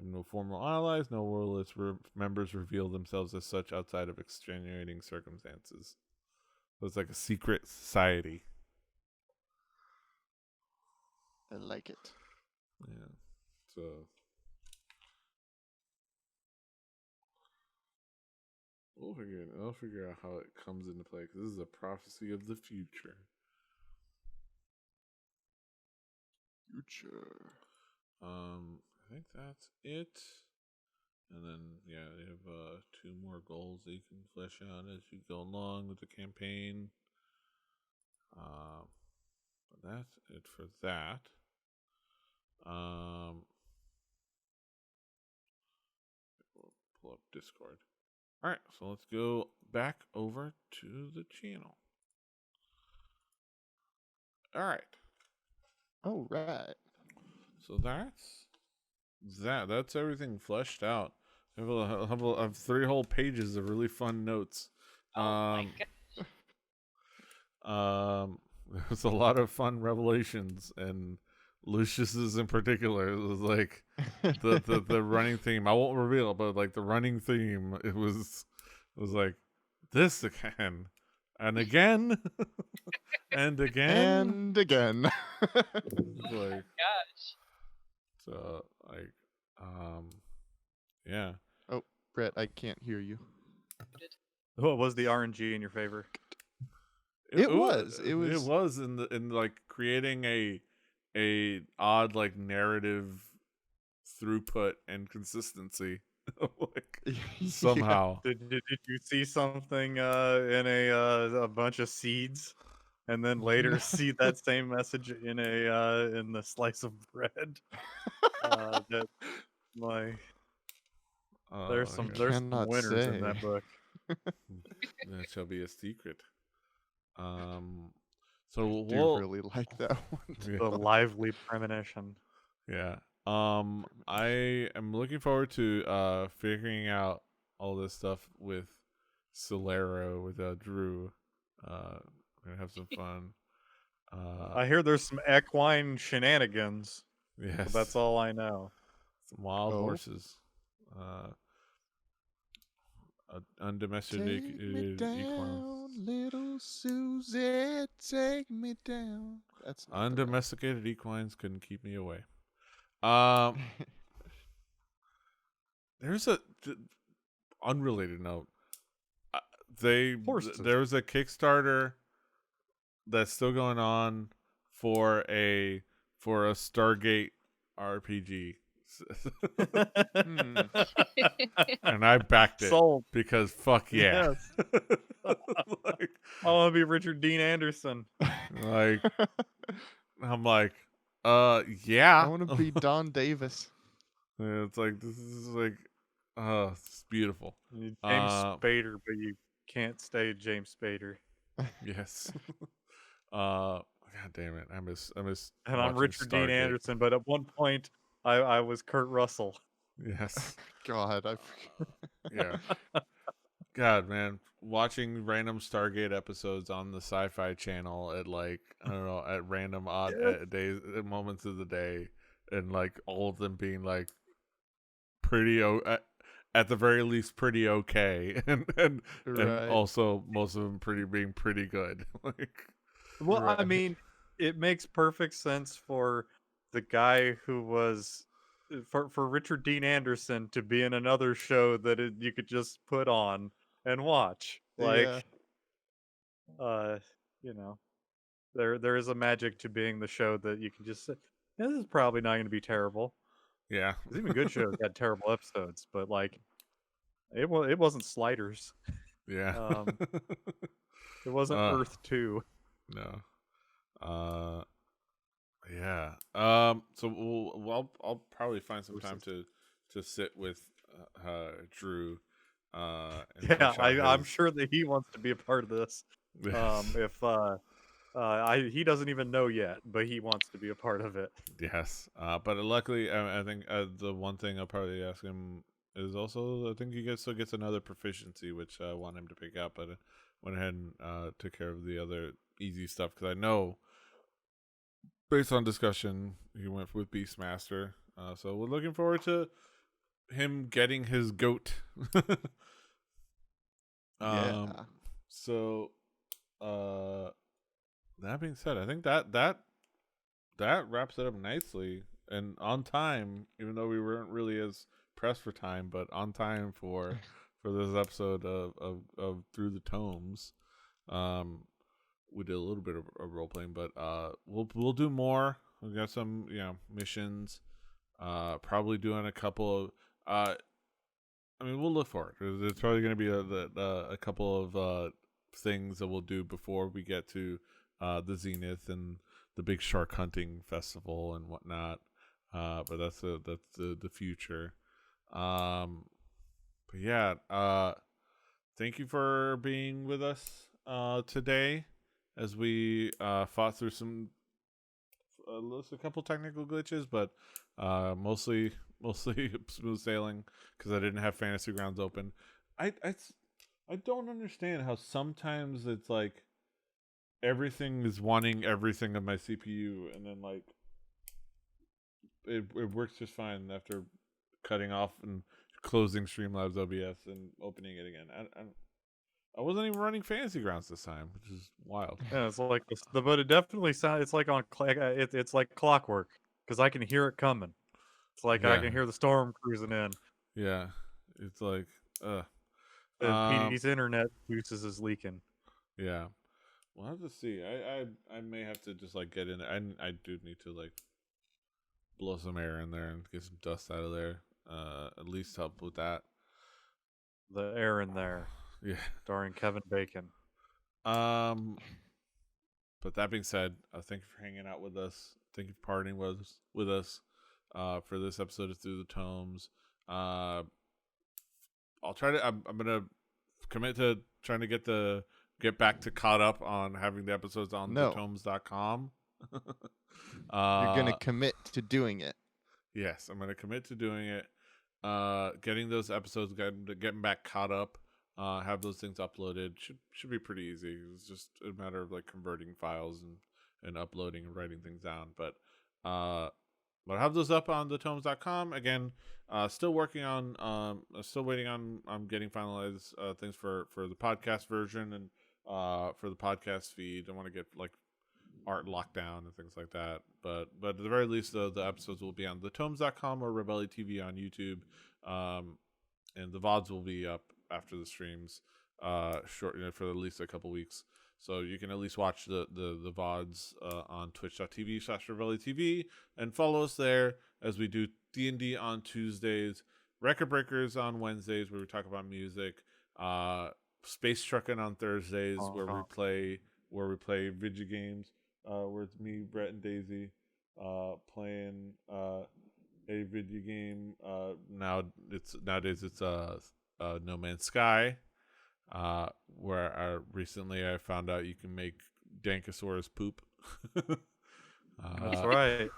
No formal allies, no warless members reveal themselves as such outside of extenuating circumstances. So it's like a secret society. I like it. Yeah. So I'll figure out how it comes into play, because this is a prophecy of the future. I think that's it. And then, yeah, they have 2 more goals that you can flesh out as you go along with the campaign. But that's it for that. We'll pull up Discord. All right, so let's go back over to the channel. All right. All right. So that's everything fleshed out. I have 3 whole pages of really fun notes. My God. There's a lot of fun revelations, and Lucius's in particular. It was like the running theme. I won't reveal it, but like the running theme, it was like this again and again and again and again. Like, Gosh. so like yeah. Oh, Brett, I can't hear you. What was the RNG in your favor? It was in like creating a odd like narrative throughput and consistency. Like somehow. Did you see something in a bunch of seeds, and then later see that same message in in the slice of bread? That there's some winners in that book. That shall be a secret. So I do really like that one. Yeah. The lively premonition. Yeah. I am looking forward to figuring out all this stuff with Solero, with Drew. Gonna have some fun. I hear there's some equine shenanigans. Yes. That's all I know. Some wild horses. Undomesticated Take me down, equines. little Susie, take me down. That's not Undomesticated equines couldn't keep me away. There's a unrelated note. There was a Kickstarter that's still going on for a Stargate RPG. And I backed it. Sold. Because fuck yeah. Yes. Like, I want to be Richard Dean Anderson. Like, I'm like, yeah. I want to be Don Davis. It's like, this is like, it's beautiful. James Spader, but you can't stay James Spader. Yes. God damn it. I miss. And I'm Richard Dean Anderson, but at one point I was Kurt Russell. Yes. God, I Yeah. God, man, watching random Stargate episodes on the Sci-Fi Channel at like, I don't know, at random odd days, moments of the day, and like all of them being like pretty at the very least pretty okay, and also most of them being pretty good. Like, well, right. I mean, it makes perfect sense for the guy who was for Richard Dean Anderson to be in another show that you could just put on and watch. Like, you know, there is a magic to being the show that you can just say, yeah, this is probably not going to be terrible. Yeah. Because even good shows had terrible episodes, but like, it wasn't Sliders. Yeah. It wasn't Earth 2. No. Yeah. So I'll probably find some time to sit with Drew. Yeah, I'm sure that he wants to be a part of this. He doesn't even know yet, but he wants to be a part of it. Yes. But luckily, I think the one thing I'll probably ask him is also, I think he still gets another proficiency, which I want him to pick up. But I went ahead and took care of the other easy stuff because I know, based on discussion, he went with Beastmaster. So we're looking forward to him getting his goat. Yeah. So, that being said, I think that wraps it up nicely and on time, even though we weren't really as pressed for time, but on time for this episode of Through the Tomes. We did a little bit of role playing, but we'll do more. We got some missions. Probably doing a couple of we'll look for it. There's probably going to be a couple of things that we'll do before we get to the Zenith and the big shark hunting festival and whatnot. But that's the future. But yeah, thank you for being with us today as we fought through a couple technical glitches, but mostly smooth sailing because I didn't have Fantasy Grounds open. I don't understand how sometimes it's like everything is wanting everything of my CPU, and then like it works just fine after cutting off and closing Streamlabs OBS and opening it again. I wasn't even running Fantasy Grounds this time, which is wild. Yeah, it's like but it definitely sounds. It's like it's like clockwork because I can hear it coming. It's like I can hear the storm cruising in. Yeah, it's like Petey's internet juices is leaking. Yeah, we'll have to see. I may have to just like get in there. I do need to like blow some air in there and get some dust out of there. At least help with that. The air in there. Yeah. Starring Kevin Bacon. But that being said, thank you for hanging out with us. Thank you for partying with us for this episode of Through the Tomes. I'll try to. I'm gonna commit to trying to get back to caught up on having the episodes on thetomes.com. You're gonna commit to doing it. Yes, I'm gonna commit to doing it. Getting those episodes, getting back caught up. Have those things uploaded should be pretty easy. It's just a matter of like converting files and uploading and writing things down. But I have those up on thetomes.com. Again, still working on still waiting on getting finalized things for the podcast version and for the podcast feed. I want to get like art locked down and things like that. But at the very least, the episodes will be on thetomes.com or Rebelli TV on YouTube. And the VODs will be up after the streams short for at least a couple weeks, so you can at least watch the VODs on twitch.tv/RebelliTV and follow us there as we do D&D on Tuesdays, Record Breakers on Wednesdays where we talk about music, Space Trucking on Thursdays where we play video games, where it's me, Brett, and Daisy playing a video game. Nowadays it's No Man's Sky, where recently I found out you can make Dankosaurus poop. That's right.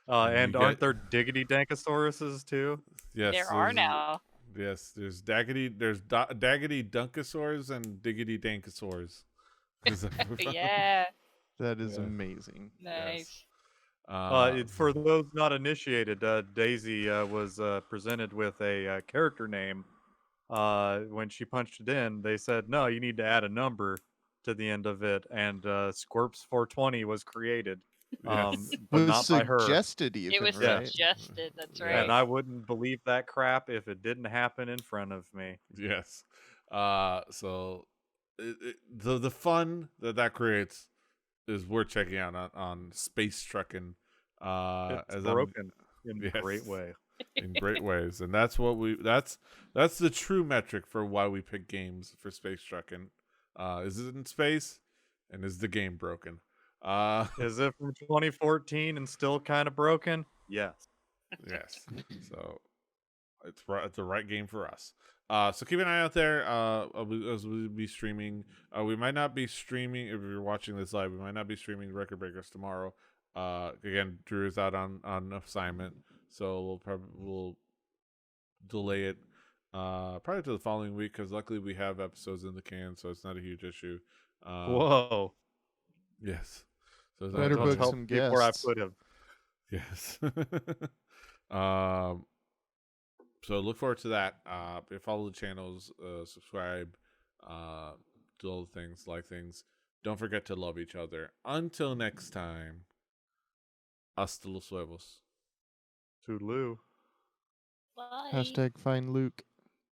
And aren't there Diggity Dankosauruses too? Yes, there are now. Yes, there's Daggity Dunkosaurs and Diggity Dankosaurs. Yeah, that is amazing. Nice. Yes. For those not initiated, Daisy was presented with a character name. When she punched it in, they said, no, you need to add a number to the end of it, and Squirps 420 was created. Yes. But was not by her. suggested even, It was right? suggested. That's Yeah. right. And I wouldn't believe that crap if it didn't happen in front of me. Yes. So the fun that creates is worth checking out on Space Truckin'. It's As broken in yes, a great way. in great ways, and that's what that's the true metric for why we pick games for Space Truckin'. Is it in space, and is the game broken? Is it from 2014 and still kind of broken? Yes. Yes. So it's right. It's the right game for us. So keep an eye out there. As we be streaming, we might not be streaming if you're watching this live. We might not be streaming Record Breakers tomorrow. Again, Drew is out on assignment, so we'll delay it. Probably to the following week because luckily we have episodes in the can, so it's not a huge issue. Whoa. Yes. So Better Don't book tell some me where I guests. put him. Yes. So look forward to that. Follow the channels, subscribe, do all the things, like things. Don't forget to love each other. Until next time, hasta los huevos. Toodaloo. Bye. Hashtag find Luke.